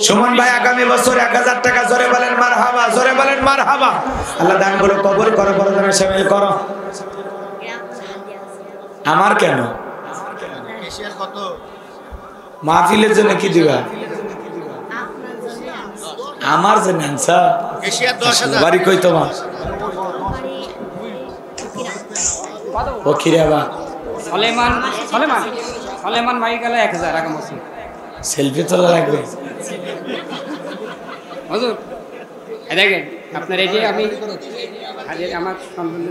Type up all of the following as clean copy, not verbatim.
সুমন ভাই আগামী বছর 1000 টাকা জোরে বলেন মারহাবা, জোরে বলেন মারহাবা। আল্লাহ দানগুলো কবুল করো, বড় জনের শামিল করো। আমার কেন মাহফিলের জন্য কি দিবা? আমার জন্য বাড়ি কই তোমার? ও খিরাবা সলেমান সলেমান সলেমান ভাই গেলে 1000 আগাম বছর সেলফি তোলা লাগবে। হুজুর দেখেন আপনার এই যে আমি আমার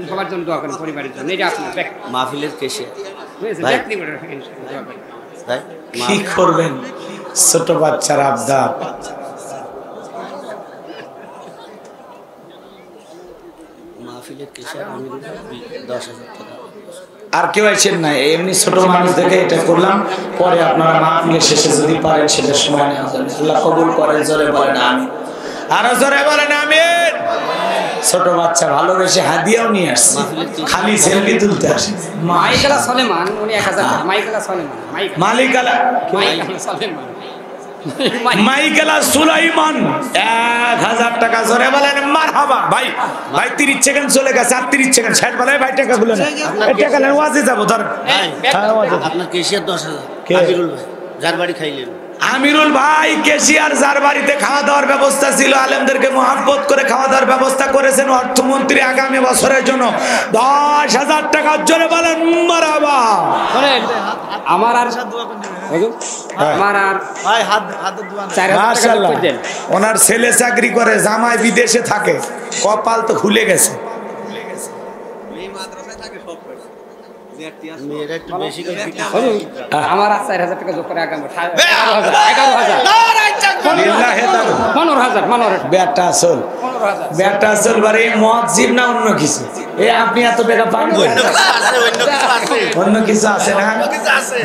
সবার জন্য দোয়া করেন, পরিবারের জন্য। এই যে আপনার মাহফিলের কেশিয়া কি করবেন? ছোট বাচ্চার আবদার। মাহফিলের কেশিয়া আমি 10,000 টাকা। আর কেউ আছেন না, এমনি ছোট মানুষ দেখে এটা করলাম। পরে আপনারা মাহফিলের শেষে যদি পারেন সেটা সময় নেওয়া যাবে। আল্লাহ কবুল করেন, জোরে বলেন আমিন। আরো জোরে বলেন আমিন। ছোট বাচ্চা ভালোবেসে হাদিয়াও নিয়ে আসছে, খালি সেলফি তুলতে আসে। মাইকেলা সলেমান উনি 1000 টাকা। মাইকেলা সলেমান মালিকালা সলেমান মাইকেলা সুলাইমান 1000 টাকা জোরে বলেন মারহাবা। ভাই ভাই 30 সেকেন্ড চলে গেছে, আর 30 সেকেন্ড 60 বলে ভাই টাকা গুলো না, টাকা নেন ওয়াজে যাব। ধর আপনার কেশিয়া 10,000। আমিরুল ভাই যার বাড়ি খাইলেন, আমিরুল ভাই কেশিয়ার যার বাড়িতে খাওয়া দাওয়ার ব্যবস্থা ছিল, আলেমদেরকে মহব্বত করে খাওয়া দাওয়ার ব্যবস্থা করেছেন অর্থমন্ত্রী আগামী বছরের জন্য 10,000 টাকা জোরে বলেন মারহাবা। আমার আর আমার আর ভাই হাত দোয়া মাশাআল্লাহ। ওনার ছেলে চাকরি করে, জামাই বিদেশে থাকে, কপাল তো খুলে গেছে। মেয়েরা একটু বেশি করে আমার আর 4000 টাকা যোগ করে আগামী 11,000 বেটা আসল বেটা আসল বারে মুয়াজ্জিব না অন্য কিছু? এই আপনি এত টাকা পান অন্য কিছু আছে না?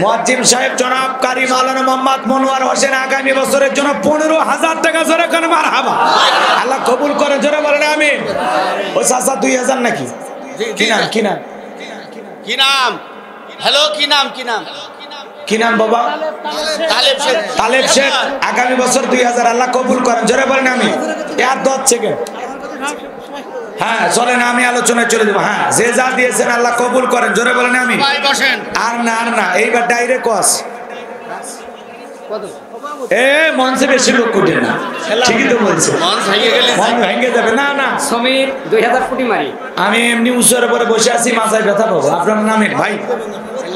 মুয়াজ্জিব সাহেব জনাব কারি মাওলানা মোহাম্মদ মনোয়ার হোসেন আগামী বছরের জন্য 15,000 টাকা জোরে করে মারহাবা। আল্লাহ কবুল করে, জোরে বলেন আমিন। ও চাচা 2000 নাকি? কি নাম কি নাম কি নাম? হ্যালো কি নাম কি নাম কি নাম বাবা? তালেব শেখ। তালেব শেখ আগামী বছর 2000 আল্লাহ কবুল করেন, জোরে বলেন আমিন। আর 10 সেকেন্ড। হ্যাঁ চলেন আমি আলোচনায় চলে যাবো। হ্যাঁ যে যা দিয়েছেন আল্লাহ কবুল করেন, জোরে বলেন আমিন। আর না এইবার ডাইরেক্ট কস মঞ্চে বেশি লোক উঠে না, ঠিকই তো বলছে, মন ভেঙে যাবে। না না সমীর 2000 কোটি মারি আমি এমনি উঁচুর পরে বসে আছি, মাথায় ব্যথা পাবো। আপনার নামেন ভাই,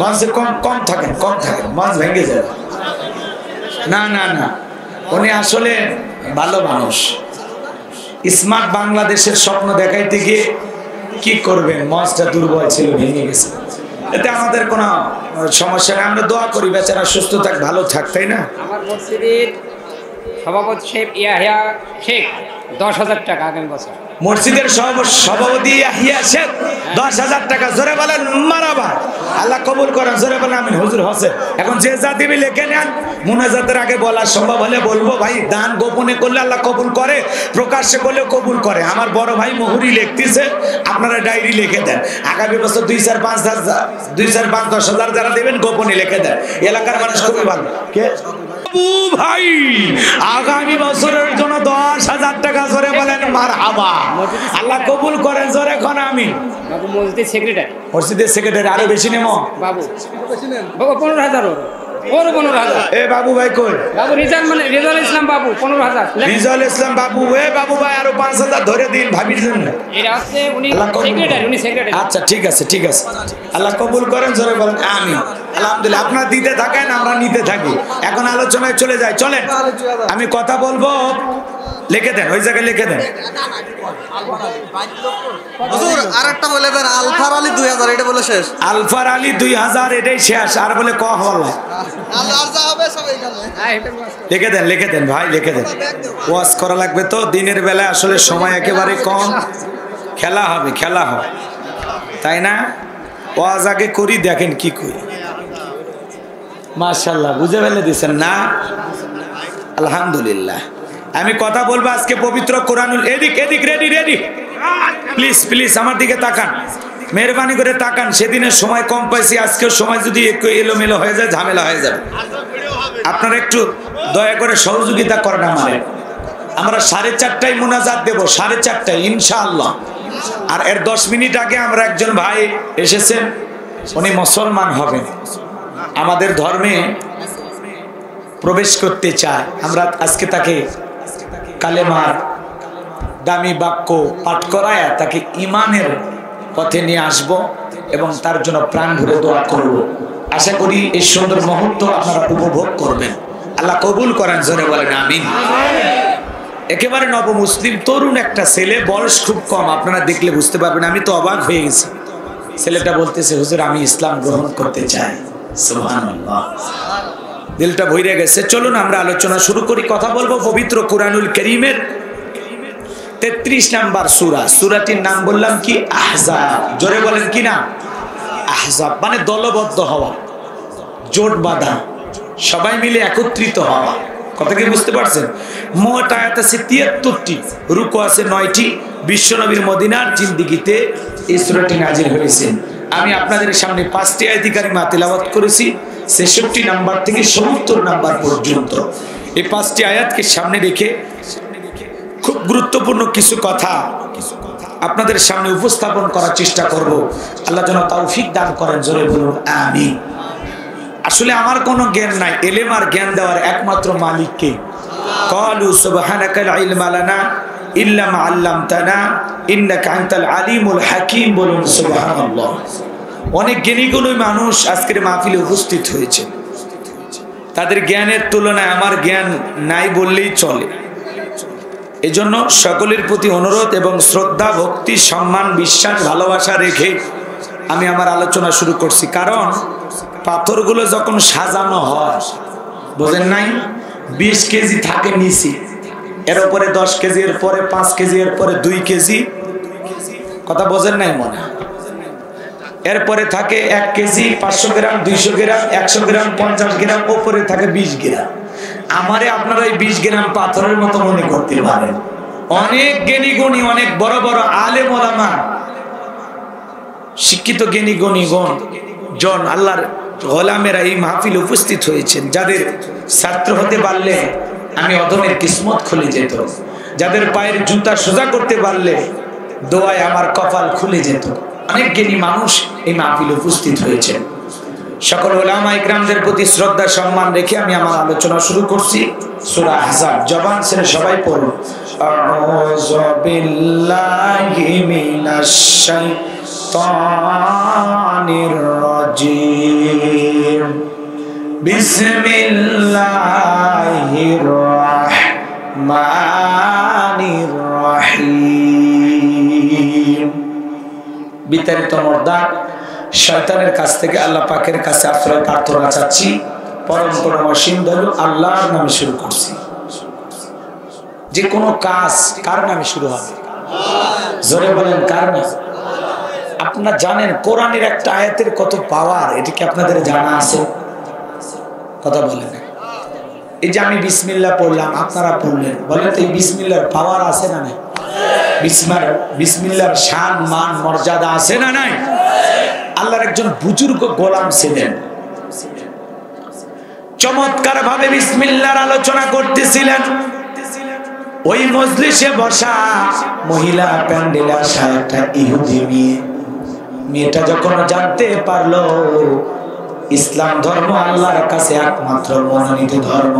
মঞ্চে কম থাকেন মঞ্চ ভেঙে যাবে। না না না উনি আসলে ভালো মানুষ। স্মার্ট বাংলাদেশের স্বপ্ন দেখাইতে গিয়ে কি করবেন, মঞ্চটা দুর্বল ছিল, ভেঙে গেছে। এতে আমাদের কোনো সমস্যা নেই, আমরা দোয়া করি বেচারা সুস্থ থাক, ভালো থাক, তাই না? আমার মসজিদের সভাপতি শেখ ইয়াহিয়া শেখ 10,000 টাকা আগামী বছর। মসজিদের সভাপতি ইয়াহিয়া শেখ 10,000 টাকা জোরে বলেন মারহাবা। আল্লাহ কবুল করেন, জোরে বলেন আমিন। হুজুর হোসেন এখন যে যা দিবি লিখে নেন, মুনাজাতের আগে বলা সম্ভব হলে বলবো। ভাই দান গোপনে করলে আল্লাহ কবুল করে, প্রকাশ্যে করলে কবুল করে। আমার বড় ভাই মুহুরি লিখতেছে, আপনারা ডায়েরি লিখে দেন। আগামী বছর 2, 4, 5, 10,000 যারা দেবেন গোপনে লিখে দেন। এলাকার মানুষ খুবই ভালো। কে ভাই আগামী বছরের জন্য 10,000 টাকা জোরে বলেন মারহাবা। আল্লাহ কবুল করেন, জোরে কোন আমিন। বাবু মসজিদের সেক্রেটারি, মসজিদের সেক্রেটারি আরো বেশি নেমো বাবু 15,000 ওর 15,000। এ বাবু ভাই কই? বাবু রিজাল ইসলাম বাবু 15,000। রিজাল ইসলাম বাবু, এ বাবু ভাই আরো 5,000 ধরে দিন ভাবির জন্য। এটা হচ্ছে উনি সেক্রেটারি। আচ্ছা ঠিক আছে আল্লাহ কবুল করেন, জোরে বলেন আমিন। আলহামদুলিল্লাহ আপনারা দিতে থাকেন, আমরা নিতে থাকি। এখন আলোচনায় চলে যাই, চলেন। আমি কথা বলবো, লিখে দেন, ওই জায়গায় লিখে দেন। হুজুর আরেকটা বলে দেন, আলফার আলী 2000 এটা বলে শেষ। আলফার আলী 2000 এটাই শেষ, আর বলে ক হল্লা আর যা হবে সব এখানে লিখে দেন ভাই, লিখে দেন। ওয়াজ করা লাগবে তো, দিনের বেলায় আসলে সময় একেবারে কম। খেলা হবে তাই না? ওয়াজ আগে করি, দেখেন কি করি। মাশাআল্লাহ বুঝে ফেলে দিচ্ছেন না? আলহামদুলিল্লাহ। আমি কথা বলবো আজকে পবিত্র কোরআনুল, এদিক রেডি প্লিজ আমার দিকে তাকান, মেহরবানি করে তাকান। সেদিনের সময় কম পাইছি, আজকের সময় যদি একটু এলোমেলো হয়ে যায় ঝামেলা হয়ে যাবে। আপনারা একটু দয়া করে সহযোগিতা করেন আমাদের। আমরা 4:30টায় মোনাজাত দেব, 4:30টায় ইনশাআল্লাহ। আর এর 10 মিনিট আগে আমরা একজন ভাই এসেছেন, উনি মুসলমান হবেন, আমাদের ধর্মে প্রবেশ করতে চায়। আমরা আজকে তাকে কালেমার দামি বাক্য পাঠ করায় তাকে ঈমানের পথে নিয়ে আসব এবং তার জন্য প্রাণ ভরে দোয়া করব। আশা করি এই সুন্দর মুহূর্ত আপনারা উপভোগ করবেন। আল্লাহ কবুল করেন, জোরে বলেন আমিন। একেবারে নবমুসলিম তরুণ একটা ছেলে, বয়স খুব কম, আপনারা দেখলে বুঝতে পারবেন। আমি তো অবাক হয়ে গেছি। ছেলেটা বলতেছে, হুজুর আমি ইসলাম গ্রহণ করতে চাই। সুবহানাল্লাহ, দিলটা ভরে গেছে। চলুন আমরা আলোচনা শুরু করি। কথা বলবো পবিত্র কুরআনুল কারীমের 33 নাম্বার সূরা। সূরাটির নাম বললাম কি? আহজাব। জোরে বলেন কি না? আহজাব মানে দলবদ্ধ হওয়া, জোট বাঁধা, সবাই মিলে একত্রিত হওয়া। কথা কি বুঝতে পারছেন? মোট আয়াত আছে 73টি, রুকু আছে 9টি। বিশ্বনবীর মদিনার জিন্দেগিতে এই সূরাটি নাজিল হয়েছে। আমি আপনাদের সামনে 5টি আয়াতি কারিমা তেলাওয়াত করেছি, 66 নাম্বার থেকে 70 নাম্বার পর্যন্ত। এই 5টি আয়াতকে সামনে রেখে খুব গুরুত্বপূর্ণ কিছু কথা আপনাদের সামনে উপস্থাপন করার চেষ্টা করব। আল্লাহ যেন তৌফিক দান করেন, জোরে বলুন আমিন। আসলে আমার কোনো জ্ঞান নাই, ইলম আর জ্ঞান দেওয়ার একমাত্র মালিক কে? ক্বালু সুবহানাকা লা ইলমা লানা ইল্লা মা আল্লামতানা ইন্নাকা আনতাল আলিমুল হাকীম। বলুন সুবহানাল্লাহ। অনেক জ্ঞানীগুলো মানুষ আজকের মাহফিলে উপস্থিত হয়েছে, তাদের জ্ঞানের তুলনায় আমার জ্ঞান নাই বললেই চলে। এজন্য সকলের প্রতি অনুরোধ এবং শ্রদ্ধা, ভক্তি, সম্মান, বিশ্বাস, ভালোবাসা রেখে আমি আমার আলোচনা শুরু করছি। কারণ পাথরগুলো যখন সাজানো হয়, বোঝেন নাই, 20 কেজি থাকে নিচে, এর উপরে 10 কেজি, এর পরে 5 কেজি, এর পরে 2 কেজি। কথা বোঝেন নাই মনে? এরপরে থাকে 1 কেজি, 500 গ্রাম, 200 গ্রাম, 100 গ্রাম, 50 গ্রাম, উপরে থাকে 20 গ্রাম। আমারে আপনারা এই 20 গ্রাম পাথরের মতো মনে করতে পারেন। অনেক জ্ঞানী গুণী, অনেক বড় বড় আলেম ওলামা, শিক্ষিত জ্ঞানী গুণী জন আল্লাহর গোলামেরা এই মাহফিলে উপস্থিত হয়েছেন, যাদের ছাত্র হতে পারলে আমি অধমের কিসমত খুলে যেত, যাদের পায়ের জুতা সোজা করতে পারলে দোয়ায় আমার কপাল খুলে যেত। অনেক জ্ঞানী মানুষ এই মাহফিলে উপস্থিত হয়েছেন। সকল উলামা ইকরামদের প্রতি শ্রদ্ধা সম্মান রেখে আমি আমার আলোচনা শুরু করছি। সূরা আহজাব, জবান ছেড়ে সবাই পড়ুন। আউযু বিল্লাহি মিনাশ শাইতানির রাজীম। বিসমিল্লাহির রাহমানির রহিম। বিতাড়িত মর্দান শয়তানের কাছ থেকে আল্লাহ পাকের কাছে আশ্রয় প্রার্থনা চাচ্ছি। পরম করুণাময় দয়ালু আল্লাহর নামে শুরু করছি। যে কোনো কাজ কার নামে শুরু হবে? জোরে বলেন কার নামে? আপনারা জানেন কোরআনের একটা আয়াতের কত পাওয়ার, এটা কি আপনাদের জানা আছে? কথা বলেন। এই যে আমি বিসমিল্লাহ পড়লাম, আপনারা পড়লেন, বলেন তো এই বিসমিল্লাহর পাওয়ার আছে না নাই? বিসমিল্লাহর শান, মান, মর্যাদা আছে না নাই? আল্লাহর একজন বুজুর্গ গোলাম ছিলেন, চমৎকার ভাবে বিসমিল্লাহর আলোচনা করতেছিলেন। ওই মজলিসে বসা মহিলা প্যান্ডেলে আসা একটা ইহুদি মেয়েটা যখন জানতে পারলো ইসলাম ধর্ম আল্লাহর কাছে একমাত্র মনোনীত ধর্ম,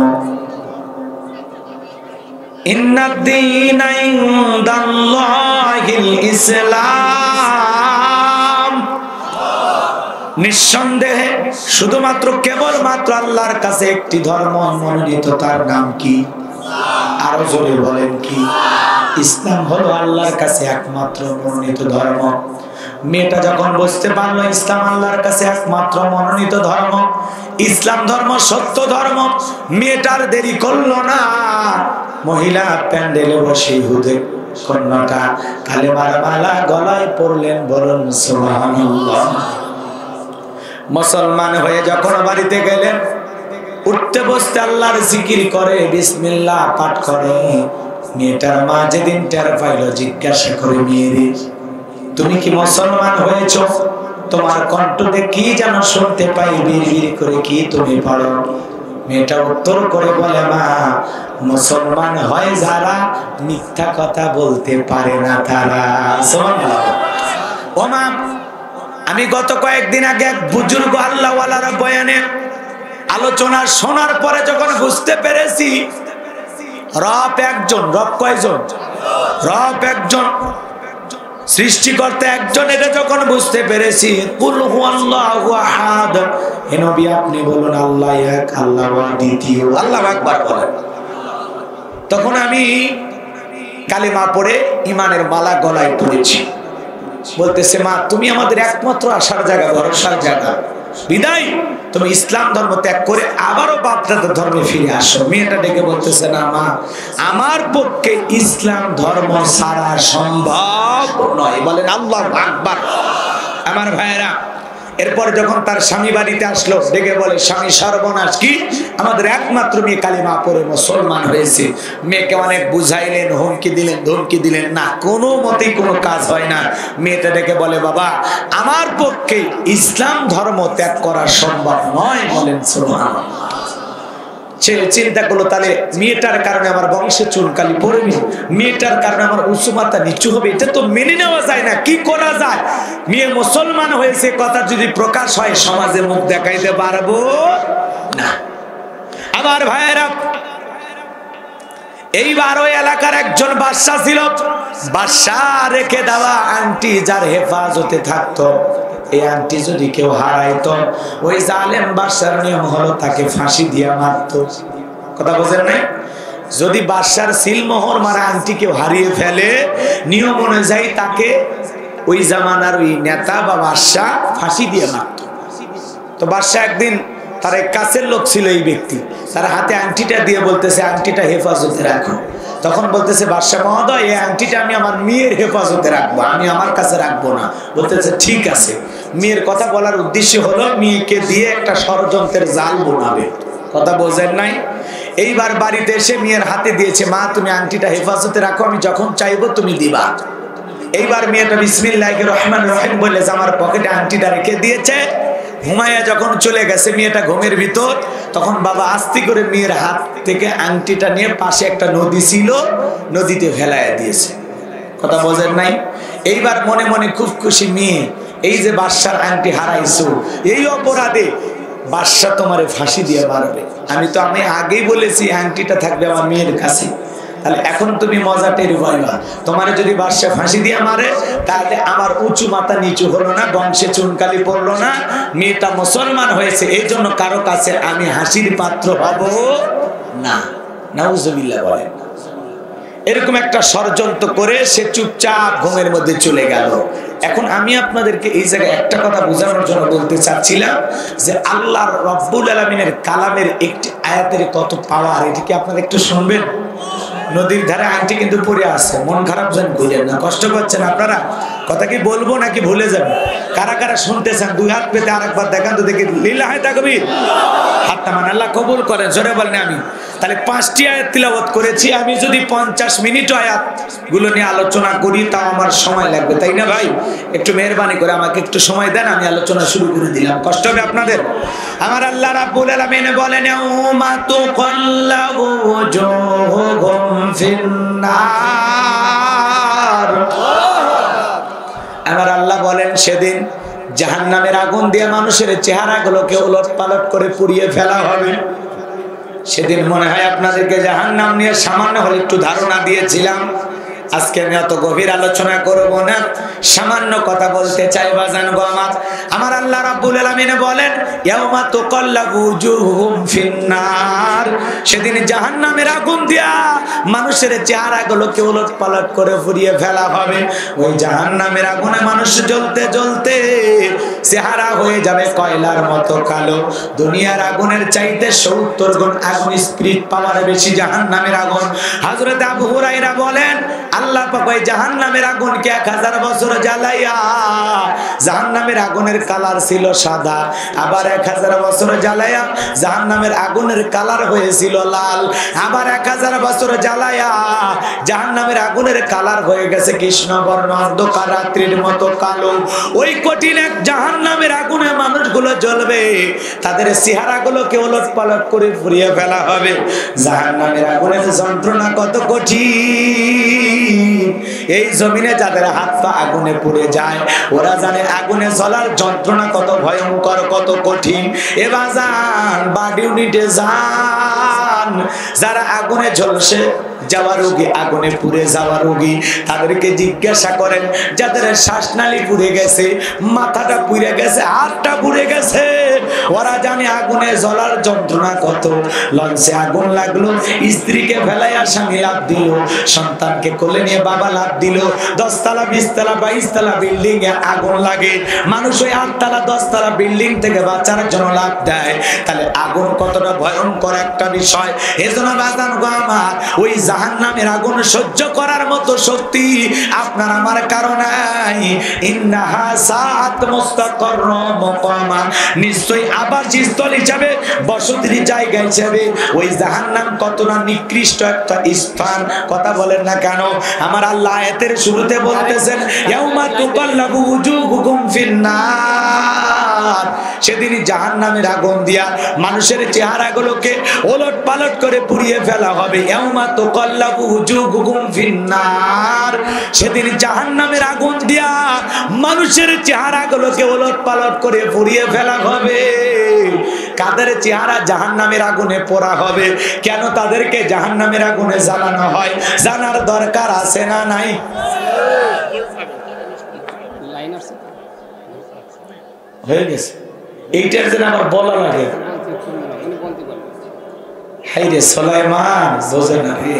ইন্নাদ-দীনা ইনদাল্লাহিল ইসলাম, নিঃসন্দেহে শুধুমাত্র কেবলমাত্র আল্লাহর কাছে একটি ধর্ম মনোনীত, তার নাম কি? আরো জোরে বলেন কি? ইসলাম হলো আল্লাহর কাছে একমাত্র মনোনীত ধর্ম। মেয়েটা যখন বুঝতে পারলো ইসলাম আল্লাহর কাছে একমাত্র মনোনীত ধর্ম, ইসলাম ধর্ম সত্য ধর্ম, মেয়েটার দেরি করলো না। মহিলা প্যান্ডেলে বসে ইহুদি কন্যাটা কালেমার মালা গলায় পরলেন। বলুন সুবহানাল্লাহ। মুসলমান হয়ে যখন বাড়িতে গেলেন, উঠতে বসতে আল্লাহর জিকির করে, বিসমিল্লাহ পাঠ করে। মেয়েটার মা যেদিন টের পাইল, জিজ্ঞাসা করে, মেয়েরে তুমি কি মুসলমান হয়েছো? তোমার কণ্ঠতে কি যেন শুনতে পাই, বিড়বিড় করে কি তুমি পড়ো? মেয়েটা উত্তর করে বলে, মা মুসলমান হয় যারা মিথ্যা কথা বলতে পারে না তারা। সুবহানাল্লাহ। ও মা, আমি গত কয়েকদিন আগে এক বুজুর্গ আল্লাহওয়ালার বয়ানে আলোচনা শোনার পরে যখন বুঝতে পেরেছি রব একজন, রব কয়জন? রব একজন, সৃষ্টিকর্তা একজন, এটা যখন বুঝতে পেরেছি, কুল হুয়াল্লাহু আহাদ, হে নবী আপনি বলুন আল্লাহ এক, আল্লাহ দ্বিতীয়, আল্লাহু আকবার বলেন। তখন আমি কালিমা পড়ে ইমানের মালা গলায় পড়েছি। বলতেছে, মা তুমি আমাদের একমাত্র আশার জায়গা, ভরসার জায়গা, বিদায় তুমি ইসলাম ধর্ম ত্যাগ করে আবারও বাপদাদার ধর্মে ফিরে আসো। মেয়েটা ডেকে বলতেছে, না মা, আমার পক্ষে ইসলাম ধর্ম ছাড়া সম্ভব নয়। বলেন আল্লাহু আকবার। আমার ভাইয়েরা, এরপর যখন তার স্বামী বাড়িতে আসলো, ডেকে বলে, স্বামী সর্বনাশ, কি আমাদের একমাত্র মেয়ে কালিমা পড়ে মুসলমান হয়েছে। মেয়েকে অনেক বুঝাইলেন, হুমকি দিলেন, ধমকি দিলেন, না কোনো মতেই কোনো কাজ হয় না। মেয়েটা ডেকে বলে, বাবা আমার পক্ষে ইসলাম ধর্ম ত্যাগ করা সম্ভব নয়। বলেন সুবহানাল্লাহ। ছেলে চিন্তা করলো, তাহলে মেয়েটার কারণে আমার বংশে চুনকালি পড়বে, মেয়েটার কারণে আমার উঁচু মাথা নিচু হবে, এটা তো মেনে নেওয়া যায় না। কি করা যায়? মেয়ে মুসলমান হয়েছে কথা যদি প্রকাশ হয়, সমাজে মুখ দেখাইতে পারবো না। আমার ভাইয়েরা, এইবার ওই এলাকার একজন বাদশা ছিল, বাদশা রেখে দেওয়া আন্টি যার হেফাজতে থাকতো, এই আন্টি যদি কেউ হারাইতো, ওই জালেম বাদশার নিয়ম হলো তাকে ফাঁসি দিয়ে মারতো। কথা বোঝেন নাই? যদি বাদশার সিলমোহর মারা আন্টি কেউ হারিয়ে ফেলে, নিয়ম অনুযায়ী তাকে ওই জামানার ওই নেতা বা বাদশা ফাঁসি দিয়ে মারতো। তো বাদশা একদিন, তার এক কাছের লোক ছিল এই ব্যক্তি, তার হাতে আংটিটা দিয়ে বলতেছে, আংটিটা হেফাজতে রাখো। তখন বলতেছে, বাদশা মহোদয় এই আংটিটা আমি আমার মেয়ের হেফাজতে রাখবো, আমি আমার কাছে রাখবো না। বলতেছে, ঠিক আছে। মেয়ের কথা বলার উদ্দেশ্য হলো মেয়েকে দিয়ে একটা ষড়যন্ত্রের জাল বোনাবে। কথা বোঝেন নাই? এইবার বাড়িতে এসে মেয়ের হাতে দিয়েছে, মা তুমি আংটিটা হেফাজতে রাখো, আমি যখন চাইবো তুমি দিবা। এইবার মেয়েটা বিসমিল্লাহির রহমানির রহিম বলে আমার পকেটে আংটিটা রেখে দিয়েছে। ঘুমাইয়া যখন চলে গেছে মেয়েটা ঘুমের ভিতর, তখন বাবা আস্তে করে মেয়ের হাত থেকে আংটিটা নিয়ে পাশে একটা নদী ছিল, নদীতে ফেলাইয়া দিয়েছে। কথা বোঝেন নাই? এইবার মনে মনে খুব খুশি, মেয়ে এই যে বাদশার আংটি হারাইছো, এই অপরাধে বাদশা তোমারে ফাঁসি দিয়ে মারবে। আমি আগেই বলেছি আংটিটা থাকবে আমার মেয়ের কাছে, তাহলে এখন তুমি মজা টের পাইবা। তোমারে যদি বাদশা ফাঁসি দিয়ে মারে, তাহলে আমার উঁচু মাথা নিচু হলো না, বংশে চুনকালি পড়লো না, মেয়েটা মুসলমান হয়েছে, এই জন্য কারো কাছে আমি হাসির পাত্র হব না। নাউজুবিল্লাহ বলেন। এরকম একটা ষড়যন্ত্র করে সে চুপচাপ ঘুমের মধ্যে চলে গেল। এখন আমি আপনাদেরকে এই জায়গায় একটা কথা বোঝানোর জন্য বলতে চাচ্ছিলাম যে আল্লাহর রব্বুল আলামিনের কালামের একটি আয়াতের কত পাওয়ার, এটা কি আপনারা একটু শুনবেন? নদীর ধারে আংটি কিন্তু পড়ে আছে, মন খারাপ যেন করেন না, কষ্ট পাচ্ছেন আপনারা। কথা কি বলবো নাকি ভুলে যাবেন? কারা কারা শুনতেছেন দুই হাত পেতে আরেকবার দেখান তো দেখি। লিল্লাহি তাকবীর, হাতটা মান, আল্লাহ কবুল করেন। জোরে বলেন আমি। তাহলে 5টি আয়াত তিলাওয়াত করেছি। আমি যদি 50 মিনিট আয়াত গুলো নিয়ে আলোচনা করি তাও আমার সময় লাগবে, তাই না ভাই? একটু মেহেরবানি করে আমাকে একটু সময় দেন, আমি আলোচনা শুরু করে দিলাম। কষ্ট হবে আপনাদের? আমার আল্লাহ রাব্বুল আলামিন বলেন, ইয়াউমা তুকাল্লাবু ওজুহুহুম ফিন্নার। আমার আল্লাহ বলেন সেদিন জাহান্নামের আগুন দিয়ে মানুষের চেহারাগুলোকে উলটপালট করে পুড়িয়ে ফেলা হবে। সেদিন মনে হয় আপনাদেরকে জাহান্নাম নিয়ে সামান্য হলে একটু ধারণা দিয়েছিলাম। আজকে আমি অত গভীর আলোচনা করব না, সামান্য কথা বলতে চাই বাজান গো আমার। আমার আল্লাহ রাব্বুল আলামিন বলেন, ইয়াউমা তুকাল্লাবু ওজুহুহুম ফিন্নার। সেদিন জাহান্নামের আগুন দিয়া মানুষের চেহারাগুলোকে উলটপালট করে পুড়িয়ে ফেলা হবে। ওই জাহান্নামের আগুনে মানুষ জ্বলতে জ্বলতে চেহারা হয়ে যাবে কয়লার মতো কালো। দুনিয়ার আগুনের চাইতে 70 গুণ আগুন স্পিরিট পাওয়ার বেশি জাহান্নামের আগুন। হযরত আবু হুরায়রা বলেন, আল্লাহ পাক ওই জাহান্নামের আগুনকে 1000 বছর জ্বালাইয়া, জাহান্নামের আগুনের কালার ছিল সাদা, আবার 1000 বছর জ্বালাইয়া জাহান্নামের আগুনের কালার হয়েছিল লাল, আবার 1000 বছর জ্বালাইয়া জাহান্নামের আগুনের কালার হয়ে গেছে কৃষ্ণবর্ণ, অন্ধকার রাত্রির মতো কালো। ওই কঠিন এক জাহান্নামের আগুনে মানুষগুলো জ্বলবে, তাদের চেহারাগুলোকে ওলটপালট করে পুড়িয়ে ফেলা হবে। জাহান্নামের আগুনের যন্ত্রণা কত কঠিন, এই জমিনে যাদের হাত পা আগুনে পুড়ে যায় ওরা জানে আগুনে জ্বলার যন্ত্রণা কত ভয়ঙ্কর, কত কঠিন। এবার যান বাডি ইউনিটে যান, যারা আগুনে ঝলসে যাওয়া রোগী, আগুনে পুড়ে যাওয়া রোগী, তাদেরকে জিজ্ঞাসা করেন যাদের শ্বাসনালী পুড়ে গেছে, মাথাটা পুড়ে গেছে, হাতটা পুড়ে গেছে, ওরা জানে আগুনে জ্বলার যন্ত্রণা কত। লঞ্চে আগুন লাগলো, স্ত্রীকে ফেলাইয়া স্বামী লাভ দিল, সন্তানকে কোলে নিয়ে বাবা লাভ দিল, 10 তলা 20 তলা 22 তলা বিল্ডিং এ আগুন লাগে, মানুষ ওই 8 তলা 10 তলা বিল্ডিং থেকে বাঁচার জন্য লাভ দেয়। তাহলে আগুন কতটা ভয়ঙ্কর একটা বিষয়। এজন্য বাজান গো আমার, ওই জাহান্নামের আগুন সহ্য করার মতো শক্তি আপনার আমার কারণে ইন্নাহা সাআত মুস্তাকাররা মুকামা, নিশ্চয়ই আবাসস্থল হিসাবে, বসতির জায়গা হিসাবে ওই জাহান্নাম কতটা নিকৃষ্ট একটা স্থান। কথা বলেন না কেন? আমার আল্লাহ আয়াতের শুরুতে বলতেছেন ইয়াউমা তুকাল্লাবু উজুহুকুম ফিন্নার, সেদিন জাহান্নামের আগুন দিয়া মানুষের চেহারাগুলোকে ওলটপালট করে পুড়িয়ে ফেলা হবে। ইয়াউমা তুকাল্লাবু উজুহুকুম ফিন্নার, সেদিন জাহান্নামের আগুন দিয়া মানুষের চেহারাগুলোকে ওলটপালট করে পুড়িয়ে ফেলা হবে। কাদের চেহারা জাহান্নামের আগুনে পোড়া হবে? কেন তাদেরকে জাহান্নামের আগুনে জ্বালানো হয় জানার দরকার আছে না নাই? হয়ে গেছে, এইটার জন্য আবার বলা লাগে হাইরে সুলাইমান বোঝে না রে।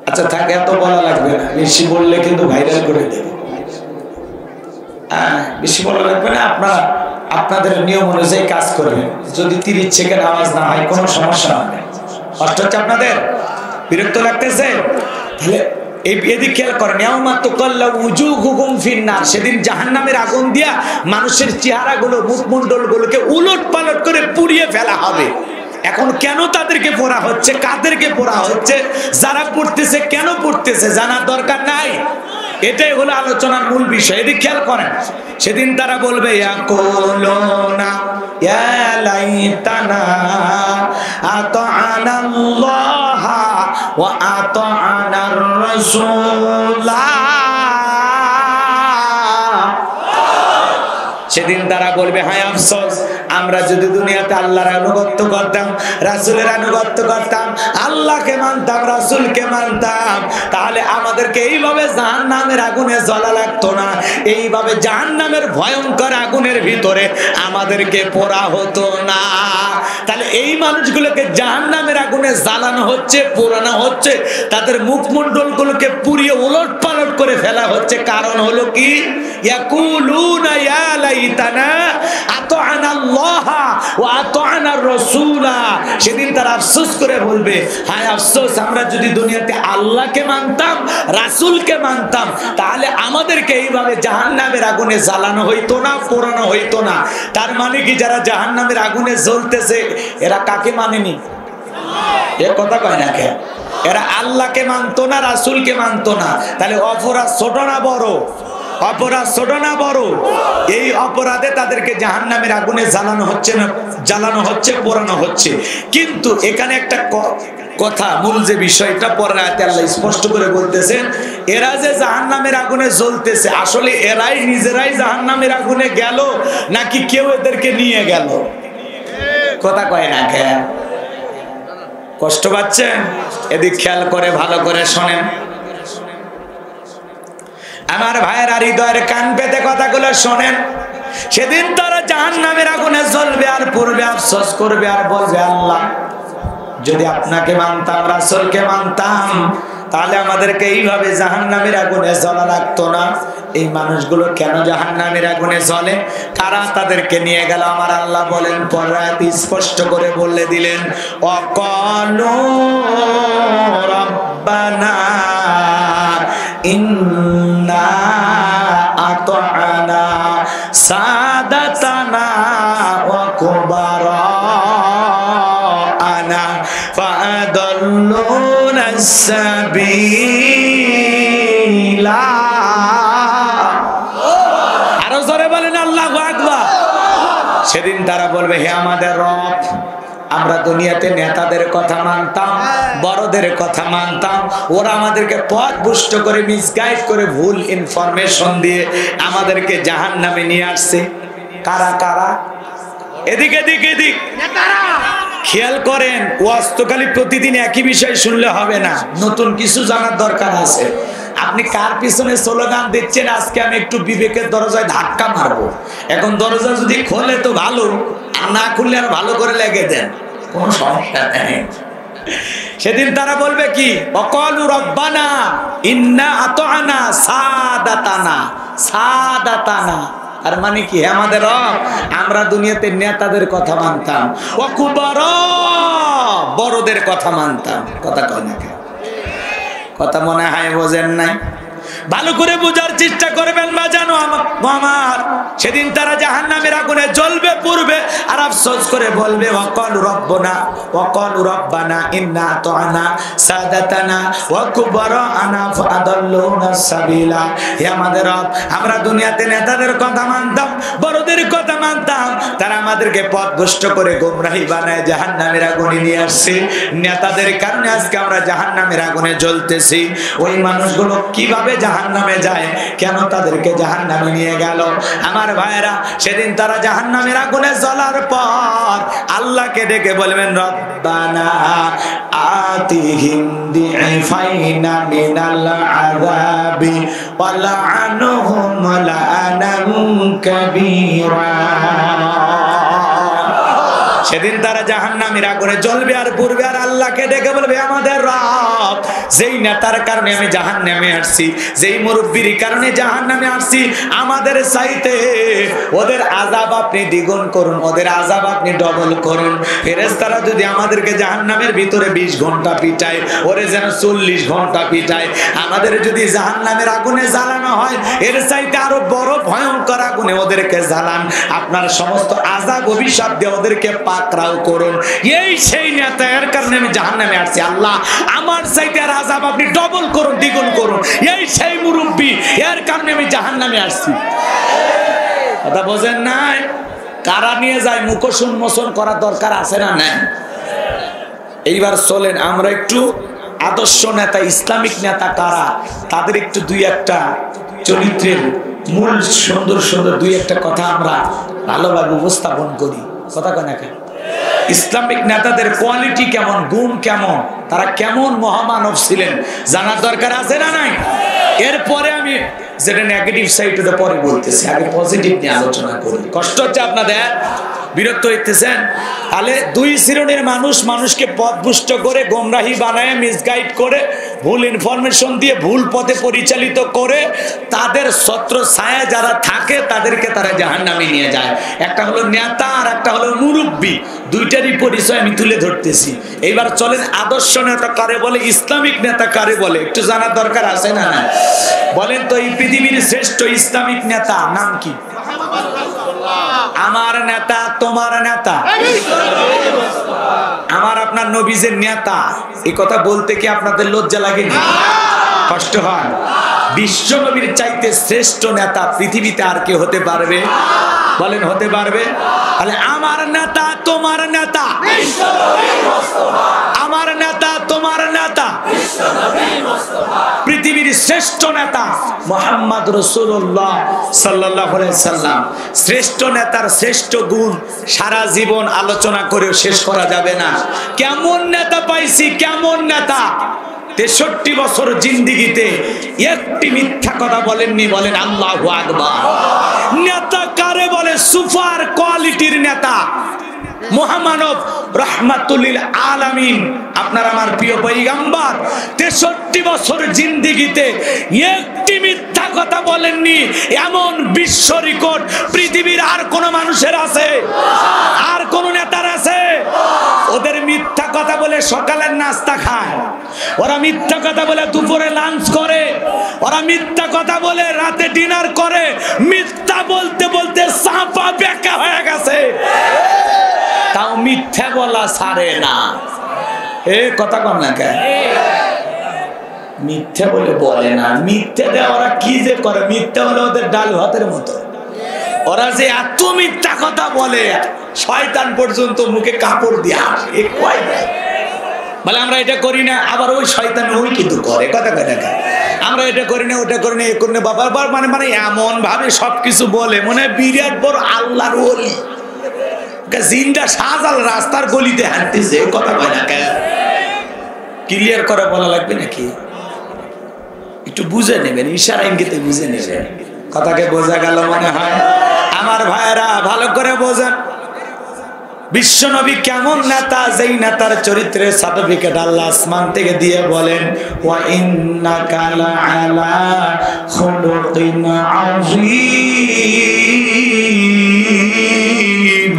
আচ্ছা থাকে, এত বলা লাগবে না, বেশি বললে কিন্তু ভাইরাল করে দেবে। বেশি বলা লাগবে না, আপনারা আপনাদের নিয়ম অনুযায়ী কাজ করবেন। যদি 30 সেকেন্ড আওয়াজ না হয় কোনো সমস্যা হবে। কষ্ট হচ্ছে আপনাদের? বিরক্ত লাগতেছে? তাহলে এদিক খেয়াল করেন, ইয়াউমা তুকাল্লাবু উজুহুকুম ফিন্নার, সেদিন জাহান্নামের আগুন দিয়া মানুষের চেহারাগুলো, মুখমণ্ডলগুলোকে উলটপালট করে পুড়িয়ে ফেলা হবে। এখন কেন তাদেরকে পোড়া হচ্ছে, কাদেরকে পোড়া হচ্ছে, যারা পড়তেছে কেন পড়তেছে জানার দরকার নাই। এটাই হলো আলোচনার মূল বিষয়। এদিকে খেয়াল করেন, সেদিন তারা বলবে ইয়াকুলুনা ইয়া লাইতানা আতা'নাল্লাহা ওয়া আতা'নার রাসূলা, সেদিন তারা বলবে হায় আফসোস, আমরা যদি দুনিয়াতে আল্লাহর আনুগত্য করতাম, রাসূলের আনুগত্য করতাম, আল্লাহকে মানতাম, রাসূলকে মানতাম, তাহলে আমাদেরকে এইভাবে জাহান্নামের আগুনে জ্বলা লাগতো না, এইভাবে জাহান্নামের ভয়ঙ্কর আগুনের ভিতরে আমাদেরকে পোড়া হতো না। তাহলে এই মানুষগুলোকে জাহান্নামের আগুনে জ্বালানো হচ্ছে, পোড়ানো হচ্ছে, তাদের মুখমণ্ডলগুলোকে পুড়িয়ে উলটপালট করে ফেলা হচ্ছে। কারণ হলো কি? ইয়াকুলুনা ইয়া লাইতানা আতা'নাল্লাহা ওয়া আতা'নার রাসূলা, সেদিন তারা আফসোস করে বলবে হায় আফসোস, আমরা যদি দুনিয়াতে আল্লাহকে মানতাম, রাসূলকে মানতাম, তাহলে আমাদেরকে এইভাবে জাহান্নামের আগুনে জ্বালানো হইতো না, পোড়ানো হইতো না। তার মানে কি, যারা জাহান্নামের আগুনে জ্বলতেছে এরা কাকে মানেনি? এ কথা কয় না কে? এরা আল্লাহকে মানতো না, রাসূলকে মানতো না। তাহলে অপরাধ ছোট না বড়? অপরাধ ছোট না বড়? এই অপরাধে তাদেরকে জাহান্নামের আগুনে জ্বালানো হচ্ছে না, জ্বালানো হচ্ছে, পোড়ানো হচ্ছে। কিন্তু এখানে একটা কথা, মূল যে বিষয়টা পরের আয়াতে আল্লাহ স্পষ্ট করে বলতেছেন, এরা যে জাহান্নামের আগুনে জ্বলতেছে, আসলে এরাই নিজেরাই জাহান্নামের আগুনে গেল নাকি কেউ এদেরকে নিয়ে গেল? কথা কয় না কে? কষ্ট পাচ্ছেন? এদিক খেয়াল করে ভালো করে শোনেন আমার ভাইয়েরা, হৃদয়ের কান পেতে কথাগুলো শোনেন। সেদিন তারা জাহান্নামের আগুনে জ্বলবে আর পড়বে, আফসোস করবে আর বলবে আল্লাহ, যদি আপনাকে মানতাম, রাসূলকে মানতাম, তাহলে আমাদেরকে এইভাবে জাহান্নামের আগুনে জ্বলা লাগতো না। এই মানুষগুলো কেন জাহান্নামের আগুনে জ্বলে? কারা তাদেরকে নিয়ে গেল? আমার আল্লাহ বলেন, পরায়াতে স্পষ্ট করে বলে দিলেন, অকালু রাব্বানা ইন্না আতানা সাদাতানা ওয়া কুবারানা ফাআদাল্লুনা সাবিলা। আরো জোরে বলেন আল্লাহু আকবার। সেদিন তারা বলবে, হে আমাদের রব, আমরা দুনিয়াতে নেতাদের কথা মানতাম, বড়দের কথা মানতাম, ওরা আমাদেরকে পথভ্রষ্ট করে মিসগাইড করে ভুল ইনফরমেশন দিয়ে আমাদেরকে জাহান্নামে নিয়ে আসছে। কারা কারা? এদিক এদিক এদিক খেয়াল করেন। ওয়াজ তো খালি প্রতিদিন একই বিষয় শুনলে হবে না, নতুন কিছু জানার দরকার আছে। আপনি কার পিছনে স্লোগান দিচ্ছেন, আজকে আমি একটু বিবেকের দরজায় ধাক্কা মারবো। এখন দরজা যদি খোলে তো ভালো, আর না খুললে আর ভালো করে লেগে দেন, কোনো সমস্যা নেই। সেদিন তারা বলবে কি, অকালু রব্বানা ইন্না আতানা সাদাতানা সাদাতানা। আর মানে কি, আমাদের রব, আমরা দুনিয়াতে নেতাদের কথা মানতাম, ওয়া কুবারা বড়দের কথা মানতাম। কথা কয় না কেন? কথা মনে হয় বোঝেন নাই? ভালো করে বোঝার চেষ্টা করবেন বাজানো আমার। সেদিন তারা জাহান্নামের আগুনে জ্বলবে পুড়বে, আর আফসোস করে বলবে, ওয়াকালু রব্বানা ইন্না আতানা সাদাতানা ওয়া কুবারানা ফাআদাল্লুনা সাবিলা। হে আমাদের রব, আমরা দুনিয়াতে নেতাদের কথা মানতাম, বড়দের কথা মানতাম, তারা আমাদেরকে পথভ্রষ্ট করে গোমরাহি বানায় জাহান্নামের আগুনে নিয়ে আসছে। নেতাদের কারণে আজকে আমরা জাহান্নামের আগুনে জ্বলতেছি। ওই মানুষগুলো কিভাবে জাহান্নামে যায়, কেন তাদেরকে জাহান্নামে নিয়ে গেল? আমার ভাইরা, সেদিন তারা জাহান্নামের আগুনে জ্বলার পর আল্লাহকে ডেকে বলবেন, রব্বানা আতিহিম দিফাইনা মিনাল আযাবি ওয়ালআনহুম লাআনান কাবীরা। সেদিন তারা জাহান্নামের আগুনে জ্বলবে আর পুড়বে, আর আল্লাহকে ডেকে বলবে, আমাদের রব, যেই নেতার কারণে আমি জাহান্নামে আসছি, যেই মুরব্বির কারণে জাহান্নামে আসছি, আমাদের চাইতে ওদের আযাব আপনি দ্বিগুণ করুন, ওদের আযাব আপনি ডবল করুন। ফেরেশতারা যদি আমাদেরকে জাহান্নামের ভিতরে 20 ঘন্টা পিটায়, ওরে যেন 40 ঘন্টা পিটায়। আমাদের যদি জাহান্নামের আগুনে জ্বালানো হয়, এর চাইতে আরো বড় ভয়ঙ্কর আগুনে ওদেরকে জ্বালান। আপনার সমস্ত আযাব অভিশাপ দিয়ে ওদেরকে পাকড়াও করুন। এই সেই নেতা, এর কারণে আমি জাহান্নামে আসছি, আল্লাহ আমার চাইতে আর আযাব আপনি ডবল করুন, দ্বিগুণ করুন। এই সেই মুরব্বি, এর কারণে আমি জাহান্নামে আসছি। কথা বোঝেন নাই? কারা নিয়ে যায়, মুখোশ উন্মোচন করার দরকার আছে না? নাই। এইবার চলেন আমরা একটু আদর্শ নেতা, ইসলামিক নেতা কারা, তাদের একটু দুই একটা চরিত্রের মূল সুন্দর সুন্দর দুই একটা কথা আমরা ভালোভাবে উপস্থাপন করি। কথা কয় না কেন? ইসলামিক নেতাদের কোয়ালিটি কেমন, গুণ কেমন, তারা কেমন মহামানব ছিলেন জানার দরকার আছে না নাই? এরপরে আমি যেটা নেগেটিভ সাইড ওটা পরে বলতেছি, আগে পজিটিভ নিয়ে আলোচনা করি। কষ্ট হচ্ছে আপনাদের? বিরক্ত হইতেছেন? তাহলে দুই শ্রেণীর মানুষ মানুষকে পথভ্রষ্ট করে, গোমরাহি বানায়, মিসগাইড করে, ভুল ইনফরমেশন দিয়ে ভুল পথে পরিচালিত করে, তাদের ছত্র ছায়া যারা থাকে তাদেরকে তারা জাহান্নামে নিয়ে যায়। একটা হলো নেতা আর একটা হলো মুরব্বি। দুইটারই পরিচয় আমি তুলে ধরতেছি। এইবার চলেন আদর্শ নেতা কারে বলে, ইসলামিক নেতা কারে বলে, একটু জানার দরকার আছে না? না বলেন তো, এই পৃথিবীর শ্রেষ্ঠ ইসলামিক নেতা নাম কি? আমার নেতা, তোমার নেতা, আমার আপনার নবীজের নেতা। এই কথা বলতে কি আপনাদের লজ্জা লাগেনি? কষ্ট হয়? বিশ্ব নবীর চাইতে শ্রেষ্ঠ নেতা পৃথিবীতে আর কে হতে পারবে? বলেন, হতে পারবে? তাহলে আমার নেতা, তোমার নেতা, আমার নেতা, তোমার নেতা, পৃথিবীর শ্রেষ্ঠ নেতা মুহাম্মদ রাসূলুল্লাহ সাল্লাল্লাহু আলাইহি সাল্লাম। শ্রেষ্ঠ নেতার শ্রেষ্ঠ গুণ সারা জীবন আলোচনা করেও শেষ করা যাবে না। কেমন নেতা পাইছি, কেমন নেতা! 63 বছর জিন্দেগিতে একটি মিথ্যা কথা বলেননি। বলেন আল্লাহু আকবার। নেতা কারে বলে? সুপার কোয়ালিটির নেতা, মহামানব, রাহমাতুল আলামিন, আপনার আমার প্রিয় পয়গম্বর 63 বছর জিন্দেগিতে একটি মিথ্যা কথা বলেননি। এমন বিশ্ব রেকর্ড পৃথিবীর আর কোন মানুষের আছে? আর কোন নেতার আছে? ওদের মিথ্যা কথা বলে সকালের নাস্তা খায়, ওরা মিথ্যা কথা বলে দুপুরে লাঞ্চ করে, ওরা মিথ্যা কথা বলে রাতে ডিনার করে, মিথ্যা বলতে বলতে সাপা বেঁকা হয়ে গেছে, তাও মিথ্যা বলা ছাড়ে না। এ কথা কম না কেন? মিথ্যা বলে না, মিথ্যা দেয় ওরা কি যে করে, মিথ্যা হলে ওদের ডাল ভাতের মতো। ওরা যে এত মিথ্যা কথা বলে, শয়তান পর্যন্ত মুখে কাপড় দিয়ে আসে, বলে আমরা এটা করি না, আবার ওই শয়তান ওই কিন্তু করে। কথা কথা আমরা এটা করি না, ওটা করি না, এ করি না, বাবার মানে মানে এমন ভাবে সবকিছু বলে মনে হয় বিরাট বড় আল্লাহর ওলি, জিন্দা শাহজাল রাস্তার গলিতে হাঁটতেছে। কথা কয় না কেন? ক্লিয়ার করে বলা লাগবে নাকি? একটু বুঝে নেবেন, ইশারা ইঙ্গিতে বুঝে নেবেন। কথাকে বোঝা গেল মনে হয়? আমার ভাইয়েরা ভালো করে বোঝেন, বিশ্বনবী কেমন নেতা, যেই নেতার চরিত্রের সার্টিফিকেট আল্লাহ আসমান থেকে দিয়ে বলেন ওয়া ইন্নাকা লাআলা খুলুকিন আযীম।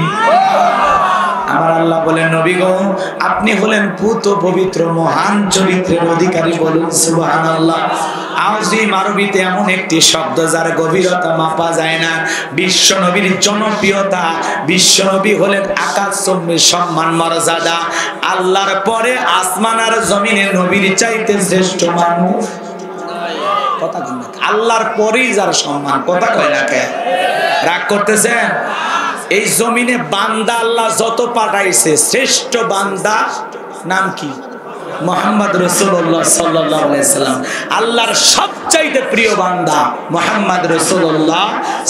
আমার আল্লাহ বলেন নবী গো আপনি হলেন পুত পবিত্র মহান চরিত্রের অধিকারী, বলুন সুবহানাল্লাহ। আযীম আরবিতে এমন একটি শব্দ যার গভীরতা মাপা যায় না। বিশ্বনবীর জনপ্রিয়তা, বিশ্বনবী হলেন আকাশচুম্বী সম্মান মর্যাদা, আল্লাহর পরে আসমান আর জমিনে নবীর চাইতে শ্রেষ্ঠ মানুষ। কথা কয় না, আল্লাহর পরেই যার সম্মান। কথা কয় না কে? রাগ করতেছেন? এই জমিনে বান্দা আল্লাহ যত পাঠাইছে, শ্রেষ্ঠ বান্দা নাম কি? মুহাম্মদ রাসূলুল্লাহ সাল্লাল্লাহু আলাইহি সাল্লাম। আল্লাহর সবচাইতে প্রিয় বান্দা মুহাম্মদ রাসূলুল্লাহ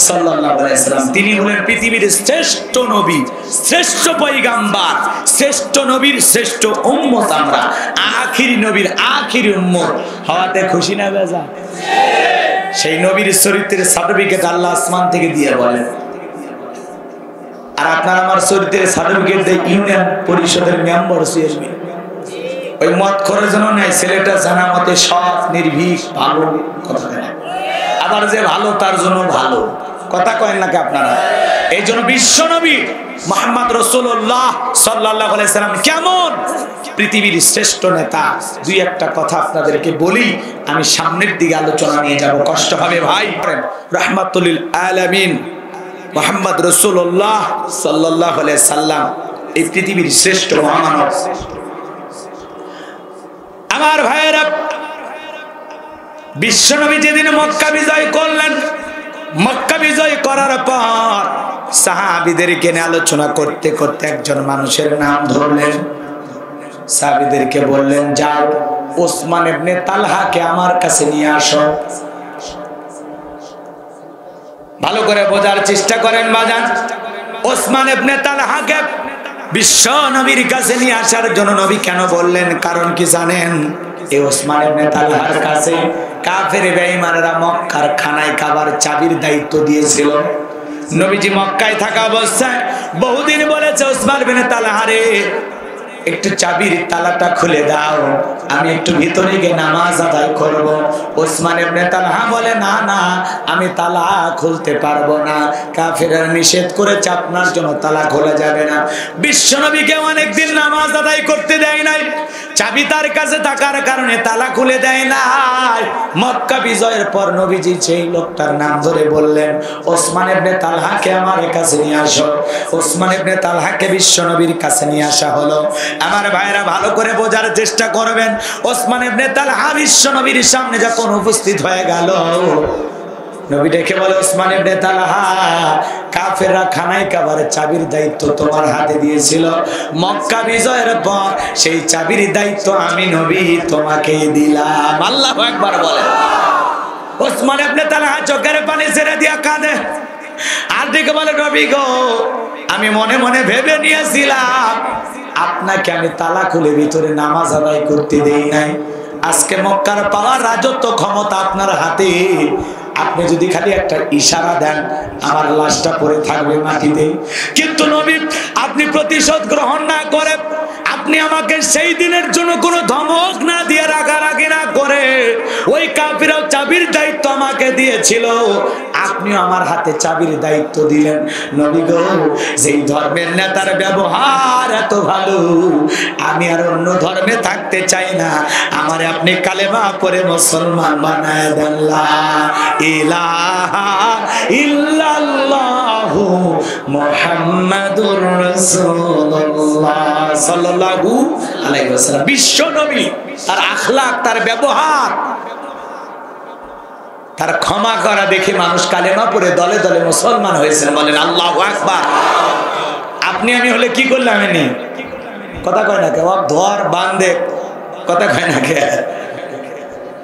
সাল্লাল্লাহু আলাইহি সাল্লাম। তিনি হলেন পৃথিবীর শ্রেষ্ঠ নবী, শ্রেষ্ঠ পয়গাম্বার, শ্রেষ্ঠ নবীর শ্রেষ্ঠ উম্মত। আমরা আখিরি নবীর আখিরি উম্মত হওয়াতে খুশি না বেজা? সেই নবীর চরিত্রের সার্টিফিকেট আল্লাহ আসমান থেকে দিয়ে বলেন, আর আপনার আমার চরিত্রের সার্টিফিকেট দেয় ইউনিয়ন পরিষদের মেম্বার চেয়ারম্যান। ওই মত করার জন্য নাই, ছেলেটা জানা মতে সৎ নির্ভীক ভালো। কথা কয়, আবার যে ভালো তার জন্য ভালো। কথা কয়েন নাকি আপনারা? এই জন্য বিশ্বনবী মুহাম্মদ রাসূলুল্লাহ সাল্লাল্লাহু আলাইহি সাল্লাম কেমন পৃথিবীর শ্রেষ্ঠ নেতা, দুই একটা কথা আপনাদেরকে বলি, আমি সামনের দিকে আলোচনা নিয়ে যাব, কষ্ট হবে ভাই। রাহমাতুল লিল আলামিন মুহাম্মদ রাসূলুল্লাহ সাল্লাল্লাহু আলাইহি সাল্লাম এই পৃথিবীর শ্রেষ্ঠ মহামানব। আমার ভাইয়েরা, বিশ্বনবী যেদিন মক্কা বিজয় করলেন, মক্কা বিজয় করার পর সাহাবীদেরকে নিয়ে আলোচনা করতে করতে একজন মানুষের নাম ধরলেন। সাহাবীদেরকে বললেন, যাও ওসমান ইবনে তালহাকে আমার কাছে নিয়ে আসো। ভালো করে বোঝার চেষ্টা করেন বাজান। ওসমান ইবনে তালহাকে বিশ্ব নবীর কাছে নিয়ে আসার জন্য নবী কেন বললেন? কারণ কি জানেন? এই ওসমান ইবনে তালহার কাছে কাফের বেঈমানরা মক্কার খানায় কাবার চাবির দায়িত্ব দিয়েছিল। নবীজি মক্কায় থাকা অবস্থায় বহুদিন বলেছে, ওসমান ইবনে তালহা রে একটু চাবির তালাটা খুলে দাও, আমি একটু ভিতরে গিয়ে নামাজ আদায় করব। ওসমান ইবনে তালহা বলে, না না আমি তালা খুলতে পারবো না, কাফেররা নিষেধ করেছে, আপনার জন্য তালা খোলা যাবে না। বিশ্বনবীকে অনেকদিন নামাজ আদায় করতে দেয় নাই, চাবি তার কাছে থাকার কারণে তালা খুলে দেয় নাই। মক্কা বিজয়ের পর নবীজি সেই লোকটার নাম ধরে বললেন, ওসমান ইবনে তালহাকে আমার কাছে নিয়ে আসো। ওসমান ইবনে তালহাকে বিশ্বনবীর কাছে নিয়ে আসা হলো। আমার ভাইরা ভালো করে বোঝার চেষ্টা করবেন, ওসমান ইবনে তালহা বিশ্বনবীর সামনে যখন উপস্থিত হয়ে গেল, নবী ডেকে বলে, ওসমান ইবনে তালহা কাফেররা খানায় কাবার চাবির দায়িত্ব তোমার হাতে দিয়েছিল, মক্কা বিজয়ের পর সেই চাবির দায়িত্ব আমি নবী তোমাকে দিলাম। আল্লাহু আকবার বলে। ওসমান ইবনে তালহা চোখের পানি ছেড়ে দিয়া কাঁদে, আর ডেকে বলে, নবী গো আমি মনে মনে ভেবে নিয়েছিলাম আপনাকে আমি তালা খুলে ভিতরে নামাজ আদায় করতে দেই নাই, আজকে মক্কার পাওয়ার রাজত্ব ক্ষমতা আপনার হাতে, আপনি যদি খালি একটা ইশারা দেন আমার লাশটা পড়ে থাকবে মাটিতে। কিন্তু নবী আপনি প্রতিশোধ গ্রহণ না করে, আপনি আমাকে সেই দিনের জন্য কোনো ধমক না দিয়ে রাগারাগি না করে, ওই কাফিরও চাবির দায়িত্ব আমাকে আমাকে দিয়েছিল, আপনিও আমার হাতে চাবির দায়িত্ব দিলেন। নবী গো, যেই ধর্মের নেতার ব্যবহার এত ভালো, আমি আর অন্য ধর্মে থাকতে চাই না, আমারে আপনি কালেমা পড়ে মুসলমান বানায় দেন। লা ইলাহা ইল্লাল্লাহু মুহাম্মাদুর রাসূলুল্লাহ সাল্লাল্লাহু আলাইহি ওয়াসাল্লাম। বিশ্ব নবী, তার আখলাক, তার ব্যবহার, তার ক্ষমা করা দেখে মানুষ কালেমা পড়ে দলে দলে মুসলমান হয়েছেন। বলেন আল্লাহু আকবার। আপনি আমি হলে কি করলাম? এনে কথা কয় না কে? ধর বান্ধে কথা কয় না কে?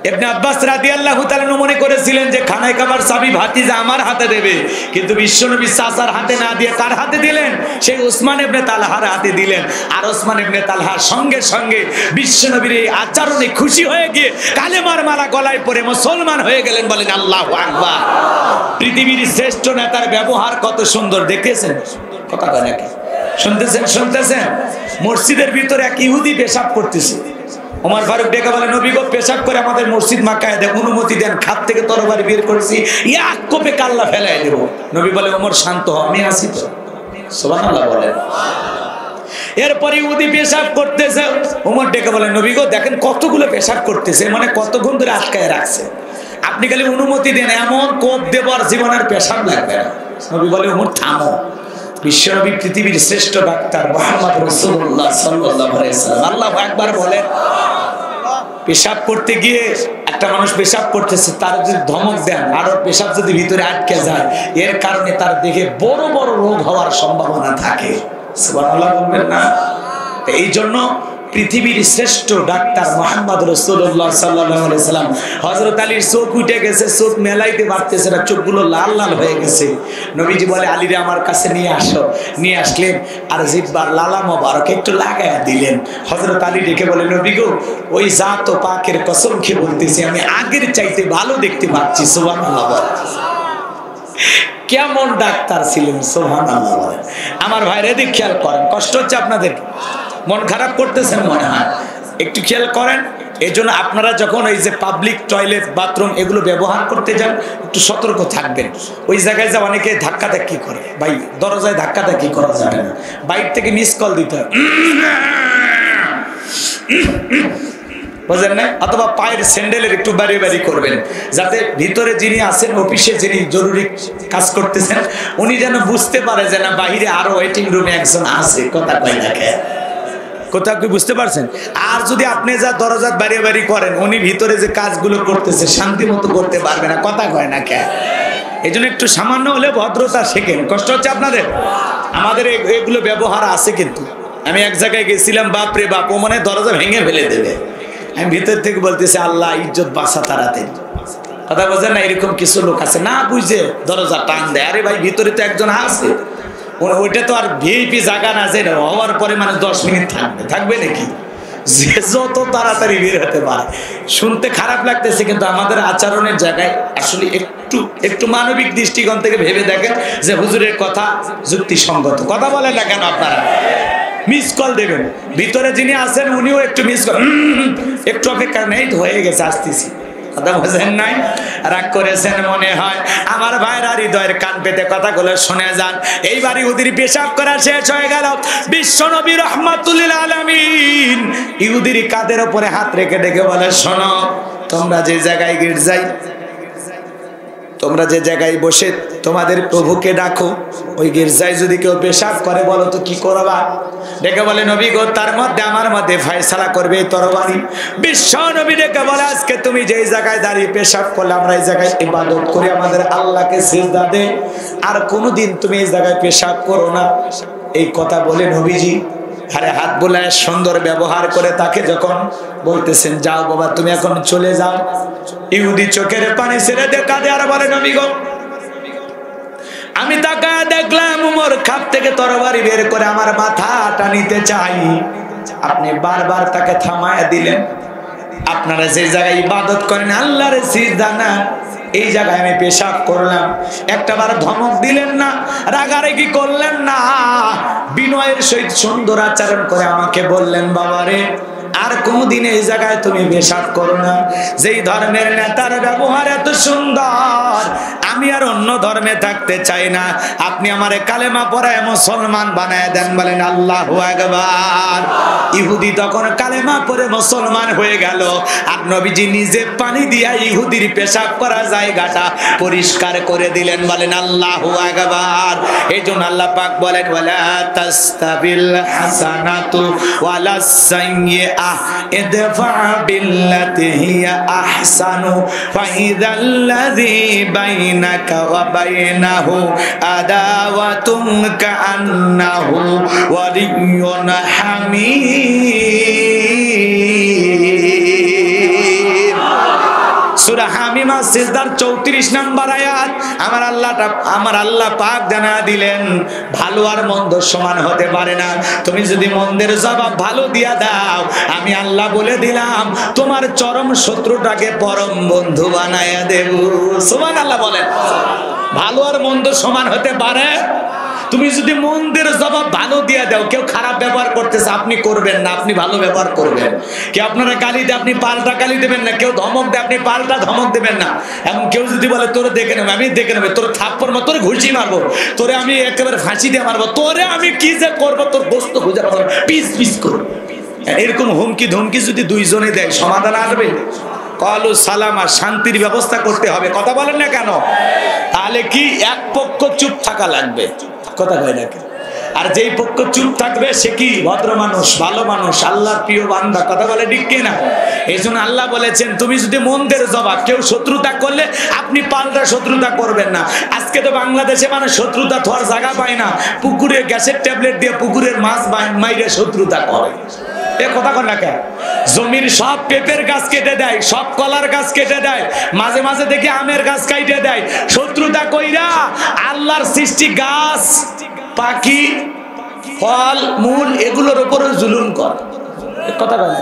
ইবনে আব্বাস রাদিয়াল্লাহু তাআলা মনে করেছিলেন যে খানায় কাবার চাবি ভাতিজা আমার হাতে দেবে, কিন্তু বিশ্বনবী চাচার হাতে না দিয়ে কার হাতে দিলেন? সেই ওসমান ইবনে তালহার হাতে দিলেন। আর ওসমান ইবনে তালহার সঙ্গে সঙ্গে বিশ্বনবীর এই আচরণে খুশি হয়ে গিয়ে কালেমার মালা গলায় পরে মুসলমান হয়ে গেলেন। বলেন আল্লাহু আকবার। পৃথিবীর শ্রেষ্ঠ নেতার ব্যবহার কত সুন্দর, দেখেছেন? কথা কয় নাকি? শুনতেছেন? মসজিদের ভিতরে এক ইহুদি পেশাব করতেছে। ওমর ফারুক ডেকে বলে, নবী গো, পেশাব করে আমাদের মসজিদ মাকায় দেন, অনুমতি দেন, খাত থেকে তরবারি বের করেছি, এক কোপে কাল্লা ফেলাই দেব। নবী বলে, ওমর শান্ত হ, আমি আছি তো। সুবহানাল্লাহ বলেন। এরপরে ইহুদি পেশাব করতেছে। ওমর ডেকে বলে, নবী গো, দেখেন কতগুলো পেশাব করতেছে, মানে কতক্ষণ ধরে আটকায় রাখছে, আপনি খালি অনুমতি দেন, এমন কোপ দেব আর জীবনের পেশাব লাগবে না। নবী বলে, ওমর থামো। বিশ্বনবী পৃথিবীর শ্রেষ্ঠ ডাক্তার মুহাম্মদ রাসূলুল্লাহ সাল্লাল্লাহু আলাইহি ওয়াসাল্লাম আল্লাহু আকবার বলেন। পেশাব করতে গিয়ে একটা মানুষ পেশাব করতেছে, তার যদি ধমক দেন আর পেশাব যদি ভিতরে আটকে যায়, এর কারণে তার দেহে বড় বড় রোগ হওয়ার সম্ভাবনা থাকে। সুবহানাল্লাহ বলবেন না? এই জন্য পৃথিবীর শ্রেষ্ঠ ডাক্তার মুহাম্মদ রাসূলুল্লাহ সাল্লাল্লাহু আলাইহি ওয়াসাল্লাম, হযরত আলীর চোখ উঠে গেছে, চোখ মেলাইতে পারতেছে না, চোখগুলো লাল লাল হয়ে গেছে। নবীজি বলে, আলীরে আমার কাছে নিয়ে আসো। নিয়ে আসলেন আর জিহ্বার লালা মোবারক একটু লাগায়া দিলেন। হযরত আলী ডেকে বলে, নবী গো, ওই জাত ও পাকের কসম খেয়ে বলতেছি, আমি আগের চাইতে ভালো দেখতে পাচ্ছি। সুবহানাল্লাহ। কেমন ডাক্তার ছিলেন! সুবহানাল্লাহ। আমার ভাইরা এদিক খেয়াল করেন। কষ্ট হচ্ছে আপনাদের? মন খারাপ করতেছেন মনে হয়? একটু খেয়াল করেন। এই জন্য আপনারা যখন এই যে পাবলিক টয়লেট, বাথরুম এগুলো ব্যবহার করতে যান, একটু সতর্ক থাকবেন। ওই জায়গায় যা অনেকে ধাক্কাধাক্কি করে, ভাই দরজায় ধাক্কাধাক্কি করা যাবে না, বাইরে থেকে মিস কল দিতে হয়, বুঝলেন না? অথবা পায়ের স্যান্ডেলের একটু বাড়ি বাড়ি করবেন, যাতে ভিতরে যিনি আছেন, অফিসে যিনি জরুরি কাজ করতেছেন, উনি যেন বুঝতে পারে যে না, বাহিরে আরো ওয়েটিং রুমে একজন আছে। কথা কয় না কে? কোথাও কি বুঝতে পারছেন? আর যদি আপনি যা দরজাত বাড়ি বাড়ি করেন, উনি ভিতরে যে কাজগুলো করতেছে শান্তি মতো করতে পারবে না। কথা কয় না কে? এই জন্য একটু সামান্য হলে ভদ্রতা শেখেন। কষ্ট হচ্ছে আপনাদের? আমাদের এগুলো ব্যবহার আছে। কিন্তু আমি এক জায়গায় গেছিলাম, বাপরে বাপ, ও মানে দরজা ভেঙে ফেলে দেবে। আমি ভিতর থেকে বলতেছি, আল্লাহ ইজ্জত বাঁচা তাড়াতাড়ি। কথা বোঝেন না? এরকম কিছু লোক আছে, না বুঝে দরজা টান দেয়। আরে ভাই, ভিতরে তো একজন আছে, ওইটা তো আর ভিআইপি জায়গা না, যে হওয়ার পরে মানে 10 মিনিট থাকবে নাকি? যে যত তাড়াতাড়ি বের হতে পারে। শুনতে খারাপ লাগতেছে, কিন্তু আমাদের আচরণের জায়গায় আসলে একটু মানবিক দৃষ্টিকোণ থেকে ভেবে দেখেন যে হুজুরের কথা যুক্তিসঙ্গত। কথা বলেন না কেন আপনারা? মিস কল দেবেন, ভিতরে যিনি আছেন উনিও একটু মিস কল, একটু অপেক্ষা নেই, হয়ে গেছে, আসতেছি। কথা বোঝেন নাই? রাগ করেছেন মনে হয়। আমার ভাইরা হৃদয়ের কান পেতে কথাগুলো শুনে যান। এইবার ইহুদির পেশাব করা শেষ হয়ে গেল। বিশ্বনবী রাহমাতুল লিল আলামিন ইহুদির কাঁধের উপরে হাত রেখে ডেকে বলে, শোনো, তোমরা যে জায়গায় গির্জায়, তোমরা যে জায়গায় বসে তোমাদের প্রভুকে ডাকো, ওই গির্জায় যদি কেউ পেশাব করে, বলো তো কি করবা? ডেকে বলে, নবী গো, তার মধ্যে আমার মধ্যে ফয়সালা করবে এই তরবারি। বিশ্ব নবী ডেকে বলে, আজকে তুমি যেই জায়গায় দাঁড়িয়ে পেশাব করলে, আমরা এই জায়গায় ইবাদত করি, আমাদের আল্লাহকে সিজদা দেই, আর কোনোদিন তুমি এই জায়গায় পেশাব করো না। এই কথা বলে নবীজি আরে হাত বোলায় সুন্দর ব্যবহার করে তাকে যখন বলতেছেন, যাও বাবা, তুমি এখন চলে যাও, ইহুদি চোখের পানি ছেড়ে দিয়ে কাঁদে আর বলে, নবী গো, আমি তাকায় দেখলাম উমর খাপ থেকে তরবারি বের করে আমার মাথাটা নিতে চাই, আপনি বারবার তাকে থামায় দিলেন। আপনারা যে জায়গায় ইবাদত করেন, আল্লাহর সিজদা না, এই জায়গায় আমি পেশাব করলাম, একটাবার ধমক দিলেন না, রাগারাগি করলেন না, বিনয়ের সহিত সুন্দর আচরণ করে আমাকে বললেন, বাবারে, আর কোনদিন এই জায়গায় তুমি পেশাব করো না। যেই ধর্মের নেতার ব্যবহার এত সুন্দর, আমি আর অন্য ধর্মে থাকতে চাই না, আপনি আমারে কালেমা পড়ায় মুসলমান বানায় দেন, বলেন আল্লাহু আকবার। ইহুদি তখন কালেমা পড়ে মুসলমান হয়ে গেল, আর নবীজি নিজে পানি দিয়া ইহুদির পেশাব করা জায়গাটা পরিষ্কার করে দিলেন, বলেন আল্লাহু আকবার। এইজন্য আল্লাহ পাক বলেন ওয়ালা তাস্তাবিল হাসানাতু ওয়ালাস সাইয়্যিআহ ইদফা বিল্লাতি হিয়া আহসানু ফাইযাল্লাযী বাইনাকা ওয়া বাইনাহু আদাওয়াতুন কাআন্নাহু ওয়ালিয়্যুন হামীম। সূরা হামিমা সিজদার 34 নম্বর আয়াত। আমার আল্লাহ পাক জানা দিলেন ভালো আর মন্দ সমান হতে পারে না। তুমি যদি মন্দের জবাব ভালো দিয়া দাও, আমি আল্লাহ বলে দিলাম তোমার চরম শত্রুটাকে পরম বন্ধু বানায়া দেব। সুবহানাল্লাহ বলেন। ভালো আর মন্দ সমান হতে পারে? তুমি যদি মন্দের জবাব ভালো দিয়ে দাও, কেউ খারাপ ব্যবহার করতেছে আপনি করবেন না, আপনি ভালো ব্যবহার করবেন। কেউ আপনারা গালি দেয় আপনি পাল্টা গালি দেবেন না, কেউ ধমক দেয় আপনি পাল্টা ধমক দেবেন না। এবং কেউ যদি বলে তোরে দেখে নেবে, আমি দেখে নেবে, তোর থাপ্পড় মারবো, তোরে ঘুষি মারবো, তোরে আমি একেবারে ফাঁসি দিয়ে মারবো, তোরে আমি কি যে করবো, তোর গোস্ত খুঁজে পাবো, পিস পিস করবো, এরকম হুমকি ধমকি যদি দুইজনে দেয় সমাধান আসবে? কলু সালামা, শান্তির ব্যবস্থা করতে হবে। কথা বলেন না কেন? তাহলে কি এক পক্ষ চুপ থাকা লাগবে, কথা কয় না। আর যেই পক্ষ চুপ থাকবে সে কি ভদ্র মানুষ, ভালো মানুষ, আল্লাহর প্রিয় বান্দা। কথা বলে ঠিক কিনা? এই জন্য আল্লাহ বলেছেন তুমি যদি মন্দের জবাব, কেউ শত্রুতা করলে আপনি পাল্টা শত্রুতা করবেন না। আজকে তো বাংলাদেশে মানুষ শত্রুতা থাকার জায়গা পায় না, পুকুরে গ্যাসের ট্যাবলেট দিয়ে পুকুরের মাছ মাইরে শত্রুতা করে। এ কথা কর না কেন? জমির সব পেঁপের গাছ কেটে দেয়, সব কলার গাছ কেটে দেয়, মাঝে মাঝে দেখি আমের গাছ কাইটে দেয়। শত্রুতা কইরা আল্লাহর সৃষ্টি গাছ, পাখি, ফল মূল এগুলোর উপরে জুলুম কর। কথা বলে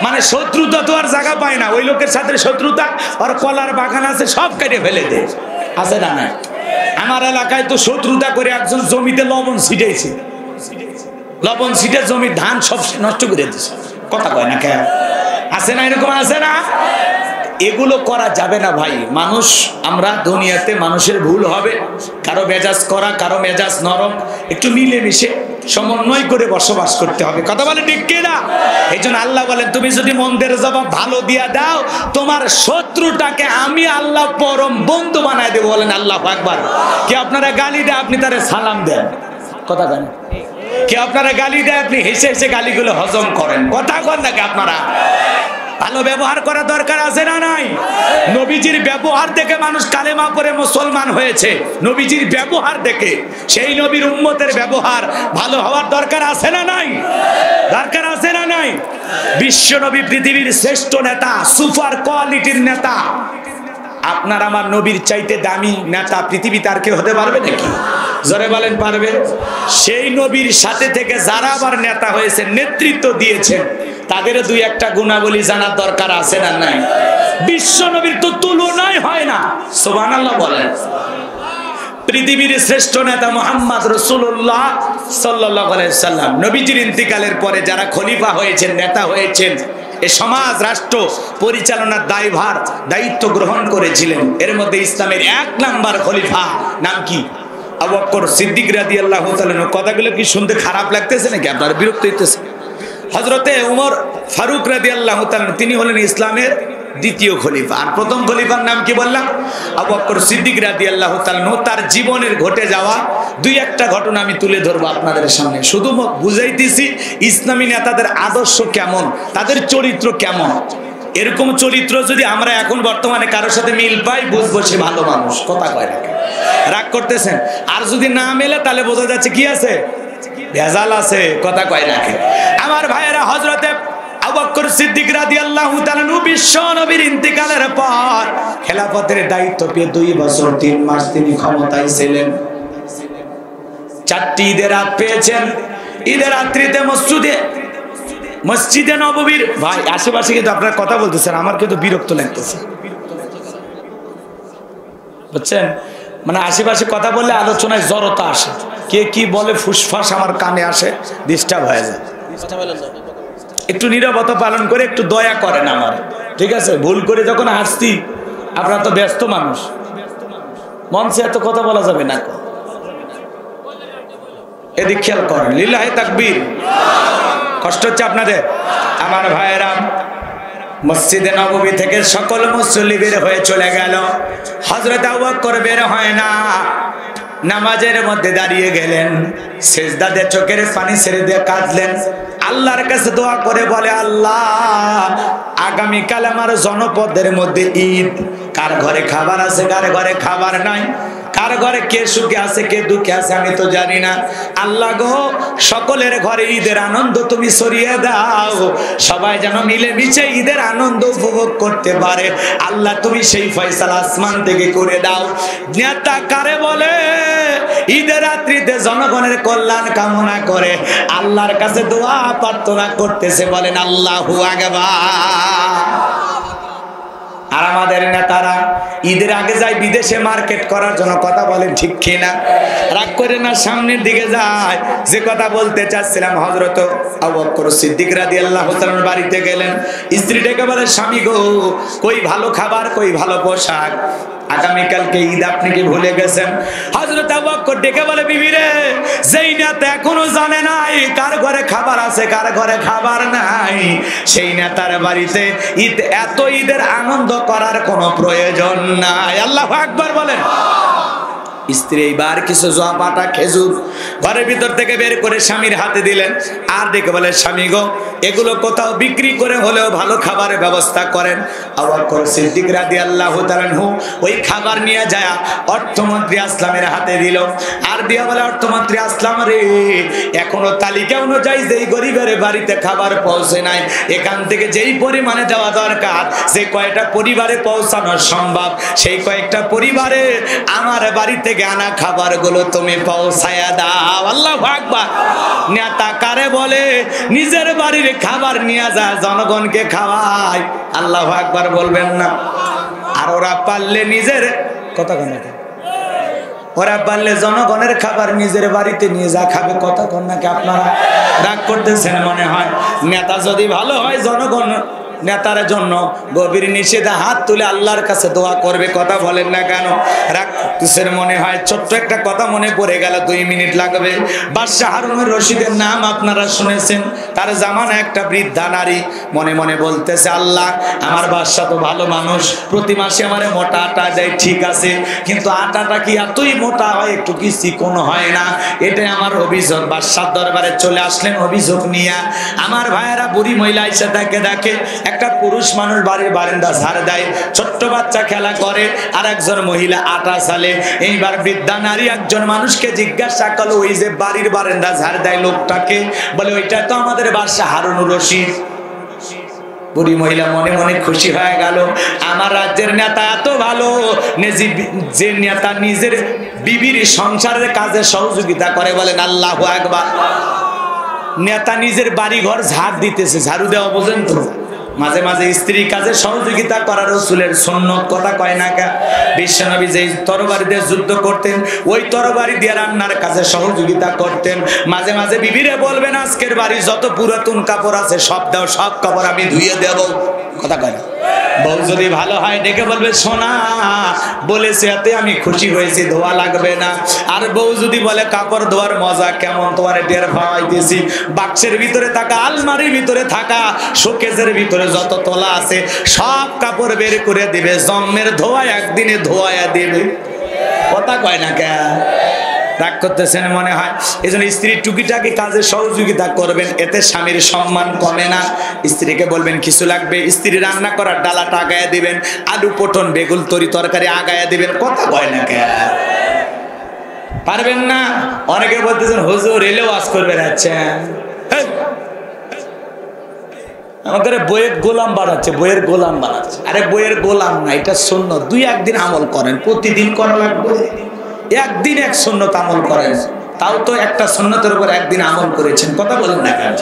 মানে শত্রুতা তো আর জায়গা পায় না। ওই লোকের সাথে শত্রুতা, আর কলার বাগান আছে সব কেটে ফেলে দেয়, আছে না? না, আমার এলাকায় তো শত্রুতা করে একজন জমিতে লবণ ছিটাইছে, লবণ ছিটে জমির ধান সব নষ্ট করে দিচ্ছে। কথা কয় না কেন? আছে না? এরকম আছে না? এগুলো করা যাবে না ভাই। মানুষ, আমরা দুনিয়াতে মানুষের ভুল হবে, কারো মেজাজ করা, কারো মেজাজ নরম, একটু মিলেমিশে সমন্বয় করে বসবাস করতে হবে। কথা বলে ঠিক কিনা? এই জন্য আল্লাহ বলেন তুমি যদি মন্দের জবাব ভালো দিয়া দাও, তোমার শত্রুটাকে আমি আল্লাহ পরম বন্ধু বানায় দেবো। বলেন আল্লাহু আকবার। কি আপনারা গালি দেয় আপনি তারে সালাম দেন? কথা বলেন। কি আপনারা গালি দেয় আপনি হেসে হেসে গালিগুলো হজম করেন? কথা কন নাকি আপনারা? ভালো ব্যবহার করা দরকার আছে না নাই? নবীজির ব্যবহার দেখে মানুষ কালেমা পড়ে মুসলমান হয়েছে, নবীজির ব্যবহার দেখে। সেই নবীর উম্মতের ব্যবহার ভালো হওয়ার দরকার আছে না নাই? দরকার আছে না নাই? বিশ্ব নবী পৃথিবীর শ্রেষ্ঠ নেতা, সুপার কোয়ালিটির নেতা। আপনার আমার নবীর চাইতে দামি নেতা পৃথিবীতে আর কেউ হতে পারবে নাকি? জোরে বলেন পারবে? সেই নবীর সাথে থেকে যারা আবার নেতা হয়েছে, নেতৃত্ব দিয়েছেন, তাদের দুই একটা গুণাবলী জানার দরকার আছে না নাই? বিশ্ব নবীর তো তুলনাই হয় না। সুবহানাল্লাহ বলেন। পৃথিবীর শ্রেষ্ঠ নেতা মুহাম্মদ রাসূলুল্লাহ সাল্লাল্লাহু আলাইহি সাল্লাম, নবীজির ইন্তিকালের পরে যারা খলিফা হয়েছেন, নেতা হয়েছেন, এ সমাজ রাষ্ট্র পরিচালনার দায়িত্ব গ্রহণ করেছিলেন। এর মধ্যে ইসলামের 1 নাম্বার খলিফা নাম কি? আবু বকর সিদ্দিক রাদিয়াল্লাহু তাআলা। কথাগুলো কি শুনতে খারাপ লাগতেছে নাকি? আপনারা বিরক্ত হইতেছে? হযরতে ওমর ফারুক রাদিয়াল্লাহু তাআলা, তিনি হলেন ইসলামের দ্বিতীয় খলিফা। আর প্রথম খলিফার নাম কি বললাম? আবু বকর সিদ্দিক রাদিয়াল্লাহু তাআলা। তার জীবনের ঘটে যাওয়া দুই একটা ঘটনা আমি তুলে ধরবো আপনাদের সামনে। শুধু বুঝাইতেছি ইসলামী নেতাদের আদর্শ কেমন, তাদের চরিত্র কেমন। এরকম চরিত্র যদি আমরা এখন বর্তমানে কারোর সাথে মিল পাই, বুঝবো সে ভালো মানুষ। কথা কয় না? রাগ করতেছেন? আর যদি না মেলে তাহলে বোঝা যাচ্ছে কি আছে, ভেজাল আছে। কথা কয় না? আমার ভাইয়েরা, হযরতে আবু বকর সিদ্দিক রাদিয়াল্লাহু তাআলা বিশ্ব নবীর ইন্তিকালের পর খেলাফতের দায়িত্ব পেয়ে 2 বছর 3 মাস তিনি ক্ষমতায় ছিলেন। 4টি ঈদের রাত পেয়েছেন। ঈদের রাত্রিতে মসজিদে নববীর, ভাই আশেপাশে কিন্তু আপনারা কথা বলতেছেন, আমার কিন্তু বিরক্ত লাগতেছে, বুঝছেন? মানে আশেপাশে কথা বললে আলোচনায় জড়তা আসে, কে কি বলে ফুসফাস আমার কানে আসে, ডিস্টার্ব হয়ে যায়। একটু নীরবতা পালন করে একটু দয়া করেন আমার, ঠিক আছে? ভুল করে যখন আসছি, আপনারা তো ব্যস্ত মানুষ, মঞ্চে এত কথা বলা যাবে না, এদিক খেয়াল করেন। লিল্লাহি তাকবীর। কষ্ট হচ্ছে আপনাদের? আমার ভাইয়েরা, মসজিদে নববী থেকে সকল মুসল্লি বের হয়ে চলে গেল, হযরত আবু বকর বের হয় না, নামাজের মধ্যে দাঁড়িয়ে গেলেন, সিজদাতে চোখের পানি ছেড়ে দিয়ে কাঁদলেন, আল্লাহর কাছে দোয়া করে বলে, আল্লাহ আগামীকাল আমার জনপদের মধ্যে ঈদ, কার ঘরে খাবার আছে কার ঘরে খাবার নাই, কার ঘরে কে সুখে আছে কে দুঃখে আছে আমি তো জানি না, আল্লাহ গো সকলের ঘরে ঈদের আনন্দ তুমি ছড়িয়ে দাও, সবাই যেন মিলেমিশে ঈদের আনন্দ উপভোগ করতে পারে, আল্লাহ তুমি সেই ফয়সালা আসমান থেকে করে দাও। নেতা কারে বলে? ঈদের রাত্রিতে জনগণের কল্যাণ কামনা করে আল্লাহর কাছে দোয়া প্রার্থনা করতেছে, বলেন আল্লাহু আকবার। আর আমাদের নেতারা ঈদের আগে যায় বিদেশে মার্কেট করার জন্য, কথা বলেন ঠিক কিনা? রাগ করে না, সামনের দিকে যায়। যে কথা বলতে চাচ্ছিলাম, হযরত আবু বকর সিদ্দিক রাদিয়াল্লাহু তাআলার বাড়িতে গেলেন, স্ত্রী ডেকে বলে, স্বামী গো কই ভালো খাবার কই ভালো পোশাক, আগামীকালকে ঈদ আপনি কি ভুলে গেছেন? হযরত আবু বকর ডেকে বলে, বিবি রে, যেই নেতা এখনো জানে নাই কার ঘরে খাবার আছে কার ঘরে খাবার নাই, সেই নেতার বাড়িতে ঈদ এত ঈদের আনন্দ করার কোনো প্রয়োজন নাই। আল্লাহু আকবার বলেন। স্ত্রী এইবার কিছু জোয়া পাটা খেজুর ঘরের ভিতর থেকে বের করে স্বামীর হাতে দিলেন, আর ডেকে বলে, স্বামী গো এগুলো কোথাও বিক্রি করে হলেও ভালো খাবারের ব্যবস্থা করেন। আবু বকর সিদ্দিক রাদিয়াল্লাহু তাআলা ওই খাবার নিয়ে যায় অর্থমন্ত্রী আসলামের হাতে দিল, আর দিয়া বলে, অর্থমন্ত্রী আসলাম রে, এখনো তালিকা অনুযায়ী যেই গরিবের বাড়িতে খাবার পৌঁছে নাই, এখান থেকে যেই পরিমাণে যাওয়া দরকার, যে কয়টা পরিবারে পৌঁছানো সম্ভব, সেই কয়েকটা পরিবারে আমার বাড়ি থেকে আনা খাবারগুলো তুমি পৌঁছায়া দাও। আল্লাহু আকবার। নেতা কারে বলে? নিজের বাড়ির খাবার নিয়ে যায় জনগণকে খাওয়ায়। আল্লাহু আকবার বলবেন না? আর ওরা পারলে নিজের কথা কন, ওরা পারলে জনগণের খাবার নিজের বাড়িতে নিয়ে যা খাবে, কথা কন নাকি? আপনারা রাগ করতেছেন মনে হয়। নেতা যদি ভালো হয়, জনগণ নেতার জন্য গভীর নিষেধে হাত তুলে আল্লাহর কাছে দোয়া করবে, কথা বলেন না কেন? রাক্ষসের মনে হয় ছোট্ট একটা কথা মনে পড়ে গেল, 2 মিনিট লাগবে। বাদশা হারুনুর রশিদের নাম আপনারা শুনেছেন। তার জামানা একটা বৃদ্ধা নারী মনে মনে বলতেছে, আল্লাহ আমার বাদশা তো ভালো মানুষ, প্রতি মাসে আমারে মোটা আটা দেয়, ঠিক আছে, কিন্তু আটাটা কি এতই মোটা হয়, একটু কি চিকন হয় না? এটাই আমার অভিযোগ। বাদশার দরবারে চলে আসলেন অভিযোগ নিয়ে। আমার ভাইয়েরা, বুড়ি মহিলা এসে দেখে একটা পুরুষ মানুষ বাড়ির বারান্দা ঝাড় দেয়, ছোট্ট বাচ্চা খেলা করে, আর একজন মহিলা আটা চালে। এইবার বৃদ্ধা নারী একজন মানুষকে জিজ্ঞাসা করলো, ওই যে বাড়ির বারান্দা ঝাড় দেয় লোকটাকে? বলে, ওইটা তো আমাদের বাদশা হারুনুর রশিদ। বুড়ি মহিলা মনে মনে খুশি হয়ে গেল, আমার রাজ্যের নেতা এত ভালো, যে নেতা নিজের বিবির সংসারের কাজে সহযোগিতা করে, বলেন আল্লাহু আকবার। নেতা নিজের বাড়ি ঘর ঝাড় দিতেছে, ঝাড়ু দেওয়া বোঝেন তো? মাঝে মাঝে স্ত্রীর কাজে সহযোগিতা করা রাসূলের সুন্নাত, কথা কয় না কা? বিশ্বনবী যেই তরবারি দিয়ে যুদ্ধ করতেন, ওই তরবারি দিয়ে রান্নার কাজে সহযোগিতা করতেন। মাঝে মাঝে বিবিরে বলবেন, আজকের বাড়ি যত পুরাতন কাপড় আছে সব দাও, সব কাপড় আমি ধুয়ে দেব, কথা কয় না? বউ যদি ভালো হয় ডেকে বলবে, সোনা বলেছে এতে আমি খুশি হয়েছি, ধোয়া লাগবে না। আর বউ যদি বলে, কাপড় ধোয়ার মজা কেমন তোমার টের পাইতেছি, বাক্সের ভিতরে থাকা, আলমারির ভিতরে থাকা, শোকেসের ভিতরে যত তোলা আছে সব কাপড় বের করে দিবে, জম্মের ধোয়া একদিনে ধোয়া দিবে, কথা কয় না কে? রাগ করতেছেন মনে হয়। এই জন্য স্ত্রীর টুকিটাকি কাজে সহযোগিতা করবেন, এতে স্বামীর সম্মান কমে না। স্ত্রীকে বলবেন কিছু লাগবে, স্ত্রী রান্না করার ডালাটা আগায়া দিবেন, আলু পটন বেগুন তরি তরকারি আগায়া দিবেন, কথা কয় না কে? পারবেন না? অনেকে বলতেছেন, হুজুর এলেও ওয়াজ করবে, আচ্ছেন আমাদের বইয়ের গোলাম বানাচ্ছে, বইয়ের গোলাম বানাচ্ছে। আরে বইয়ের গোলাম না, এটা সুন্নাত। 2-1 দিন আমল করেন, প্রতিদিন করা লাগবে। একদিন এক সুন্নাত আমল করেন, তাও তো একটা সুন্নাতের উপর একদিন আমল করেছেন, কথা বলেন না কেন?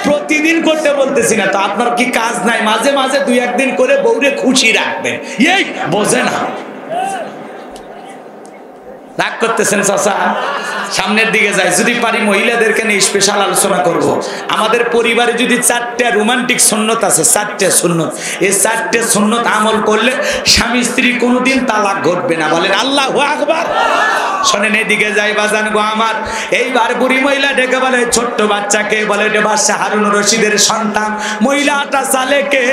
প্রতিদিন করতে বলতেছি না তো, আপনার কি কাজ নাই? মাঝে মাঝে 2-1 দিন করে বউরে খুশি রাখবেন, এই বোঝে না। রাগ করতেছেন চাচা? সামনের দিকে যাই, যদি পারি মহিলাদেরকে নিয়ে স্পেশাল আলোচনা করব। আমাদের পরিবারে যদি 4টা রোমান্টিক সুন্নত আছে, 4টে সুন্নত, এই 4টে সুন্নত আমল করলে স্বামী স্ত্রী কোনোদিন তালাক ঘটবে না। বলেন আল্লাহু আকবার। শোনেন, এদিকে যাই বাজান গো আমার। এইবার বুড়ি মহিলা ডেকে বলে ছোট্ট বাচ্চাকে, বলে এটা বাদশা হারুন রশিদের সন্তান। মহিলাটা চালে কে?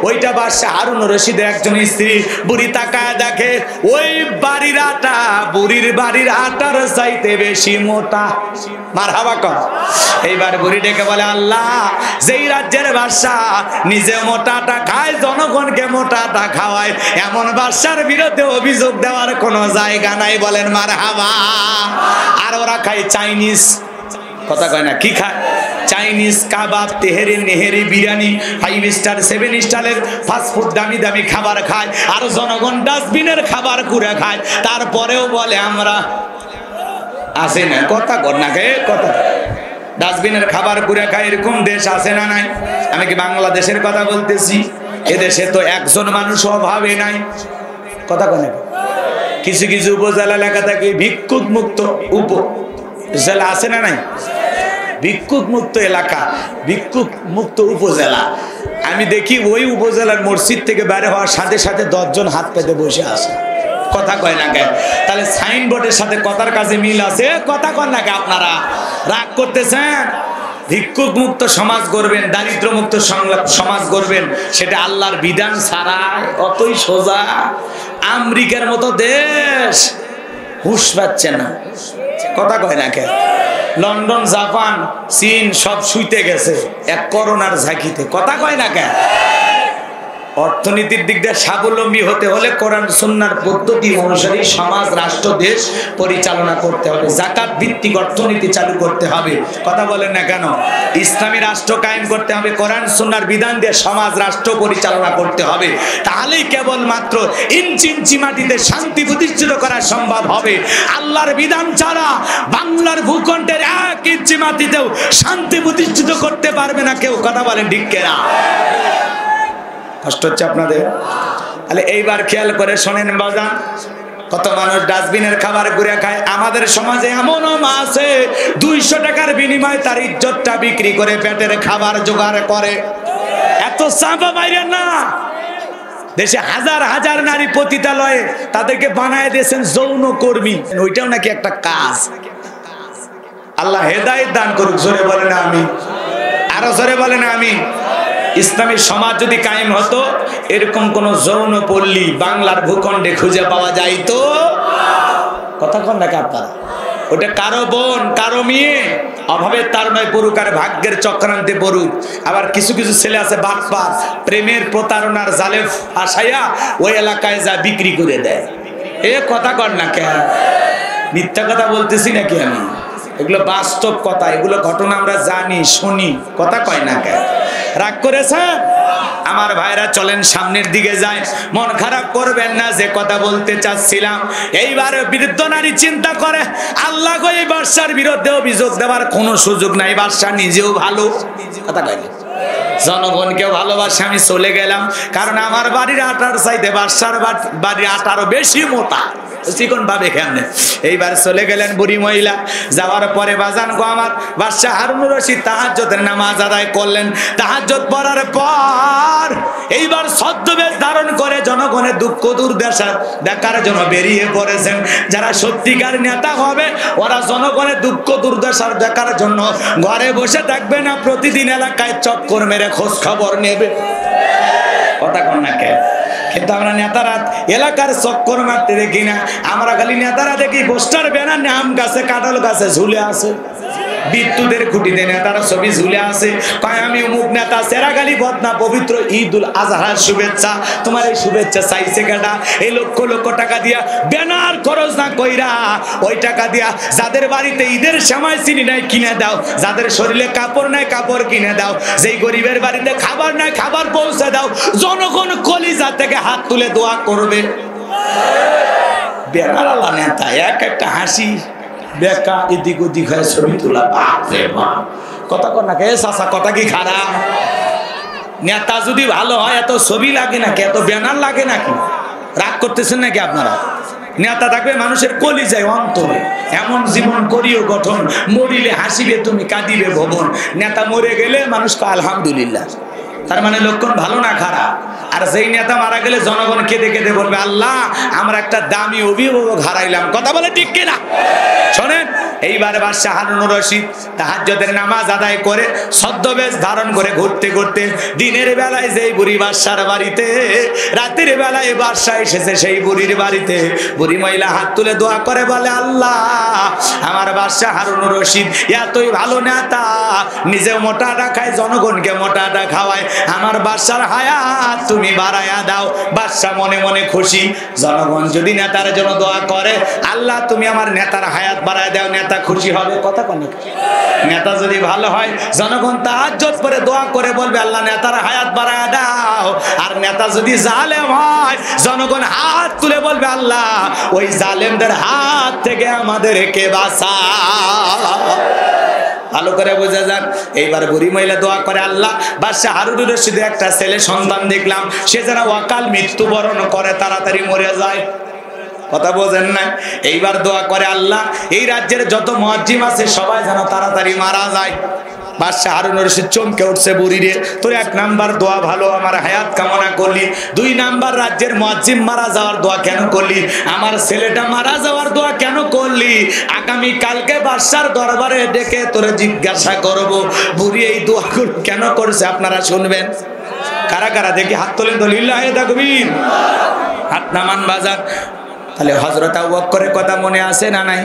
ওইটা বাদশা হারুন রশিদের একজন স্ত্রী। বুড়ি তাকায় দেখে ওই বাড়ির আটা বুড়ির বাড়ির আটার চাইতে বেশি মোটা। মারহাবা কর। এইবার বুড়ি ডেকে বলে আল্লাহ, যেই রাজ্যের বাদশা নিজে মোটাটা খায়, জনগণকে মোটাটা খাওয়ায়, এমন বাদশার বিরুদ্ধে অভিযোগ দেওয়ার কোনো জায়গা নাই। বলেন মারহাবা। আর ওরা খায় চাইনিজ, কথা কয় না, কি খায়? চাইনিজ, কাবাব, তেহেরি, নেহেরি, বিরিয়ানি, 5 স্টার 7 স্টারের ফাস্টফুড, দামি দামি খাবার খায়। আর জনগণ ডাস্টবিনের খাবার কুড়ে খায়। তারপরেও বলে আমরা আছে না, কথা কর না, কথা, ডাস্টবিনের খাবার কুড়ে খায়। এরকম দেশ আছে না নাই? আমি কি বাংলাদেশের কথা বলতেছি? এদেশে তো একজন মানুষ অভাবে নাই, কথা কয় না। কিছু কিছু উপজেলা এলাকা থেকে ভিক্ষুক মুক্ত উপজেলা আছে না নাই? ভিক্ষুক মুক্ত এলাকা, ভিক্ষুক মুক্ত উপজেলা। আমি দেখি ওই উপজেলার মসজিদ থেকে বের হওয়ার সাথে সাথে 10 জন হাত পেতে বসে আছে, কথা কয় না কেন? তাহলে সাইনবোর্ডের সাথে কথার কাছে মিল আছে, কথা কয় না কেন? আপনারা রাগ করতেছেন? ভিক্ষুক মুক্ত সমাজ গড়বেন, দারিদ্র মুক্ত সমাজ গড়বেন, সেটা আল্লাহর বিধান ছাড়াই অতই সোজা। আমেরিকার মতো দেশ হুঁশ পাচ্ছে না, কথা কয় না কেন? লন্ডন, জাপান, চীন সব শুইতে গেছে এক করোনার ঝাঁকিতে, কথা কয় না কেন? অর্থনীতির দিক দিয়ে স্বাবলম্বী হতে হলে কোরআন সুন্নাহর পদ্ধতি অনুসারে সমাজ, রাষ্ট্র, দেশ পরিচালনা করতে হবে। যাকাত ভিত্তিক অর্থনীতি চালু করতে হবে, কথা বলেন না কেন? ইসলামী রাষ্ট্র কায়েম করতে হবে, কোরআন সুন্নাহর বিধান দিয়ে সমাজ, রাষ্ট্র পরিচালনা করতে হবে। তাহলেই কেবলমাত্র ইঞ্চি ইঞ্চি মাটিতে শান্তি প্রতিষ্ঠিত করা সম্ভব হবে। আল্লাহর বিধান ছাড়া বাংলার ভূখণ্ডের 1 ইঞ্চি মাটিতেও শান্তি প্রতিষ্ঠিত করতে পারবে না কেউ, কথা বলেন ঠিক কিনা? কষ্ট হচ্ছে আপনাদের? তাহলে এইবার খেয়াল করে শোনেন বাজান, কত মানুষ ডাস্টবিনের খাবার ঘুরে খায়। আমাদের সমাজে এমনও মা আছে 200 টাকার বিনিময়ে তার ইজ্জতটা বিক্রি করে পেটের খাবার জোগাড় করে। এত চাপা বাইরে না, দেশে হাজার হাজার নারী পতিতালয়ে তাদেরকে বানায় দিয়েছেন যৌন কর্মী। ওইটাও নাকি একটা কাজ। আল্লাহ হেদায়েত দান করুক। জোরে বলেন আমিন, আরো জোরে বলেন আমিন। ইসলামী সমাজ যদি কায়েম হতো, এরকম কোন যৌন পল্লী বাংলার ভূখণ্ডে খুঁজে পাওয়া যাইতো? কথা কন নাকি আপনারা? ওটা কারো বোন, কারো মেয়ে অভাবে তার নয় পড়ুক, আর ভাগ্যের চক্রান্তে পড়ুক। আবার কিছু কিছু ছেলে আছে বাটপার, প্রেমের প্রতারণার জালে ফাঁসাইয়া ওই এলাকায় যা বিক্রি করে দেয়। এ কথা কন না কেন? মিথ্যা কথা বলতেছি নাকি আমি? এগুলো বাস্তব কথা, এগুলো ঘটনা আমরা জানি, শুনি, কথা কয় না কেন? রাগ করেছেন? আমার ভাইরা চলেন সামনের দিকে যায়। মন খারাপ করবেন না, যে কথা বলতে চাচ্ছিলাম। এইবার বৃদ্ধ নারী চিন্তা করে, আল্লাহ গো এই বাদশার বিরুদ্ধে অভিযোগ দেওয়ার কোনো সুযোগ নাই, বাদশা নিজেও ভালো, কথা কয় না, জনগণকেও ভালোবাসে। আমি চলে গেলাম, কারণ আমার বাড়ির আটার চাইতে বাদশার বাড়ির আটারও বেশি মোটা, চিকন ভাবে কেমনে। এইবার চলে গেলেন বুড়ি মহিলা। যাওয়ার পরে বাজান গো আমার, বাদশা হারুন রশিদ তাহাজ্জুদের নামাজ আদায় করলেন। তাহাজ্জুদ পড়ার পর এইবার ছদ্মবেশ ধারণ করে জনগণের দুঃখ দুর্দশা দেখার জন্য বেরিয়ে পড়েছেন। যারা সত্যিকার নেতা হবে, ওরা জনগণের দুঃখ দুর্দশার দেখার জন্য ঘরে বসে থাকবে না, প্রতিদিন এলাকায় চক্কর মেরে খোঁজ খবর নেবে, কথা কন না কে? কিন্তু আমরা নেতারা এলাকার চক্কর মারতে দেখি না। আমরা খালি নেতারা দেখি পোস্টার ব্যানার আম গাছে, কাঁঠাল গাছে ঝুলে আছে, বিদ্যুতের খুঁটিতে নেতারা ছবি ঝুলে আছে। কয় আমি অমুক নেতা, সেরাগালি বদনা পবিত্র ঈদুল আজহার শুভেচ্ছা। তোমার এই শুভেচ্ছা চাইছে কেডা? এই লক্ষ লক্ষ টাকা দিয়া ব্যানার খরচ না কইরা ওই টাকা দিয়া যাদের বাড়িতে ঈদের সময় চিনি নাই কিনে দাও, যাদের শরীরে কাপড় নাই কাপড় কিনে দাও, যেই গরিবের বাড়িতে খাবার নাই খাবার পৌঁছে দাও। জনগণ কলিজা থেকে হাত তুলে দোয়া করবে। ব্যানার আলা নেতা, এক একটা হাসি বেকা এদিক ওদিক হয়ে ছবি তোলা, বাপরে বাপ, কথা কর না কে? চাচা কথা কি খারাপ? নেতা যদি ভালো হয় এত ছবি লাগে নাকি, এত ব্যানার লাগে নাকি? রাগ করতেছেন নাকি আপনারা? নেতা থাকবে মানুষের কলিজায় অন্তরে, এমন জীবন করিও গঠন, মরিলে হাসিবে তুমি কাঁদিবে ভবন। নেতা মরে গেলে মানুষ আলহামদুলিল্লাহ, তার মানে লক্ষণ ভালো না খারাপ। আর যেই নেতা মারা গেলে জনগণ কেঁদে কেঁদে বলবে আল্লাহ আমরা একটা দামি অভিভাবক হারাইলাম। কথা বলে ঠিক কিনা? শোনেন, এইবার বাদশাহ হারুনুর রশিদ তাহাজ্জুদের নামাজ আদায় করে ছদ্মবেশ ধারণ করে ঘুরতে ঘুরতে দিনের বেলায় যেই বুড়ি বাদশার বাড়িতে, রাতের বেলায় বাদশাহ এসেছে সেই বুড়ির বাড়িতে। বুড়ি মহিলা হাত তুলে দোয়া করে বলে আল্লাহ আমার বাদশাহ হারুনুর রশিদ এতই ভালো নেতা, নিজে মোটাটা খায় জনগণকে মোটাটা খাওয়ায়, আমার বাদশার হায়াত তুমি বাড়ায়া দাও। বাদশাহ মনে মনে খুশি, জনগণ যদি নেতার জন্য দোয়া করে আল্লাহ তুমি আমার নেতার হায়াত বাড়ায় দাও, নেতা খুশি হবে। কথা কনে নেতা যদি ভালো হয় জনগণ তাহাজ্জুদ করে দোয়া করে বলবে আল্লাহ নেতার হায়াত বাড়ায় দাও। আর নেতা যদি জালেম হয় জনগণ হাত তুলে বলবে আল্লাহ ওই জালেমদের হাত থেকে আমাদেরকে বাঁচাও। ভালো করে বোঝা যান। এইবার বুড়ি মহিলা দোয়া করে আল্লাহ বাদশাহ হারুনুর রশিদের একটা ছেলে সন্তান দেখলাম, সে যেন অকাল মৃত্যুবরণ করে, তাড়াতাড়ি মরে যায়। কথা বোঝেন না? এইবার দোয়া করে আল্লাহ এই রাজ্যের যত মুয়াজ্জিম আছে সবাই যেন তাড়াতাড়ি মারা যায়। বাদশাহ হারুনুর রশিদ চমকে উঠছে, বুড়ি রে তোর 1 নাম্বার দোয়া ভালো, আমার হায়াত কামনা করলি, 2 নাম্বার রাজ্যের মুয়াজ্জিম মারা যাওয়ার দোয়া কেন করলি, আমার ছেলেটা মারা যাওয়ার দোয়া কেন করলি? আগামী কালকে বাদশার দরবারে ডেকে তোরে জিজ্ঞাসা করব বুড়ি এই দোয়াগুলো কেন করছে। আপনারা শুনবেন। কারা কারা দেখি হাত তোলেন তো, লিল্লাহি তাকবীর, হাত নামান বাজার। তাহলে হযরত আবু বকরের কথা মনে আছে না নাই?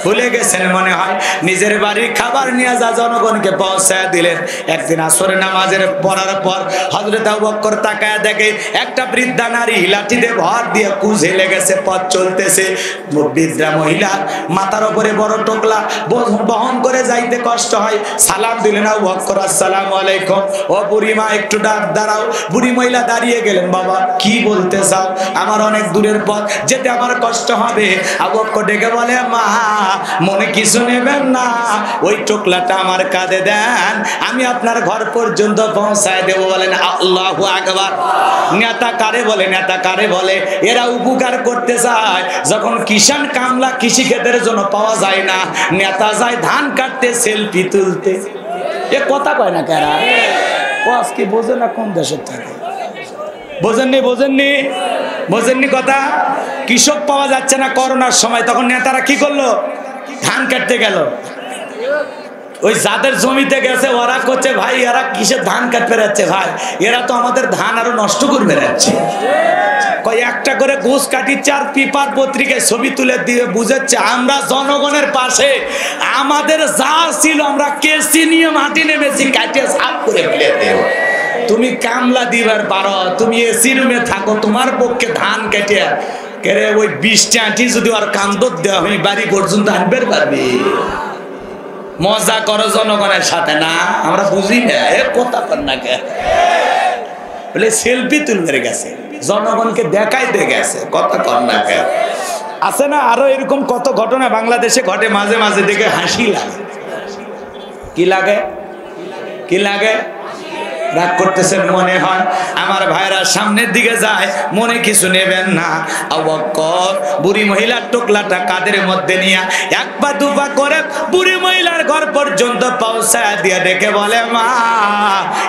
ভুলে গেছেন মনে হয়। নিজের বাড়ির খাবার নিয়ে যা জনগণকে পৌঁছায় দিলেন। একদিন আসরের নামাজের পড়ার পর হযরত আবু বকর তাকায় দেখে একটা বৃদ্ধা নারী লাঠিতে ভর দিয়ে কুঁজে লেগেছে, পথ চলতেছে। বৃদ্ধা মহিলা মাথার উপরে বড় টোকলা বহন করে যাইতে কষ্ট হয়। সালাম দিলেন আবু বকর, আসসালামু আলাইকুম। ও বুড়িমা একটু দাঁড়াও। বুড়ি মহিলা দাঁড়িয়ে গেলেন। বাবা কি বলতে চাও? আমার অনেক দূরের পথ, যেতে আমার কষ্ট হবে। আবু বকর ডেকে বলে মা মনে কিছু নেবেন না, ওই টোকলাটা আমার কাঁধে দেন, আমি আপনার ঘর পর্যন্ত পৌঁছায় দেবো। বলেন আল্লাহু আকবার। নেতা কারে বলে? নেতা কারে বলে? এরা উপকার করতে চায়। যখন কিষান কামলা কৃষি ক্ষেতের জন্য পাওয়া যায় না, নেতা যায় ধান কাটতে, সেলফি তুলতে। এ কথা কয় না কারা? ও আজকে বোঝে না কোন দেশের থাকে। বোঝেননি? বোঝেননি? বোঝেননি কথা? কৃষক পাওয়া যাচ্ছে না করোনার সময়, তখন নেতারা কি করলো? ধান কাটতে গেল। ওই যাদের জমিতে গেছে ওরা করছে ভাই এরা কিসের ধান কাটতে যাচ্ছে ভাই, এরা তো আমাদের ধান আরো নষ্ট করে বেড়াচ্ছে। একটা করে ঘুষ কাটিচ্ছে আর পেপার পত্রিকায় ছবি তুলে দিয়ে বুঝাচ্ছে আমরা জনগণের পাশে, আমাদের যা ছিল আমরা কেসি নিয়ে মাটি নেমেছি, কাটিয়ে সাফ করে ফেলে দেব। তুমি কামলা দিবার পারো, তুমি এসি রুমে থাকো, তোমার পক্ষে ধান কেটে কেরে ওই 20টা আঁটি যদি আর কান্দর দেওয়া হয় বাড়ি পর্যন্ত আনবার পারবি? মজা করো জনগণের সাথে না? আমরা বুঝি না এ কথা কর না কে বলে সেলফি তুলবে গেছে, জনগণকে দেখাইতে গেছে। কথা কর না কে? আছে না আরো এরকম কত ঘটনা বাংলাদেশে ঘটে, মাঝে মাঝে দেখে হাসি লাগে। কি লাগে? কি লাগে? রাগ করতেছেন মনে হয়। আমার ভাইরা সামনের দিকে যায়, মনে কিছু নেবেন না। আবু বকর বুড়ি মহিলার টোকলাটা কাঁধের মধ্যে নিয়ে 1 পা 2 পা করে বুড়ি মহিলার ঘর পর্যন্ত পৌঁছায় দিয়ে ডেকে বলে মা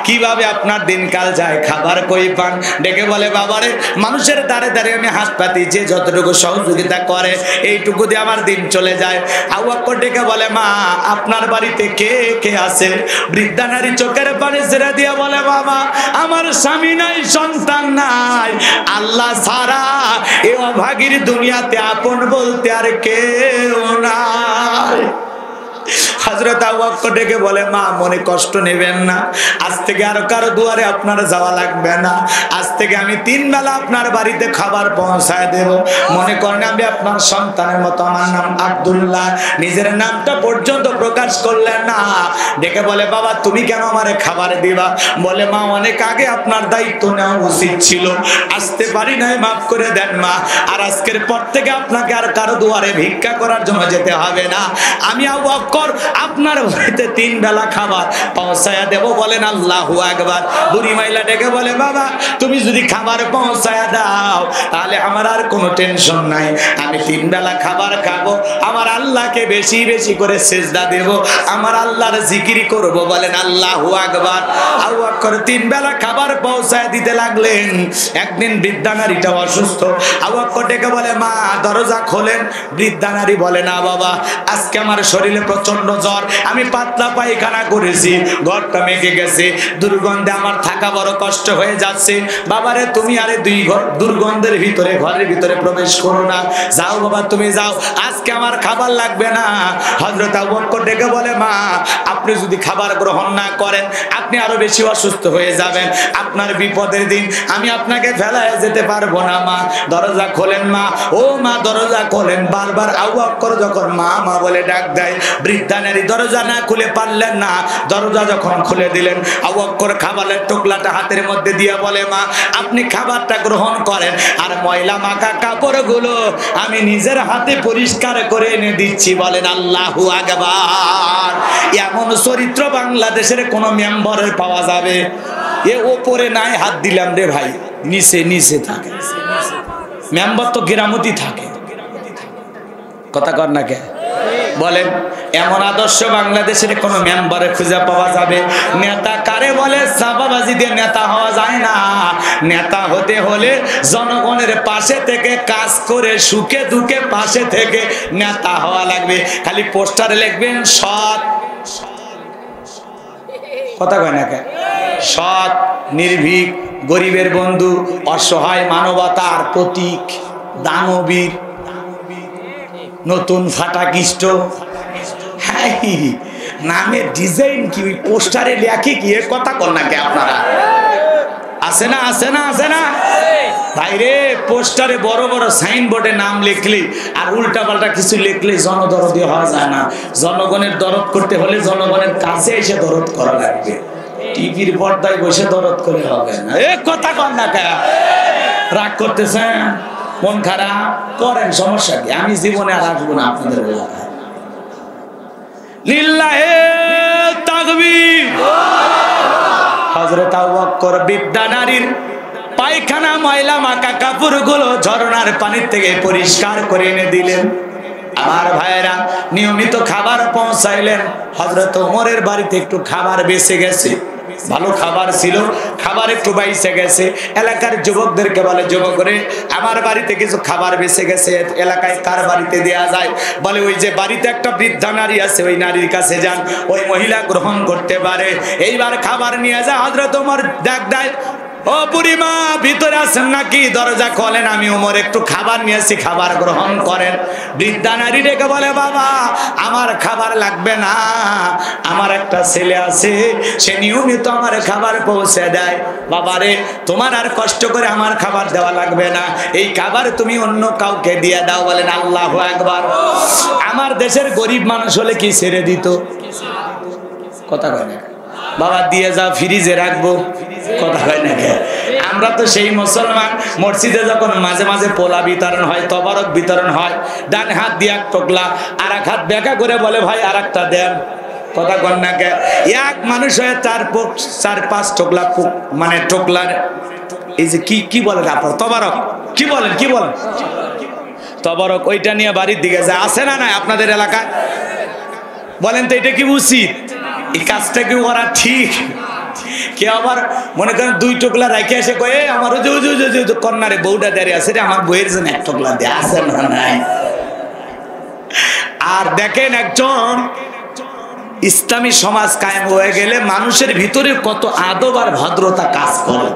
কিভাবে আপনার দিনকাল যায়, খাবার কই পান? ডেকে বলে বাবারে মানুষের দ্বারে দ্বারে আমি হাত পাতি, যে যতটুকু সহযোগিতা করে এইটুকু দিয়ে আমার দিন চলে যায়। আবু বকর ডেকে বলে মা আপনার বাড়িতে কে কে আছে? বৃদ্ধা নারী চোখের পানি ছেড়ে দিয়ে বলে বাবা আমার স্বামী নাই, সন্তান নাই, আল্লাহ ছাড়া এই অভাগীর দুনিয়াতে আপন বলতে আর কেউ নাই। হযরত আবু বকর ডেকে বলে মা মনে কষ্ট নেবেন না, আজ থেকে আর কারো দুয়ারে আপনার যাওয়া লাগবে না, আজ থেকে আমি 3 বেলা আপনার বাড়িতে খাবার পৌঁছায় দেব। মনে করেন আমি আপনার সন্তানের মতো, আমার নাম আব্দুল্লাহ। নিজের নামটা পর্যন্ত প্রকাশ করলেন না। ডেকে বলে বাবা তুমি কেন আমারে খাবার দিবা? বলে মা অনেক আগে আপনার দায়িত্ব নেওয়া উচিত ছিল, আসতে পারি নাই, মাফ করে দেন মা। আর আজকের পর থেকে আপনাকে আর কারো দুয়ারে ভিক্ষা করার জন্য যেতে হবে না, আমি আবু বকর আপনার বাড়িতে 3 বেলা খাবার পৌঁছায়া দেব। বলেন আল্লাহু আকবার। বুড়ি মহিলা ডেকে বলে বাবা তুমি যদি খাবার পৌঁছায় দাও তাহলে আমার আর কোনো টেনশন নাই, আমি 3 বেলা খাবার খাবো, আমার আল্লাহকে বেশি বেশি করে সিজদা দেব, আমার আল্লাহর জিকির করব। বলেন আল্লাহু আকবার। আবু বকর 3 বেলা খাবার পৌঁছায় দিতে লাগলেন। একদিন বৃদ্ধা নারীটা অসুস্থ, আবু বকর ডেকে বলে মা দরজা খোলেন। বৃদ্ধা নারী বলে না বাবা, আজকে আমার শরীরে প্রচন্ড জ্বর, আমি পাতলা পায়খানা করেছি, ঘরটা মেঘে গেছে, দুর্গন্ধে আমার থাকা বড় কষ্ট হয়ে যাচ্ছে। বাবারে তুমি আরে দুর্গন্ধের ভিতরে ঘরের ভিতরে প্রবেশ করো না, যাও বাবা তুমি যাও, আজকে আমার খাবার লাগবে না। হযরত আবু বকর ডেকে বলে মা আপনি যদি খাবার গ্রহণ না করেন আপনি আরো বেশি অসুস্থ হয়ে যাবেন, আপনার বিপদের দিন আমি আপনাকে ফেলায় যেতে পারবো না, মা দরজা খোলেন মা, ও মা দরজা খোলেন। বারবার আবু বকর যখন মা মা বলে ডাক দেয়, বৃদ্ধা নারী দরজা না খুলে পারলেন না। দরজা যখন খুলে দিলেন, আবু বকর খাবারের টুকলাটা হাতের মধ্যে দিয়ে বলে মা আপনি খাবারটা গ্রহণ করেন, আর ময়লা মাখা কাপড়গুলো আমি নিজের হাতে পরিষ্কার করে এনে দিচ্ছি। বলেন আল্লাহু আকবার। এমন চরিত্র বাংলাদেশের কোন মেম্বারের পাওয়া যাবে? এ ওপরে নাই হাত দিলাম রে ভাই, নিচে নিচে থাকে মেম্বার, তো গ্রামতি থাকে, কথা কর না কে বলেন? এমন আদর্শ বাংলাদেশের কোন মেম্বারে খুঁজে পাওয়া যাবে? নেতা কারে বলে? চাঁদাবাজি দিয়ে নেতা হওয়া যায় না। নেতা হতে হলে জনগণের পাশে থেকে কাজ করে সুখে দুঃখে পাশে থেকে নেতা হওয়া লাগবে। খালি পোস্টারে লিখবেন সৎ, কথা কয় না কে? সৎ, নির্ভীক, গরিবের বন্ধু, অসহায় মানবতার প্রতীক, দানবীর, নতুন ফাটাকিষ্ট। নামের ডিজাইন কি ওই পোস্টারে লেখে কি? কথা কর না কে আপনারা? আছে না আছে না আছে না ভাইরে? পোস্টারে বড় বড় সাইনবোর্ডে নাম লিখলি আর উল্টা পাল্টা কিছু লিখলে জনদরদি হওয়া যায় না। জনগণের দরদ করতে হলে জনগণের কাছে এসে দরদ করা লাগবে, টিভির পর্দায় বসে দরদ করে হবে না। এ কথা কর না কে? রাগ করতেছেন, মন খারাপ করেন, সমস্যা কি? আমি জীবনে আর আসবো না আপনাদের এলাকায়। লিল্লাহে তাকবীর। হযরত আবু বকর বৃদ্ধা নারীর পায়খানা ময়লা মাখা কাপড়গুলো ঝরনার পানির থেকে পরিষ্কার করে এনে দিলেন। আমার ভাইয়েরা নিয়মিত খাবার পৌঁছাইলেন। হযরত ওমরের বাড়িতে একটু খাবার বেঁচে গেছে, ভালো খাবার ছিল, খাবার একটু বাইসে গেছে। এলাকার যুবকদেরকে বলে যুবকরে আমার বাড়িতে কিছু খাবার বেঁচে গেছে, এলাকায় কার বাড়িতে দেয়া যায়? বলে ওই যে বাড়িতে একটা বৃদ্ধা নারী আছে ওই নারীর কাছে যান, ওই মহিলা গ্রহণ করতে পারে, এইবার খাবার নিয়ে যা। হযরত ওমর ডাক দেয়, ও বুড়িমা ভিতরে আছেন নাকি? দরজা খোলেন, আমি ওমর একটু খাবার নিয়েছি, খাবার গ্রহণ করেন। বৃদ্ধা নারী ডেকে বলে বাবা আমার খাবার লাগবে না, আমার একটা ছেলে আছে সে নিয়মিত আমার খাবার পৌঁছে দেয়। বাবারে তোমার আর কষ্ট করে আমার খাবার দেওয়া লাগবে না, এই খাবার তুমি অন্য কাউকে দিয়ে দাও। বলেন আল্লাহু আকবার। আমার দেশের গরিব মানুষ হলে কি ছেড়ে দিত? কথা কয় না বাবা, দিয়ে যাও ফ্রিজে রাখবো, কথা হয় না। আমরা তো সেই মুসলমান, মসজিদে যখন মাঝে মাঝে পোলা বিতরণ হয়, তবারক বিতরণ হয়, ডান হাত দিয়ে এক টোকলা আর এক হাত বেঁকা করে বলে ভাই আর একটা দেন, কথা কন না কে? এক মানুষ হয়ে 4-5 টোকলা, মানে টোকলার এই যে কি বলেন আপনার তবারক, কি বলেন কি বলেন তবারক, ওইটা নিয়ে বাড়ির দিকে যায়। আছে না নাই আপনাদের এলাকায়? বলেন তো এটা কি উচিত? এই কাজটা কি করা ঠিক? কে আবার মনে করেন 2 টোকলা রাখে এসে কয়ে আমার কন্যারে বউটা দাঁড়িয়ে আছে রে, আমার বইয়ের জন্য 1 টোকলা দেয়া আছে না নাই? আর দেখেন একজন ইসলামী সমাজ কায়েম হয়ে গেলে মানুষের ভিতরে কত আদব আর ভদ্রতা কাজ করে।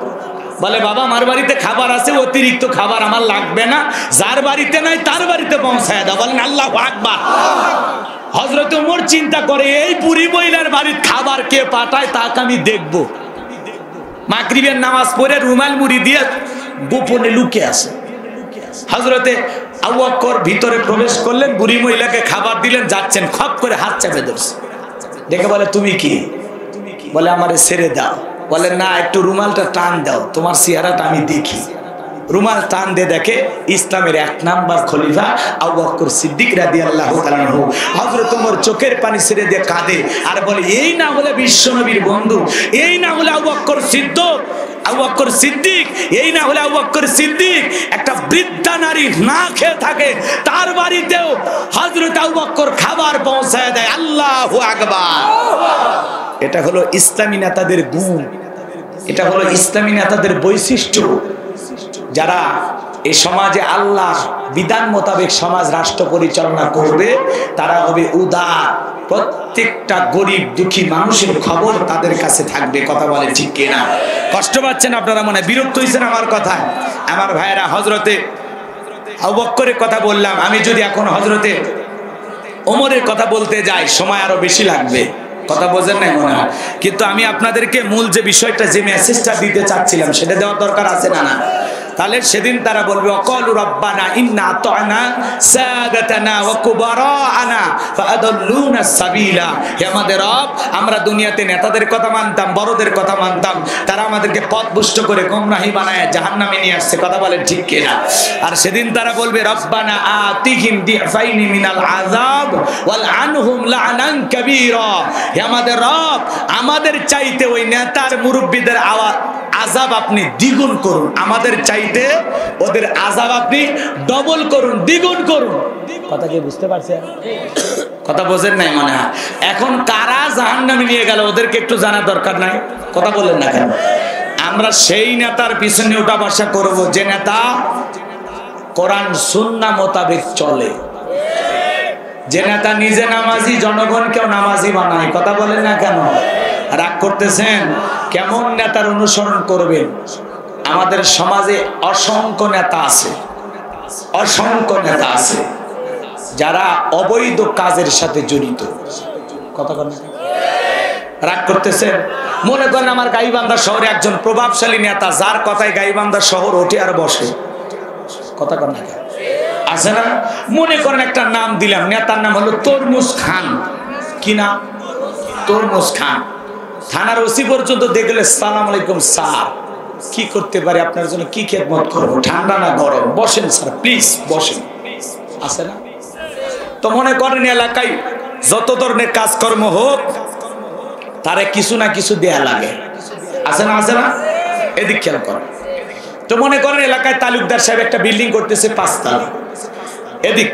বলে বাবা আমার বাড়িতে খাবার আছে, অতিরিক্ত খাবার আমার লাগবে না, যার বাড়িতে নাই তার বাড়িতে পৌঁছায় দাও। বলেন আল্লাহু আকবার। হযরত ওমর চিন্তা করে এই বুড়ি মহিলার বাড়ির খাবার কে পাঠায় তাকে আমি দেখব। মাগরিবের নামাজ পড়ে রুমাল মুড়ি দিয়ে গোপনে লুকিয়ে আছে। হযরতে আবু বকর ভিতরে প্রবেশ করলেন, বুড়ি মহিলাকে খাবার দিলেন, যাচ্ছেন, খপ করে হাত চেপে ধরছে। দেখে বলে তুমি কি? বলে আমারে ছেড়ে দাও। বলে না একটু রুমালটা টান দাও, তোমার চেহারাটা আমি দেখি। রুমাল টান দিয়ে দেখে ইসলামের 1 নাম্বার খলিফা আবু বকর সিদ্দিক রাদিয়াল্লাহু তাআলা আনহু। হযরত ওমর চোখের পানি ছেড়ে দিয়ে কাঁদে আর বলে এই না বলে বিশ্বনবীর বন্ধু, এই না বলে আবু বকর সিদ্দিক, আবু বকর সিদ্দিক, এই না হলে আবু বকর সিদ্দিক একটা বৃদ্ধা নারী না খেয়ে থাকে, তার বাড়িতেও হযরত আবু বকর খাবার পৌঁছায় দেয়। আল্লাহু আকবার। এটা হলো ইসলামী নেতাদের গুণ, এটা হলো ইসলামী নেতাদের বৈশিষ্ট্য। যারা এই সমাজে আল্লাহ বিধান মোতাবেক সমাজ রাষ্ট্র পরিচালনা করবে, তারা হবে উদার। প্রত্যেকটা গরিব দুঃখী মানুষের খবর তাদের কাছে থাকবে। কথা বলে ঠিক কিনা? কষ্ট পাচ্ছেন আপনারা, মনে বিরক্ত হয়েছেন আমার কথায়? আমার ভাইয়েরা, হযরতে আবু বকরের কথা বললাম, আমি যদি এখন হযরতে ওমরের কথা বলতে যাই সময় আরো বেশি লাগবে। কথা বোঝেন নাই মনে হয়? কিন্তু আমি আপনাদেরকে মূল যে বিষয়টা, যে মেসেজটা দিতে চাচ্ছিলাম, সেটা দেওয়ার দরকার আছে না? তাহলে সেদিন তারা বলবে ওয়াকালু রাব্বানা ইন্না আতা'না সাদাতানা ওয়া কুবারা'না ফাআদাল্লুনা সাবিলা। হে আমাদের রব, আমরা দুনিয়াতে নেতাদের কথা মানতাম, বড়দের কথা মানতাম, তারা আমাদেরকে পথভ্রষ্ট করে গোমরাহি বানায় জাহান্নামে নিয়ে আসছে। কথা বলেন ঠিক কিনা? আর সেদিন তারা বলবে রব্বানা আতিহিম দিফাইনি মিনাল আযাব ওয়াল আনহুম লা'নান কাবীরা। হে আমাদের রব, আমাদের চাইতে ওই নেতার মুরব্বিদের আযাব আপনি দ্বিগুণ করুন, আমাদের চাইতে ওদের আযাব আপনি ডবল করুন, দ্বিগুণ করুন। কথা কি বুঝতে পারছেন? কথা বোঝেন নাই মনে হয়? এখন কারা জাহান্নামে নিয়ে গেল ওদেরকে একটু জানা দরকার নাই? কথা বলেন না কেন? আমরা সেই নেতার পিছনে ওঠা বসা করব যে নেতা কোরআন সুন্নাহ মোতাবেক চলে, যে নেতা নিজে নামাজি জনগণকেও নামাজি বানায়। কথা বলেন না কেন? রাগ করতেছেন? কেমন নেতার অনুসরণ করবেন? আমাদের সমাজে অসংখ্য নেতা আছে, অসংখ্য নেতা আছে যারা অবৈধ কাজের সাথে জড়িত। কথা বলেন? রাগ করতেছেন? মনে করেন আমার গাইবান্ধা শহরে একজন প্রভাবশালী নেতা, যার কথায় গাইবান্ধা শহর ওঠে আর বসে। কথা কন না আছে না? মনে করেন একটা নাম দিলাম, নেতার নাম হলো তরমুজ খান। কি নাম? তরমুজ খান। থানার ওসি পর্যন্ত দেখলে সালাম আলাইকুম স্যার, কি করতে পারি আপনার জন্য, কি খেদমত করবো, ঠান্ডা না গরম, বসেন স্যার প্লিজ বসেন। আছে না? তো মনে করেন এলাকায় যত ধরনের কাজকর্ম হোক, তারে কিছু না কিছু দেয়া লাগে। আছে না? আছে না? এদিক খেয়াল করেন। তো মনে করেন এলাকায় তালুকদার সাহেব একটা বিল্ডিং করতেছে 5 তলা। এদিক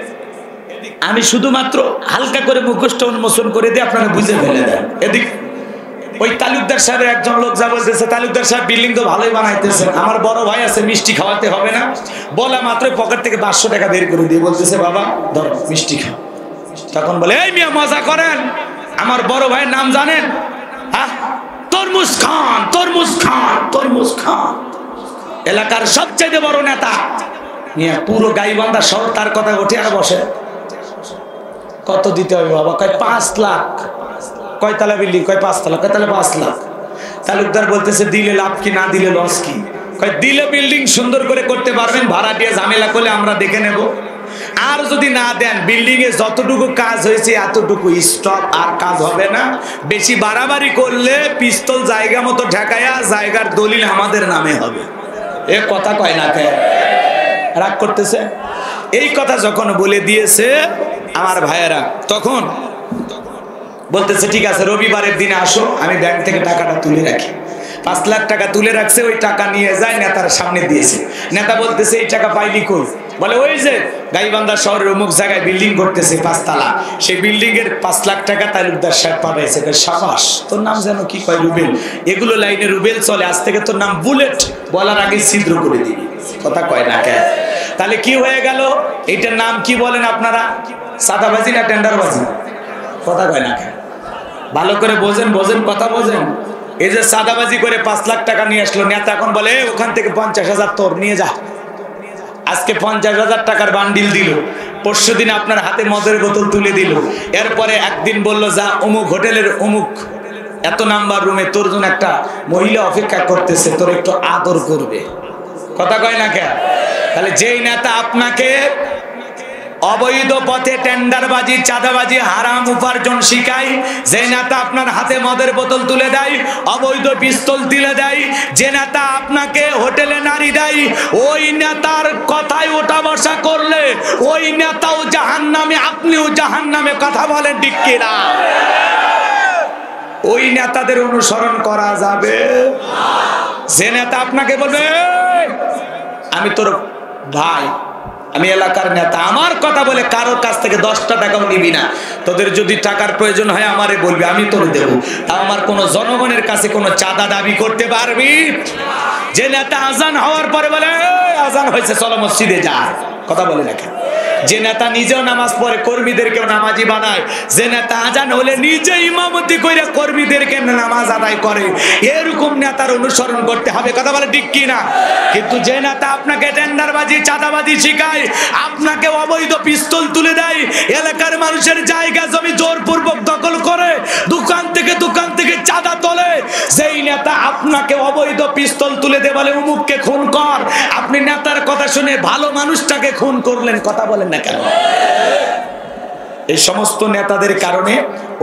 আমি শুধুমাত্র হালকা করে মুখস্থ উন্মোচন করে দিয়ে আপনারা বুঝে ফেলে দেন। এদিক ওই তালুকদার সাহেবের একজন লোক যা বলতেছে, তালুকদার সাহেব বিল্ডিং তো ভালোই বানাইতেছে, আমার বড় ভাই আছে মিষ্টি খাওয়াতে হবে না? বলা মাত্র পকেট থেকে 500 টাকা বের করে দিয়ে বলতেছে বাবা ধরো মিষ্টি খাও। তখন বলে এই মিয়া মজা করেন, আমার বড় ভাইয়ের নাম জানেন? হ্যাঁ, তরমুজ খান, তরমুজ খান, তরমুজ খান। এলাকার সবচেয়ে বড় নেতা নিয়ে পুরো গাইবান্ধা শহর তার কথা ওঠে আর বসে। কত দিতে হবে বাবা? কয় 5 লাখ। কয়তলা বিল্ডিং? কয় 5 তলা। কয় তাহলে 5 লাখ। তালুকদার বলতেছে দিলে লাভ কি, না দিলে লস কি? কয় দিলে বিল্ডিং সুন্দর করে করতে পারবেন, ভাড়া দিয়ে ঝামেলা করলে আমরা দেখে নেব, আর যদি না দেন বিল্ডিং এ যতটুকু কাজ হয়েছে এতটুকু স্টপ, আর কাজ হবে না। বেশি বাড়াবাড়ি করলে পিস্তল জায়গা মতো ঠেকায়া জায়গার দলিল আমাদের নামে হবে। এ কথা কয় না কে? রাগ করতেছে? এই কথা যখন বলে দিয়েছে আমার ভাইয়েরা, তখন বলতেছে ঠিক আছে রবিবারের দিনে আসো, আমি ব্যাংক থেকে টাকাটা তুলে রাখি। 5 লাখ টাকা তুলে রাখছে, ওই টাকা নিয়ে যায় নেতার সামনে দিয়েছে। নেতা বলতেছে এই টাকা পাইলি কই? বলে ওই যে গাইবান্ধা শহরের অমুক জায়গায় বিল্ডিং করতেছে 5 তলা, সেই বিল্ডিং এর 5 লাখ টাকা তালুকদার সাহেব পাঠাইছে। সাবাস, তোর নাম যেন কি কয়? রুবেল। এগুলো লাইনে রুবেল চলে, আজ থেকে তোর নাম বুলেট, বলার আগে ছিদ্র করে দিবি। কথা কয় না কে? তাহলে কি হয়ে গেল? এইটার নাম কি বলেন আপনারা? সাদাবাজি না টেন্ডারবাজি? কথা কয় না কে? ভালো করে বোঝেন, বোঝেন, কথা বোঝেন। এই যে সাদাবাজি করে 5 লাখ টাকা নিয়ে আসলো নেতা, এখন বলে ওখান থেকে 50,000 তোর নিয়ে যা। আজকে 50,000 টাকার বান্ডিল দিল, পরশু দিন আপনার হাতে মদের বোতল তুলে দিল, এরপরে একদিন বলল যা অমুক হোটেলের অমুক এত নাম্বার রুমে তোর জন্য একটা মহিলা অপেক্ষা করতেছে, তোর একটু আদর করবে। কথা কয় না কে? তাহলে যেই নেতা আপনাকে অবৈধ পথে টেন্ডারবাজি, চাঁদাবাজি, হারাম উপার্জন শিখায়, যে নেতা আপনার হাতে মদের বোতল তুলে দেয়, অবৈধ পিস্তল তুলে দেয়, যে নেতা আপনাকে হোটেলে নারী দেয়, ওই নেতার কথায় ওঠা বসা করলে ওই নেতাও জাহান্নামে, আপনিও জাহান্নামে। কথা বলেন ঠিক কিনা? ওই নেতাদের অনুসরণ করা যাবে না। যে নেতা আপনাকে বলবে "এই, আমি তোর ভাই, আমি এলাকার নেতা, আমার কথা বলে কারোর কাছ থেকে 10টা টাকাও নিবি না, তোদের যদি টাকার প্রয়োজন হয় আমারে বলবি, আমি তোর দেব, তা আমার কোন জনগণের কাছে কোনো চাঁদা দাবি করতে পারবি?" যে নেতা আজান হওয়ার পরে বলে "এই, আজান হয়েছে, চলো মসজিদে যা", কথা বলে না কেন? যে নেতা নিজেও নামাজ পড়ে, কর্মীদেরকেও নামাজি বানায়, যে নেতা আজান হলে নিজে ইমামতি করে কর্মীদেরকে নামাজ আদায় করে, এরকম নেতার অনুসরণ করতে হবে, কথা বলে ঠিক কি না? কিন্তু যে নেতা আপনাকে টেন্ডারবাজি, চাঁদাবাজি শিখায়, আপনাকে অবৈধ পিস্তল তুলে দেয়, এলাকার মানুষের জায়গা জমি জোরপূর্বক দখল করে, দোকান থেকে চাঁদা তোলে, যেই নেতা আপনাকে অবৈধ পিস্তল তুলে দে বলে উমুককে খুন কর, আপনি নেতার কথা শুনে ভালো মানুষটাকে খুন করলেন, কথা বলেন না কেন? এই সমস্ত নেতাদের কারণে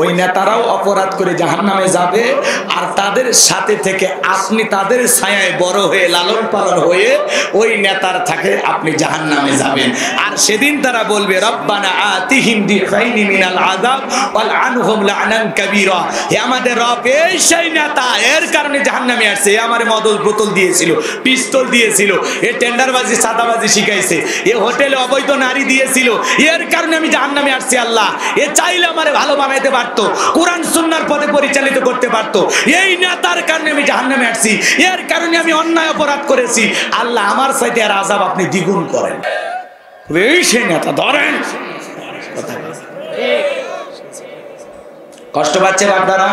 ওই নেতারাও অপরাধ করে জাহান্নামে যাবে, আর তাদের সাথে থেকে আপনি তাদের ছায়ায় বড় হয়ে লালন পালন হয়ে ওই নেতার থাকে আপনি জাহান্নামে যাবেন। আর সেদিন তারা বলবে রব্বানা আতিহিম দিফাইনি মিনাল আযাব ওয়াল আনহুম লা'নান কাবীরা, হে আমাদের রব, এই সেই নেতা, এর কারণে জাহান্নামে আসছে, এ আমারে মদল বোতল দিয়েছিল, পিস্তল দিয়েছিল, এ টেন্ডারবাজি চাঁদাবাজি শিখাইছে, এ হোটেলে অবৈধ নারী দিয়েছিল, এর কারণে আমি জাহান্নামে আসছি। আল্লাহ, এ চাইলে আমারে ভালো বানাইতে পারতো, কোরআন সুন্নাহর পথে পরিচালিত করতে পারতো, এই নেতার কারণে আমি জাহান্নামে আসছি, এর কারণে আমি অন্যায় অপরাধ করেছি, আল্লাহ আমার চাইতে আর আযাব আপনি দ্বিগুণ করেন। এই সেই নেতা ধরেন, কষ্ট পাচ্ছেন আপনারা,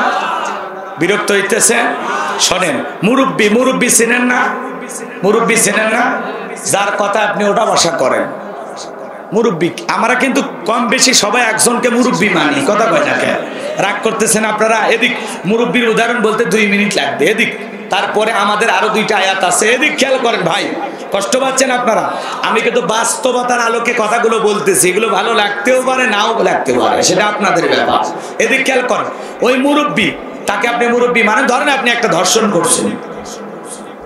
বিরক্ত হইতেছে। শোনেন, মুরব্বী চেনেন না? মুরব্বী চেনেন না? যার কথা আপনি ওটা বসা করেন মুরব্বী। আমরা কিন্তু কম বেশি সবাই একজনকে মুরব্বী মানি, কথা কয় না কেন? রাগ করতেছেন আপনারা? এদিক মুরব্বীর উদাহরণ বলতে 2 মিনিট লাগবে, এদিক তারপরে আমাদের আরো 2টা আয়াত আছে, এদিক খেয়াল করেন ভাই। কষ্ট পাচ্ছেন আপনারা? আমি কিন্তু বাস্তবতার আলোকে কথাগুলো বলতেছি, এগুলো ভালো লাগতেও পারে, নাও লাগতে পারে, সেটা আপনাদের ব্যাপার। এদিক খেয়াল করেন, ওই মুরব্বী, তাকে আপনি মুরব্বী মানে, ধরেন আপনি একটা ধর্ষণ করছেন,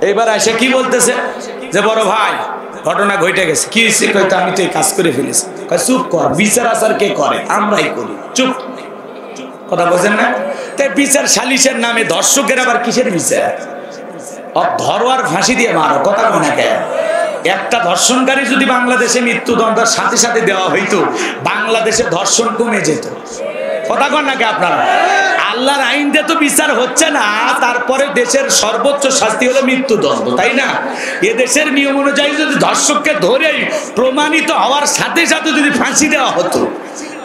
এইবার এসে কি বলতেছে যে বড় ভাই ঘটনা ঘটে গেছে, কি হয়েছে? কইতো আমি তো এই কাজ করে ফেলেছি। চুপ কর, বিচার আচার কে করে? আমরাই করি, চুপ। কথা বলছেন না? তাই বিচার সালিশের নামে ধর্ষকের আবার কিসের বিচার? ধরোয়ার ফাঁসি দিয়ে মারো, কথা বলে না কেন? একটা ধর্ষণকারী যদি বাংলাদেশে মৃত্যুদণ্ডের সাথে সাথে দেওয়া হইতো, বাংলাদেশে ধর্ষণ কমে যেত, কথা কন নাকি আপনারা? আল্লাহর আইন দিয়ে তো বিচার হচ্ছে না, তারপরে দেশের সর্বোচ্চ শাস্তি হলো মৃত্যুদণ্ড, তাই না? এ দেশের নিয়ম অনুযায়ী যদি ধর্ষককে ধরেই প্রমাণিত হওয়ার সাথে সাথে যদি ফাঁসি দেওয়া হতো,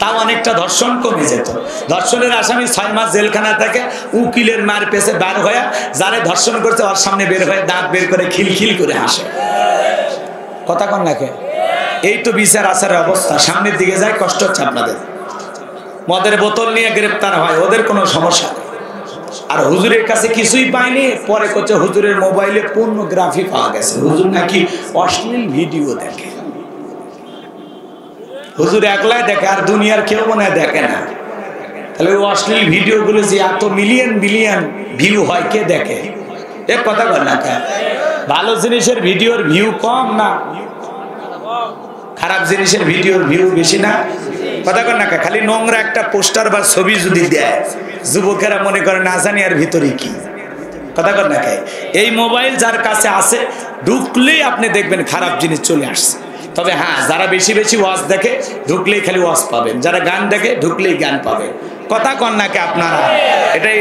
তাও অনেকটা ধর্ষণ কমে যেত। ধর্ষণের আসামি 6 মাস জেলখানা থেকে উকিলের মার পেছে বার হয়ে যারা ধর্ষণ করছে ওর সামনে বের হয়ে দাঁত বের করে খিলখিল করে হাসে, কথা কন নাকি? এই তো বিচার আচারের অবস্থা। সামনের দিকে যায়, কষ্ট হচ্ছে আপনাদের। মদের বোতল নিয়ে গ্রেপ্তার হয়, ওদের কোনো সমস্যা নেই। আর হুজুরের কাছে কিছুই পায়নি, পরে করছে হুজুরের মোবাইলে পর্নোগ্রাফি পাওয়া গেছে, হুজুর নাকি অশ্লীল ভিডিও দেখে। হুজুর একলাই দেখে, আর দুনিয়ার কেউ মনে হয় দেখে না। তাহলে ওই অশ্লীল ভিডিওগুলো যে এত মিলিয়ন বিলিয়ন ভিউ হয়, কে দেখে? এ কথা বল না কেন? ভালো জিনিসের ভিডিওর ভিউ কম না, খারাপ জিনিসের ভিডিওর ভিউ বেশি না? কথা কর না? খালি নোংরা একটা পোস্টার বা ছবি যদি দেয়, যুবকেরা মনে করে না জানি আর ভিতরে কি, কথা কর না? এই মোবাইল যার কাছে আছে, ঢুকলেই আপনি দেখবেন খারাপ জিনিস চলে আসছে। তবে হ্যাঁ, যারা বেশি বেশি ওয়াজ দেখে, ঢুকলেই খালি ওয়াজ পাবেন, যারা গান দেখে ঢুকলেই গান পাবেন, কথা কন নাকি আপনারা?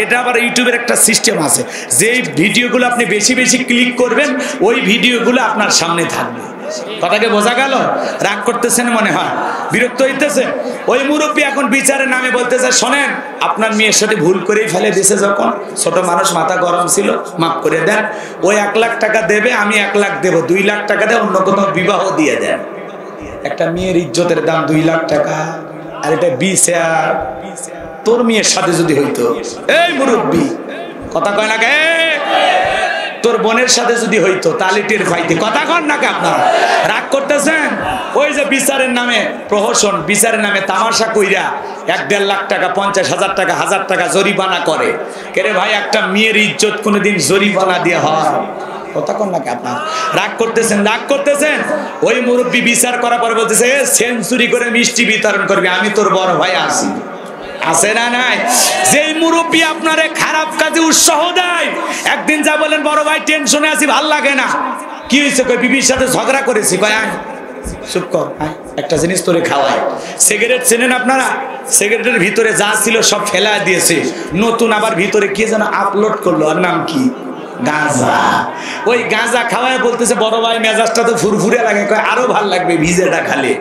এটা আবার ইউটিউবের একটা সিস্টেম আছে, যে ভিডিওগুলো আপনি বেশি বেশি ক্লিক করবেন, ওই ভিডিওগুলো আপনার সামনে থাকবে। কথাকে বোঝা গেল? রাগ করতেছেন মনে হয়, বিরক্ত হইতেছে। ওই মুরব্বী এখন বিচারের নামে বলতেছে, শোনেন, আপনার মেয়ের সাথে ভুল করেই ফেলে দিয়েছে, যখন ছোট মানুষ, মাথা গরম ছিল, মাফ করে দেন। ওই 1 লাখ টাকা দেবে, আমি 1 লাখ দেবো, 2 লাখ টাকা দেয় অন্য কোথাও বিবাহ দিয়ে দেন। একটা মেয়ের ইজ্জতের দাম 2 লাখ টাকা, আর এটা বিচার তোর মেয়ের সাথে যদি হইতো, এই মুরব্বী, কথা কয় না কে? তোর বোনের সাথে যদি হইতো তাহলে টের পাইতে, কথা কন নাকি আপনারা? রাগ করতেছেন? ওই যে বিচারের নামে প্রহসন, বিচারের নামে তামাশা কইরা 1-1.5 লাখ টাকা, 50,000 টাকা, 1000 টাকা জরিমানা করে। কেরে ভাই, একটা মেয়ের ইজ্জত কোনোদিন জরিমানা দিয়ে হয়? কথা কন নাকি আপনার? রাগ করতেছেন? রাগ করতেছেন? ওই মুরব্বী বিচার করার পরে বলতেছে, সেঞ্চুরি করে মিষ্টি বিতরণ করবি, আমি তোর বড় ভাই আসি, আছে না নাই? যেই মুরব্বী আপনারে খারাপ কাজে উৎসাহ দেয়, একদিন যা বলেন বড় ভাই টেনশনে আছি, ভাল লাগে না। কি হয়েছে? কই বিবির সাথে ঝগড়া করেছি। কয় আয় চুপ কর, একটা জিনিস তোরে খাওয়ায়। সিগারেট চেনেন আপনারা? সিগারেটের ভিতরে যা ছিল সব ফেলা দিয়েছে, নতুন আবার ভিতরে কি যেন আপলোড করলো, আর নাম কি? গাঁজা। ওই গাঁজা খাওয়ায় বলতেছে বড় ভাই মেজাজটা তো ফুরফুরে লাগে। কয় আরো ভাল লাগবে ভিজেটা খালে।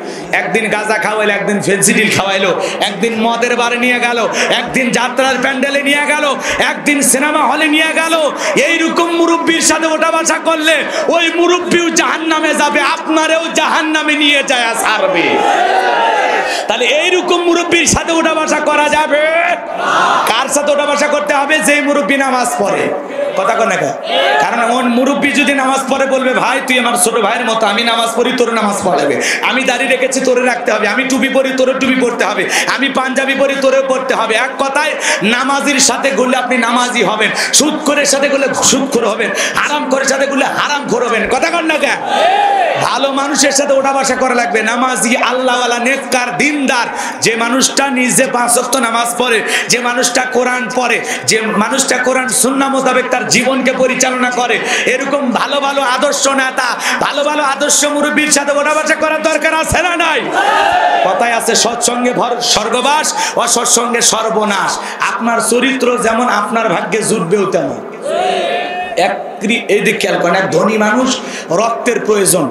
একদিন গাঁজা খাওয়াইলো, একদিন ফেন্সিডিল খাওয়াইলো, একদিন মদের বারে নিয়ে গেল, একদিন যাত্রার প্যান্ডেলে নিয়ে গেল, একদিন সিনেমা হলে নিয়ে গেল। এইরকম মুরব্বীর সাথে ওঠা বসা করলে ওই মুরব্বীও জাহান্নামে যাবে, আপনারেও জাহান্নামে নিয়ে যায় ছাড়বে। তাহলে এইরকম মুরব্বীর সাথে ওঠা বসা করা যাবে? কার সাথে ওঠা বসা করতে হবে? যে মুরব্বী নামাজ পড়ে। কথা কন না? কারণ ওন মুরব্বী যদি নামাজ পড়ে বলবে ভাই তুই আমার ছোট ভাইয়ের মতো, আমি নামাজ পড়ি তোর নামাজ পড়াবে, আমি দাড়ি রেখেছি তোরে রাখতে হবে, আমি টুপি পরি তোরে টুপি পড়তে হবে, আমি পাঞ্জাবি পরি তোরেও পড়তে হবে। এক কথায় নামাজির সাথে গেলে আপনি নামাজি হবেন, সুদখোরের সাথে গেলে সুদখোর হবেন, হারামখোরের সাথে গেলে হারামখোর হবেন। কথা কন না? ভালো মানুষের সাথে ওঠা বসা করা লাগবে। নামাজি, আল্লাহওয়ালা, নেককার, দিনদার, যে মানুষটা নিজে 5 ওয়াক্ত নামাজ পড়ে, যে মানুষটা কোরআন পড়ে, যে মানুষটা কোরআন সুন্নাহ মোতাবেক তার জীবনকে পরিচালনা করে, এরকম ভালো ভালো আদর্শ নেতা, ভালো ভালো আদর্শ মুরব্বীর সাথে ওঠা বসা করার দরকার আছে না নাই? কথায় আছে সৎসঙ্গে স্বর্গবাস, অসৎসঙ্গে সর্বনাশ। আপনার চরিত্র যেমন আপনার ভাগ্যে জুটবেও তেমন। এই দিক খেয়াল করেন, এক ধনী মানুষ রক্তের প্রয়োজন,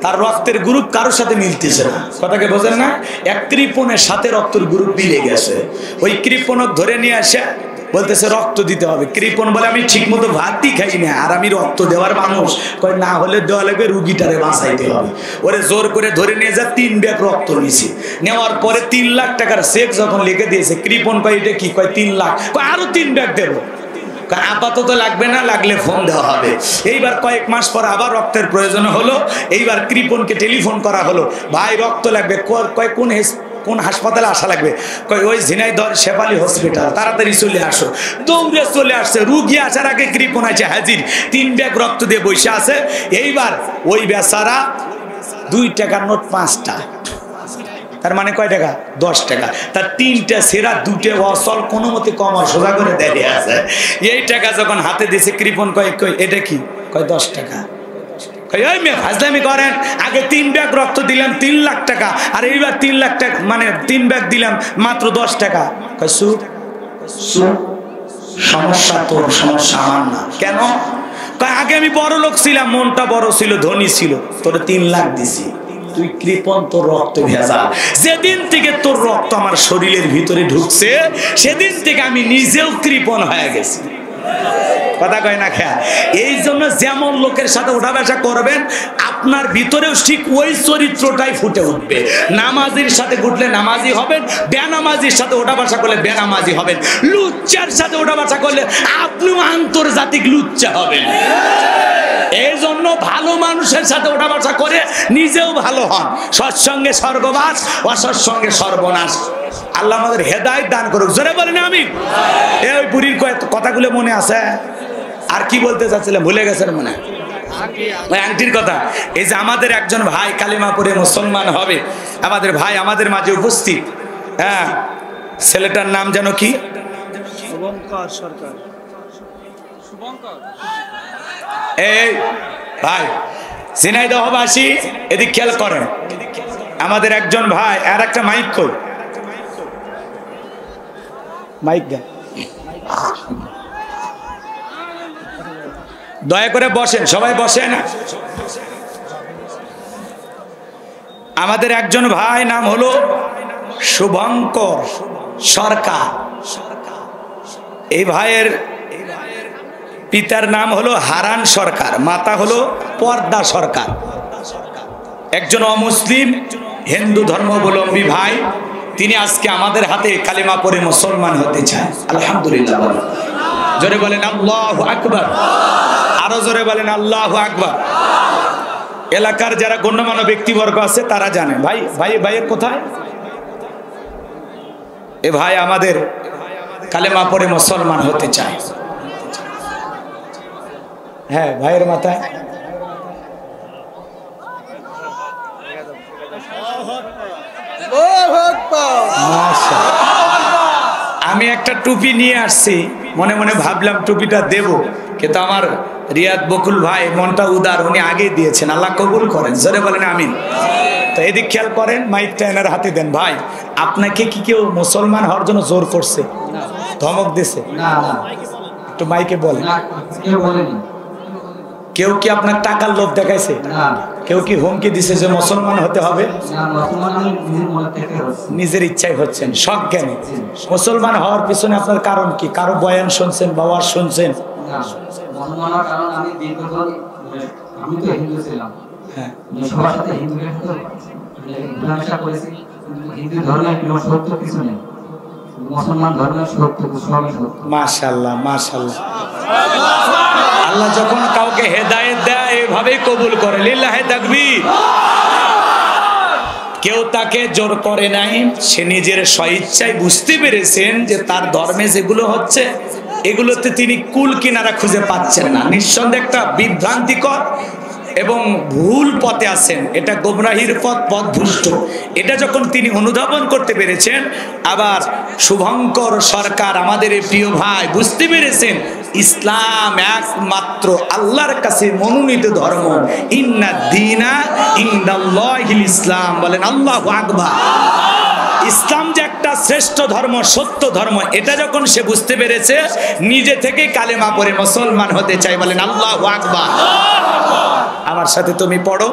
তার রক্তের গ্রুপ কারোর সাথে মিলতেছে না। কথাকে বোঝেন না? এক কৃপণের সাথে রক্তের গ্রুপ মিলে গেছে, ওই কৃপণক ধরে নিয়ে আসে বলতেছে রক্ত দিতে হবে। কৃপণ বলে আমি ঠিক মতো ভাতই খাই না, আর আমি রক্ত দেওয়ার মানুষ। কয় না হলে দেওয়া লাগবে, রুগীটারে বাঁচাইতে হবে। ওরে জোর করে ধরে নিয়ে যা 3 ব্যাগ রক্ত নিয়েছে। নেওয়ার পরে 3 লাখ টাকার চেক যখন লিখে দিয়েছে, কৃপণ কয় এটা কি? কয় 3 লাখ। কয় আরো 3 ব্যাগ দেবো। আপাতত লাগবে না, লাগলে ফোন দেওয়া হবে। এইবার কয়েক মাস পর আবার রক্তের প্রয়োজন হলো, এইবার কৃপণকে টেলিফোন করা হলো, ভাই রক্ত লাগবে। কয় কোন হাসপাতালে আসা লাগবে? কয় ওই ঝিনাইদহ শেফালি হসপিটাল, তাড়াতাড়ি চলে আসো। দৌড়ে চলে আসছে, রুগী আসার আগে কৃপণ আছে হাজির, 3 ব্যাগ রক্ত দিয়ে বসে আছে। এইবার ওই বেচারা 2 টাকার নোট 5টা, তার মানে কয় টাকা? 10 টাকা। তার 3টা সেরা, 2টে অসল, কোনো মতে কম সোজা করে দেখে আছে। এই টাকা যখন হাতে দিয়েছে, কৃপণ কয় এটা কি? কয় 10 টাকা। ফাজলামি করেন, আগে 3 ব্যাগ রক্ত দিলাম 3 লাখ টাকা, আর এইবার 3 লাখ টাকা মানে 3 ব্যাগ দিলাম মাত্র 10 টাকা। কয় সুপ সমস্যা তোর, সমস্যা আমার না। কেন? কয় আগে আমি বড় লোক ছিলাম, মনটা বড় ছিল, ধনী ছিল, তোরে 3 লাখ দিছি, তুই কৃপণ, তোর রক্ত ভেজা। যেদিন থেকে তোর রক্ত আমার শরীরের ভিতরে ঢুকছে, সেদিন থেকে আমি নিজেও কৃপণ হয়ে গেছি। কথা কয় না? খেয়া এই জন্য যেমন লোকের সাথে ওঠা বসা করবেন, আপনার ভিতরেও ঠিক ওই চরিত্রটাই ফুটে উঠবে। নামাজির সাথে ঘুরলে নামাজি হবেন, বেনামাজির সাথে ওঠা বসা করলে বেনামাজি হবেন, লুচ্চার সাথে ওঠা বসা করলে আপনিও আন্তর্জাতিক লুচ্চা হবেন। এই জন্য ভালো মানুষের সাথে ওঠা বসা করে নিজেও ভালো হন। সৎসঙ্গে স্বর্গবাস, অসৎসঙ্গে সর্বনাশ। আল্লাহ আমাদের হেদায়েত দান করুক। জোরে বলেন আমিন। এই বুড়ির কথাগুলো মনে আছে? আর কি বলতে চাচ্ছিলাম ভুলে গেছেন মনে হয়? ওই আংটির কথা। এই যে আমাদের একজন ভাই কালিমা পড়ে মুসলমান হবে, আমাদের ভাই আমাদের মাঝে উপস্থিত। হ্যাঁ, ছেলেটার নাম যেন কি? শুভঙ্কর সরকার। এই ভাই ঝিনাইদহবাসী, এদিক খেয়াল করেন, আমাদের একজন ভাই, আর একটা মাইক কই, মাইক দেন, দয়া করে বসেন, সবাই বসেন। আমাদের একজন ভাই নাম হলো শুভঙ্কর সরকার। এই ভাইয়ের পিতার নাম হলো হারান সরকার, মাতা হলো পর্দা সরকার। একজন অমুসলিম হিন্দু ধর্মাবলম্বী ভাই, তিনি আজকে আমাদের হাতে কালিমা পড়ে মুসলমান হতে চায়। আলহামদুলিল্লাহ। জোরে বলেন আল্লাহু আকবার। আরো জোরে বলেন আল্লাহু আকবার। এলাকার যারা গণ্যমান্য ব্যক্তিবর্গ আছে তারা জানে। ভাইয়ের কোথায়? এ ভাই আমাদের কালেমা পড়ে মুসলমান হতে চায়। হ্যাঁ, ভাইয়ের মাথায় আমি একটা টুপি নিয়ে আসছি, মনে মনে ভাবলাম টুপিটা দেব, কিন্তু আমার রিয়াদ বকুল ভাই মনটা উদার, উনি আগে দিয়েছেন, আল্লাহ কবুল করেন, জোরে বলেন আমিন। তো এদিক খেয়াল করেন, মাইকটা এনার হাতে দেন। ভাই আপনাকে কি কেউ মুসলমান হওয়ার জন্য জোর করছে, ধমক দিছে? একটু মাইকে বলেন। কেউ কি আপনার টাকার লোভ দেখাইছে? কেউ কি হুমকি দিছে যে মুসলমান হতে হবে? নিজের ইচ্ছাই হচ্ছেন, শখ জ্ঞানে। মুসলমান হওয়ার পিছনে আপনার কারণ কি? কারো বয়ান শুনছেন, বাবার শুনছেন? আমি তো হিন্দু ছিলাম, হ্যাঁ, সবার সাথে হিন্দুদের মেলামেশা করেছি। হিন্দু ধর্মের কোনো সত্য কিছু নেই, মুসলমান ধর্মের সত্য সবই সত্য। মাশাআল্লাহ মাশাআল্লাহ। আল্লাহ যখন কাউকে হেদায়েত দেয় এভাবেই কবুল করে, লিল্লাহি তাকবীর। কেউ তাকে জোর করে নাই, সে নিজের স্বইচ্ছায় বুঝতে পেরেছেন যে তার ধর্মে যেগুলো হচ্ছে এগুলোতে তিনি কুল কিনারা খুঁজে পাচ্ছেন না, নিঃসন্দেহে একটা বিভ্রান্তিকর এবং ভুল পথে আছেন, এটা গোমরাহির পথ, পথভ্রষ্ট। এটা যখন তিনি অনুধাবন করতে পেরেছেন, আবার শুভঙ্কর সরকার আমাদের এই প্রিয় ভাই বুঝতে পেরেছেন ইসলাম একমাত্র আল্লাহর কাছে মনোনীত ধর্ম, ইন্না দীনা ইনদাল্লাহিল ইসলাম, বলেন আল্লাহু আকবার। ইসলাম যে একটা শ্রেষ্ঠ ধর্ম, সত্য ধর্ম, এটা যখন সে বুঝতে পেরেছে, নিজে থেকে কালেমা পড়ে মুসলমান হতে চাই, বলেন আল্লাহু আকবার। আমার সাথে তুমি পড়ো,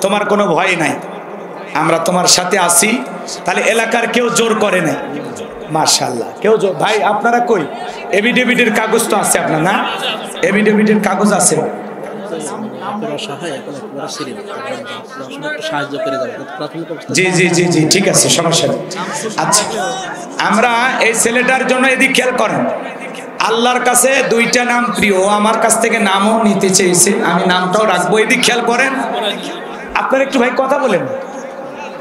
তোমার কোনো ভয় নাই, আমরা তোমার সাথে আছি। তাহলে এলাকার কেউ জোর করে নাই, মাশাআল্লাহ, কেউ জোর। ভাই আপনারা কই? এভিডেভিটের কাগজ তো আছে আপনার, না? এভিডেভিটের কাগজ আছে? জি জি জি জি, ঠিক আছে, সমস্যা নেই। আচ্ছা, আমরা এই ছেলেটার জন্য এদিক খেয়াল করেন, আল্লাহর কাছে দুইটা নাম প্রিয়, আমার কাছ থেকে নামও নিতে চেয়েছে, আমি নামটাও রাখবো, এদিক খেয়াল করেন। আপনারা একটু ভাই কথা বলেন।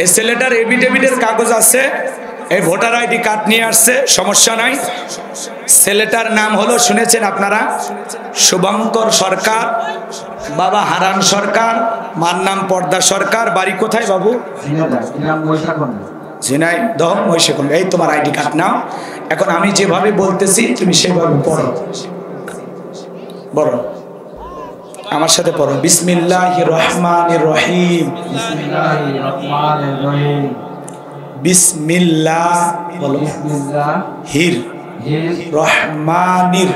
এই ছেলেটার এভিডেভিটের কাগজ আছে, এই ভোটার আইডি কার্ড নিয়ে আসছে, সমস্যা নাই। ছেলেটার নাম হলো, শুনেছেন আপনারা, শুভঙ্কর সরকার, বাবা হারান সরকার, মার নাম পর্দা সরকার, বাড়ি কোথায় বাবু? ঝিনাইদহ মহিষাকুণ্ড। এই তোমার আইডি কার্ড নাও। এখন আমি যেভাবে বলতেছি তুমি সেভাবে পড়ো, বলো আমার সাথে পড়ো। বিসমিল্লাহির রহমানির রহিম। বিসমিল্লাহ বলো, হির রহমানির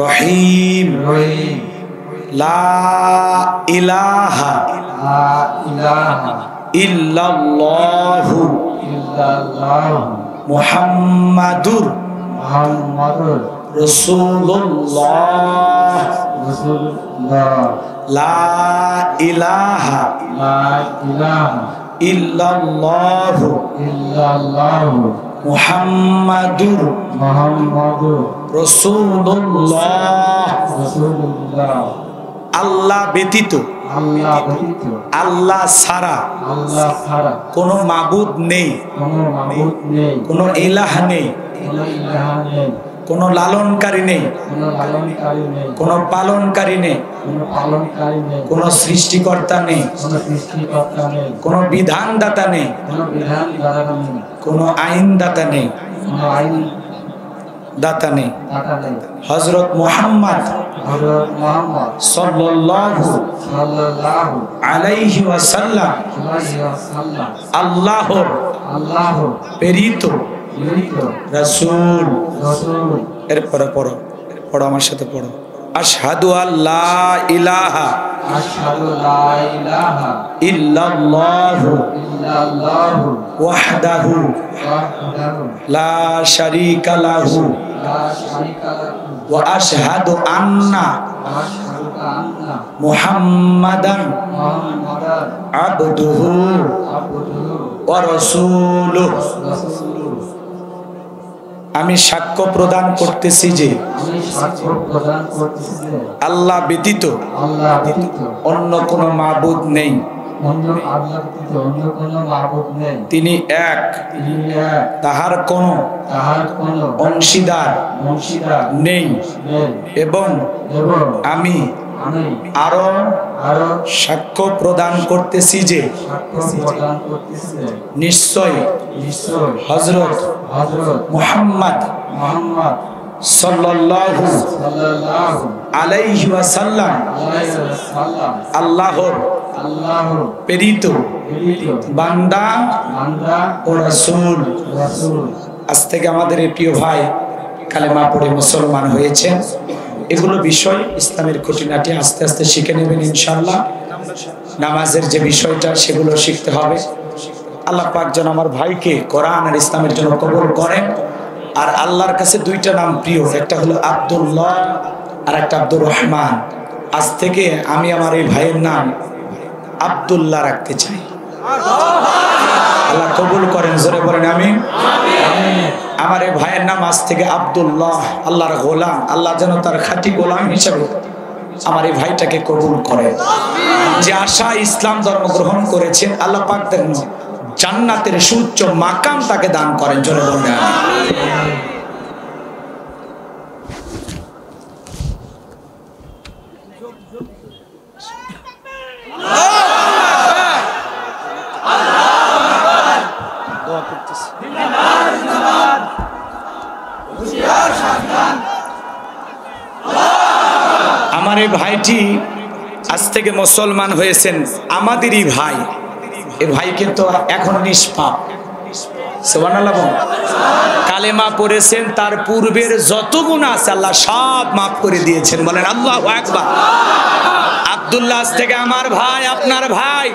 রহিম। লা ইলাহা ইল্লাল্লাহু মুহাম্মাদুর রাসূলুল্লাহ। লা ইলাহা ইল্লাল্লাহু মুহাম্মাদুর রাসূলুল্লাহ। আল্লাহ ব্যতীত, আল্লাহ ছাড়া কোনো মাবুদ নেই, কোনো ইলাহ নেই, কোনো লালনকারী নেই, কোনো পালনকারী নেই, কোনো সৃষ্টিকর্তা নেই, কোনো বিধানদাতা নেই, কোনো আইনদাতা নেই, দাতা নেই। হযরত মুহাম্মদ সাল্লাল্লাহু আলাইহি ওয়াসাল্লাম আল্লাহর প্রেরিত রাসূল। এরপরে পড়ো, পড়ো আমার সাথে পড়ো। আশহাদু আল্লা ইলাহা ইল্লাল্লাহু ওয়াহদাহু লা শারীকা লাহু ওয়া আশহাদু আন্না মুহাম্মাদান আবদুহু ওয়া রাসূলুহু। আমি সাক্ষ্য প্রদান করতেছি যে আল্লাহ ব্যতীত অন্য কোনো মাবুদ নেই, তিনি এক, তাহার কোনো অংশীদার নেই, এবং আমি আরো আরো সাক্ষ্য প্রদান করতেছি যে সাক্ষ্য প্রদান করতেছি যে নিশ্চয় নিশ্চয় হযরত হযরত মুহাম্মদ মুহাম্মদ সাল্লাল্লাহু সাল্লাল্লাহু আলাইহি ওয়াসাল্লাম আলাইহি ওয়াসাল্লাম আল্লাহর আল্লাহর প্রেরিত প্রেরিত বান্দা বান্দা ও রাসূল। রাসূল। আজ থেকে আমাদের এই প্রিয় ভাই কালেমা পড়ে মুসলমান হয়েছেন। এগুলো বিষয় ইসলামের খুঁটিনাটি আস্তে আস্তে শিখে নেবেন ইনশাআল্লাহ। নামাজের যে বিষয়টা সেগুলো শিখতে হবে। আল্লাহ পাক যেন আমার ভাইকে কোরআন আর ইসলামের জন্য কবুল করেন। আর আল্লাহর কাছে দুইটা নাম প্রিয়, একটা হলো আব্দুল্লাহ আর একটা আব্দুর রহমান। আজ থেকে আমি আমার এই ভাইয়ের নাম আব্দুল্লাহ রাখতে চাই। আল্লাহ কবুল করেন, জোরে বলেন আমিন। আমার এই ভাইয়ের নাম আজ থেকে আব্দুল্লাহ, আল্লাহর গোলাম। আল্লাহ যেন তার খাঁটি গোলাম হিসেবে আমার এই ভাইটাকে কবুল করেন। যে আশা ইসলাম ধর্ম গ্রহণ করেছেন, আল্লাহ পাক যেন জান্নাতের সুউচ্চ মাকাম তাকে দান করেন, জোরে বলেন আমিন। আমার এই ভাইটি আজ থেকে মুসলমান হয়েছেন, আমাদেরই ভাই। এই ভাই কিন্তু এখন নিষ্পাপ। সুবহানাল্লাহ বলেন। কালেমা পড়েছেন, তার পূর্বের যত গুনাহ আছে আল্লাহ সব মাফ করে দিয়েছেন, বলেন আল্লাহু আকবার। আব্দুল্লাহ আজ থেকে আমার ভাই, আপনার ভাই।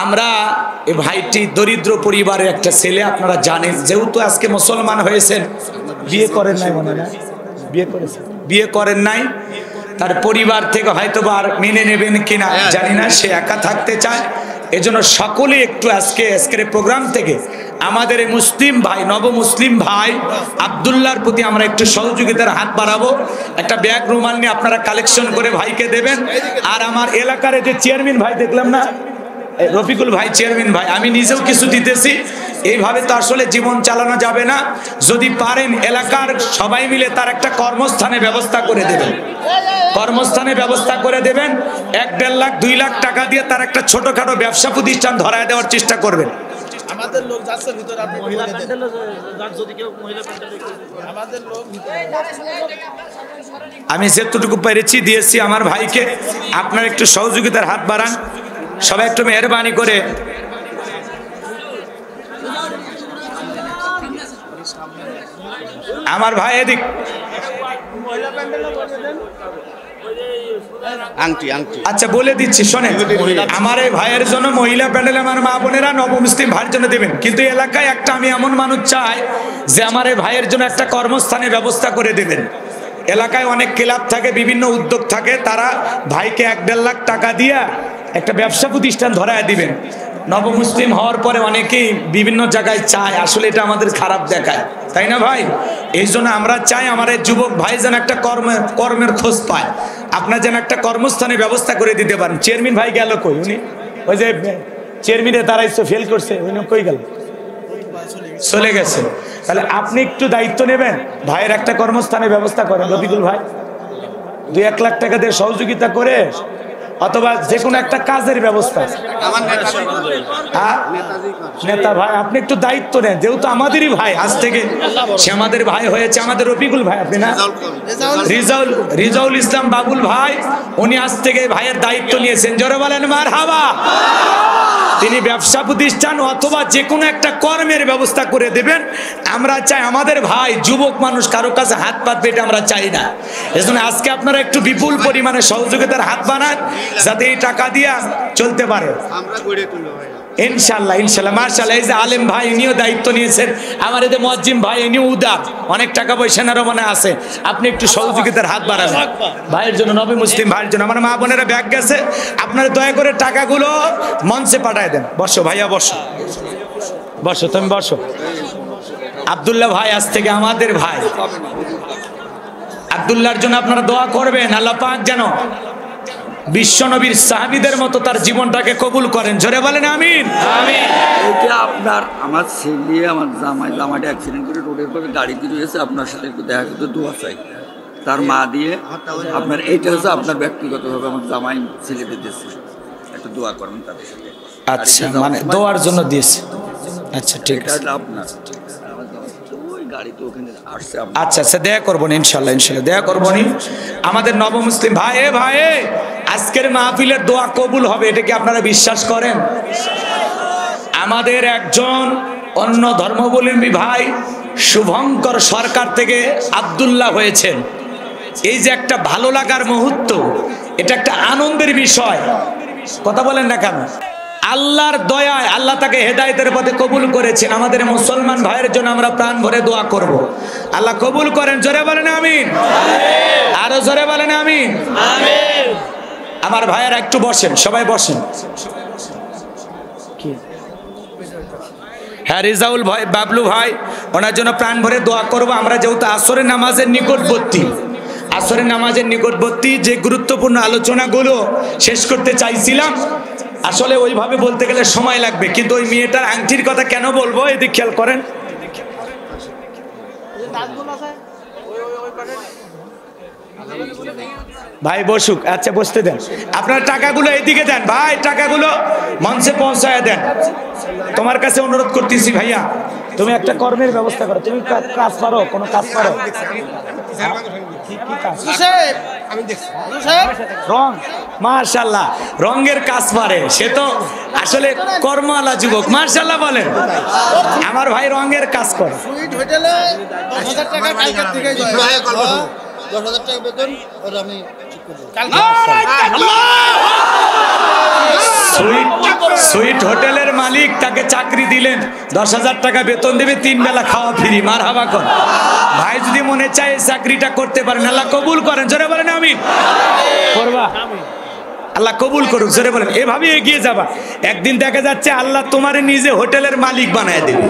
আমরা এই ভাইটি দরিদ্র পরিবারের একটা ছেলে, আপনারা জানেন। যেহেতু আজকে মুসলমান হয়েছেন, বিয়ে করেন নাই মনে হয়, বিয়ে করেছেন, বিয়ে করেন নাই। তার পরিবার থেকে হয়তো আর মেনে নেবেন কিনা জানি না, সে একা থাকতে চায়। এজন্য সকলে একটু আজকের প্রোগ্রাম থেকে আমাদের এই মুসলিম ভাই, নব মুসলিম ভাই আব্দুল্লাহর প্রতি আমরা একটু সহযোগিতার হাত বাড়াবো। একটা ব্যাগ রুমাল নিয়ে আপনারা কালেকশন করে ভাইকে দেবেন। আর আমার এলাকার যে চেয়ারম্যান ভাই দেখলাম না, রফিকুল ভাই, চেয়ারম্যান ভাই, আমি নিজেও কিছু দিতেছি। এইভাবে তো আসলে জীবন চালানো যাবে না। যদি পারেন এলাকার সবাই মিলে তার একটা কর্মস্থানের ব্যবস্থা করে দেবেন, কর্মস্থানের ব্যবস্থা করে দেবেন। 1-1.5 লাখ 2 লাখ টাকা দিয়ে তার একটা ছোটখাটো ব্যবসা প্রতিষ্ঠান ধরায় দেওয়ার চেষ্টা করবেন। আমাদের লোক যাচ্ছে ভিতরে, আপনি মহিলা প্যান্ডেল যদি কেউ মহিলা প্যান্ডেল, আমাদের লোক আমি যেতটুকু পেরেছি দিয়েছি আমার ভাইকে। আপনার একটু সহযোগিতার হাত বাড়ান, সবাই একটু মেহরবানি করে। আমার ভাই এদিক, আংটি আংটি আচ্ছা বলে দিচ্ছি শোনেন। আমার এই ভাইয়ের জন্য মহিলা প্যান্ডেল আমার মা বোনেরা নব মুসলিম ভাইয়ের জন্য দেবেন। কিন্তু এলাকায় একটা আমি এমন মানুষ চাই যে আমার এই ভাইয়ের জন্য একটা কর্মস্থানের ব্যবস্থা করে দেবেন। এলাকায় অনেক ক্লাব থাকে, বিভিন্ন উদ্যোগ থাকে, তারা ভাইকে 1-1.5 লাখ টাকা দিয়ে একটা ব্যবসা প্রতিষ্ঠান ধরায় দিবেন। নবমুসলিম হওয়ার পরে অনেকেই বিভিন্ন জায়গায় চায়, আসলে এটা আমাদের খারাপ দেখায়, তাই না ভাই? এই জন্য আমরা চাই আমার এই যুবক ভাই যেন একটা কর্মের খোঁজ পায়। আপনার যেন একটা কর্মস্থানের ব্যবস্থা করে দিতে পারেন। চেয়ারম্যান ভাই গেল কই? উনি ওই যে চেয়ারম্যানে দাঁড়াইছে, ফেল করছে, উনি কই গেল? চলে গেছে। তাহলে আপনি একটু দায়িত্ব নেবেন, ভাইয়ের একটা কর্মস্থানের ব্যবস্থা করেন। রফিকুল ভাই 2-1 লাখ টাকা দিয়ে সহযোগিতা করে, অথবা যে কোনো একটা কাজের ব্যবস্থা। নেতা ভাই আপনি একটু দায়িত্ব নেন, যেহেতু আমাদেরই ভাই, আজ থেকে সে আমাদের ভাই হয়েছে। আমাদের রফিকুল ভাই, আপনি না, রিজাউল ইসলাম বাবুল ভাই, উনি আজ থেকে ভাইয়ের দায়িত্ব নিয়েছেন। জোরে বলেন মারহাবা। তিনি ব্যবসা প্রতিষ্ঠান অথবা যে কোনো একটা কর্মের ব্যবস্থা করে দেবেন। আমরা চাই আমাদের ভাই যুবক মানুষ কারো কাছে হাত পাতবে, এটা আমরা চাই না। এজন্য আজকে আপনারা একটু বিপুল পরিমাণে সহযোগিতার হাত বানান, যাতে এই টাকা দিয়ে চলতে পারে। ইনশাল্লাহ ইনশাল্লাহ মাশাআল্লাহ। এই যে আলেম ভাই, ইনিও দায়িত্ব নিয়েছেন। আমার এই যে মুয়াজ্জিম ভাই, ইনিও উদার, অনেক টাকা পয়সা নেওয়ার মনে আছে। আপনি একটু সহযোগিতার হাত বাড়ান ভাইয়ের জন্য, নবী মুসলিম ভাইয়ের জন্য। আমার মা বোনেরা ব্যাগ গেছে, আপনারা দয়া করে টাকাগুলো মঞ্চে পাঠায় দেন। বসো ভাইয়া, বসো বসো, তুমি বসো। আব্দুল্লাহ ভাই আজ থেকে আমাদের ভাই। আব্দুল্লাহর জন্য আপনারা দোয়া করবেন, আল্লাহ পাক যেন বিশ্ব নবীর সাহাবীদের মতো তার জীবনটাকে কবুল করেন। জোরে বলেন আমিন। এটা আপনার, আমার ছেলে, আমার জামাইটা অ্যাক্সিডেন্ট করে রোডের পরে গাড়ি দিয়ে রয়েছে, আপনার সাথে একটু দেখা করতে দোয়া চাই। তার মা দিয়ে আপনার এইটা হচ্ছে আপনার ব্যক্তিগতভাবে আমার জামাই ছেলেদের দিয়েছে, একটু দোয়া করবেন তাদের সাথে। আচ্ছা, মানে দোয়ার জন্য দিয়েছে। আচ্ছা ঠিক আছে, আপনার ওই গাড়ি তো ওখানে আসছে। আচ্ছা আচ্ছা, দেয়া করবো না ইনশাল্লাহ, ইনশাল্লাহ দেয়া করবো নি। আমাদের নবমুসলিম ভাই, ভাই আজকের মাহফিলের দোয়া কবুল হবে, এটা কি আপনারা বিশ্বাস করেন? আমাদের একজন অন্য ধর্মাবলম্বী ভাই শুভঙ্কর সরকার থেকে আব্দুল্লাহ হয়েছেন। এই যে একটা ভালো লাগার মুহূর্ত, এটা একটা আনন্দের বিষয়, কথা বলেন না কেন? আল্লাহর দয়ায় আল্লাহ তাকে হেদায়েতের পথে কবুল করেছেন। আমাদের মুসলমান ভাইয়ের জন্য আমরা প্রাণ ভরে দোয়া করব, আল্লাহ কবুল করেন। জোরে বলেন আমিন, আরো জোরে বলেন আমিন। আমার ভাইয়েরা একটু বসেন, সবাই বসেন। হ্যাঁ, রিজাউল ভাই, বাবলু ভাই, ওনার জন্য প্রাণ ভরে দোয়া করব। আমরা যেহেতু আসরের নামাজের নিকটবর্তী, আসরের নামাজের নিকটবর্তী যে গুরুত্বপূর্ণ আলোচনাগুলো শেষ করতে চাইছিলাম, আসলে ওইভাবে বলতে গেলে সময় লাগবে, কিন্তু ওই মেয়েটার আংটির কথা কেন বলবো, এদিক খেয়াল করেন। ভাই বসুক, আচ্ছা বসতে দেন। আপনার টাকাগুলো এইদিকে দেন ভাই, টাকাগুলো মঞ্চে পৌঁছায় দেন। তোমার কাছে অনুরোধ করতেছি ভাইয়া, তুমি একটা কর্মের ব্যবস্থা করো। তুমি কাজ পারো, কোনো কাজ পারো? রং, মাশাআল্লাহ, রঙের কাজ পারে, সে তো আসলে কর্মওয়ালা যুবক। মাশাআল্লাহ বলেন, আমার ভাই রঙের কাজ করে। সুইট হোটেলের মালিক তাকে চাকরি দিলেন, 10,000 টাকা বেতন দেবে, 3 বেলা খাওয়া ফ্রি। মারহাবা কর ভাই, যদি মনে চায় চাকরিটা করতে পারেন, আল্লাহ কবুল করেন। জোরে বলেন আমিন। করবা, আল্লাহ কবুল করুক। জোরে বলেন। এভাবে এগিয়ে যাবা, একদিন দেখা যাচ্ছে আল্লাহ তোমারে নিজে হোটেলের মালিক বানায় দেবে।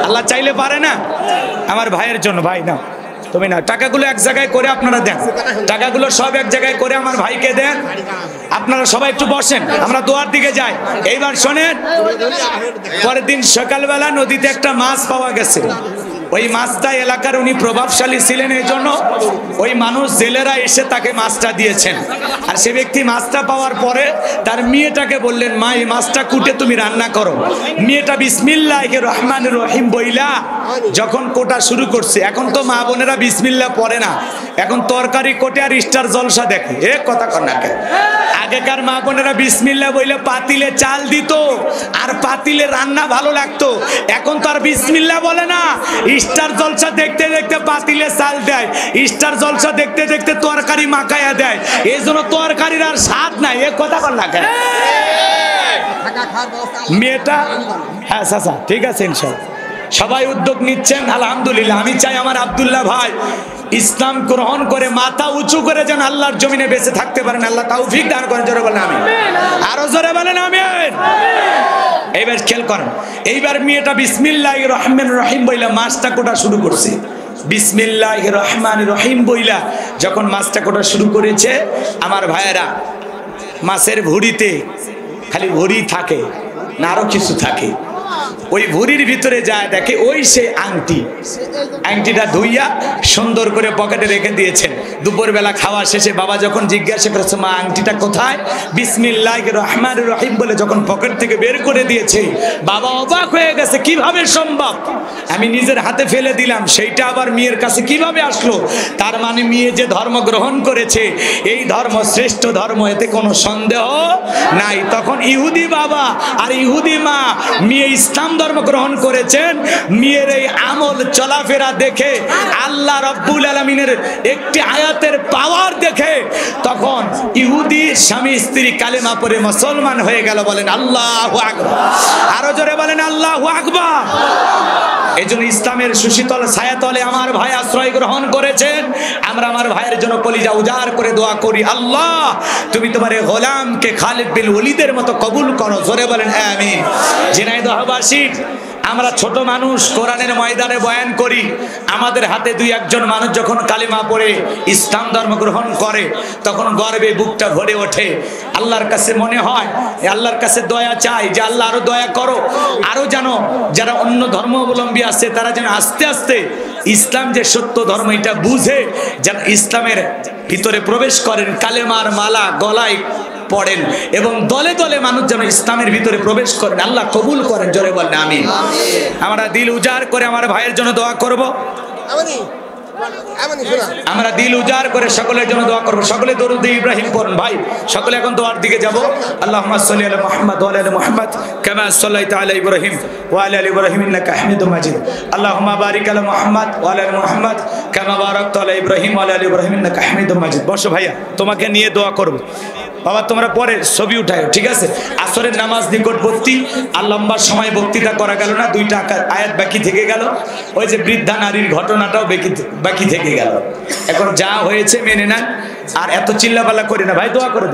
আল্লাহ চাইলে পারে না? আমার ভাইয়ের জন্য, ভাই না তুমি না, টাকাগুলো এক জায়গায় করে আপনারা দেন, টাকাগুলো সব এক জায়গায় করে আমার ভাইকে দেন। আপনারা সবাই একটু বসেন, আমরা দোয়ার দিকে যাই। এইবার শোনেন, পরের দিন সকালবেলা নদীতে একটা মাছ পাওয়া গেছে। ওই মাছটা এলাকার উনি প্রভাবশালী ছিলেন, এই জন্য ওই মানুষ জেলেরা এসে তাকে মাছটা দিয়েছেন। আর সে ব্যক্তি মাছটা পাওয়ার পরে তার মেয়েটাকে বললেন, মা এই মাছটা কুটে তুমি রান্না করো। মেয়েটা বিসমিল্লাহির রহমানির রহিম বইলা যখন কোটা শুরু করছে, এখন তো মা বোনেরা বিসমিল্লাহ পড়ে না, এখন তরকারি কোটে আর স্টার জলসা দেখে। এ কথা কর না কেন? আগেকার মা বোনেরা বিসমিল্লাহ বইলে পাতিলে চাল দিত আর পাতিলে রান্না ভালো লাগতো। এখন তো আর বিসমিল্লাহ বলে না, স্টার জলসা দেখতে দেখতে পাতিলে চাল দেয়, স্টার জলসা দেখতে দেখতে তরকারি মাখায়া দেয়। এই জন্য তরকারির আর স্বাদ নাই। এ কথা কর না কেন? মেয়েটা, হ্যাঁ চাচা ঠিক আছে, ইনশাআল্লাহ সবাই উদ্যোগ নিচ্ছেন, আলহামদুলিল্লাহ। আমি চাই আমার আব্দুল্লাহ ভাই ইসলাম গ্রহণ করে মাথা উঁচু করে যেন আল্লাহর জমিনে বেঁচে থাকতে পারেন। আল্লাহ তৌফিক দান করেন। জোরে বলেন আমিন, আরো জোরে বলেন আমিন। এইবার খেয়াল করেন, এইবার মেয়েটা বিসমিল্লাহির রহমানির রহিম বইলা মাছটা কোটা শুরু করছে। বিসমিল্লাহির রহমানির রহিম বইলা যখন মাছটা কোটা শুরু করেছে, আমার ভাইয়েরা, মাছের ভুঁড়িতে খালি ভুঁড়ি থাকে না, আরো কিছু থাকে। ওই ভুঁড়ির ভিতরে যায় দেখে ওই সে আংটি, আংটিটা ধুইয়া সুন্দর করে পকেটে রেখে দিয়েছেন। দুপুরবেলা খাওয়া শেষে বাবা যখন জিজ্ঞাসা করেছে, মা আংটিটা কোথায়? বিসমিল্লাহির রহমানির রহিম বলে যখন পকেট থেকে বের করে দিয়েছে, বাবা অবাক হয়ে গেছে, কিভাবে সম্ভব? আমি নিজের হাতে ফেলে দিলাম, সেইটা আবার মেয়ের কাছে কিভাবে আসলো? তার মানে মেয়ে যে ধর্ম গ্রহণ করেছে, এই ধর্ম শ্রেষ্ঠ ধর্ম, এতে কোনো সন্দেহ নাই। তখন ইহুদি বাবা আর ইহুদি মা মেয়ে ইসলাম ধর্ম গ্রহণ করেছেন। মেয়ের এই আমল চলাফেরা দেখে, আল্লাহ রাব্বুল আলামিনের একটি আয়াতের পাওয়ার দেখে, তখন ইহুদি স্বামী স্ত্রী কালেমা পড়ে মুসলমান হয়ে গেল। বলেন আল্লাহু আকবার, আরো জোরে বলেন আল্লাহু আকবার। এই জন্য ইসলামের সুশীতল ছায়াতলে আমার ভাই আশ্রয় গ্রহণ করেছেন। আমরা আমার ভাইয়ের জন্য কলিজা উজাড় করে দোয়া করি, আল্লাহ তুমি তোমার গোলামকে খালিদ বিন ওয়ালিদের মতো কবুল করো। জোরে বলেন আমিন। ঝিনাইদহবাসী আমরা ছোট মানুষ, কোরআনের ময়দানে বয়ান করি, আমাদের হাতে দুই একজন মানুষ যখন কালিমা পড়ে ইসলাম ধর্ম গ্রহণ করে তখন গর্বে বুকটা ভরে ওঠে। আল্লাহর কাছে মনে হয়, আল্লাহর কাছে দয়া চাই যে আল্লাহ আরো দয়া করো, আরো যেন যারা অন্য ধর্মাবলম্বী আছে তারা যেন আস্তে আস্তে ইসলাম যে সত্য ধর্ম এটা বুঝে যেন ইসলামের ভিতরে প্রবেশ করেন, কালেমার মালা গলায় পড়েন এবং দলে দলে মানুষ যেন ইসলামের ভিতরে প্রবেশ করেন। আল্লাহ কবুল করেন, জোরে বলেন আমিন। আমরা দিল উজাড় করে আমার ভাইয়ের জন্য দোয়া করব, আমরা দিল উজাড় করে সকলের জন্য দোয়া করব। সকলে দরুদ ইব্রাহিম পড়ুন ভাই, সকলে এখন দোয়ার দিকে যাব। আল্লাহুম্মা সাল্লি আলা মুহাম্মাদ ওয়া আলা আলি মুহাম্মাদ কামা সাল্লাইতা আলা ইব্রাহিম ওয়া আলা আলি ইব্রাহিম ইন্নাকা হামিদুম মাজিদ। আল্লাহুম্মা বারিক আলা মুহাম্মাদ ওয়া আলা আলি মুহাম্মাদ কামা বারাকতা আলা ইব্রাহিম ওয়া আলা আলি ইব্রাহিম ইন্নাকা হামিদুম মাজিদ। বসো ভাইয়া, তোমাকে নিয়ে দোয়া করব। বাবা তোমরা পরে ছবি উঠায়, ঠিক আছে? আসরের নামাজ নিকটবর্তী, আর লম্বা সময় বক্তৃতা করা গেল না, দুইটা আয়াত বাকি থেকে গেল। ওই যে বৃদ্ধা নারীর ঘটনাটাও বাকি থেকে গেল। এখন যা হয়েছে মেনে নেন, আর এত চিল্লাপাল্লা করি না ভাই, দোয়া করে দিন।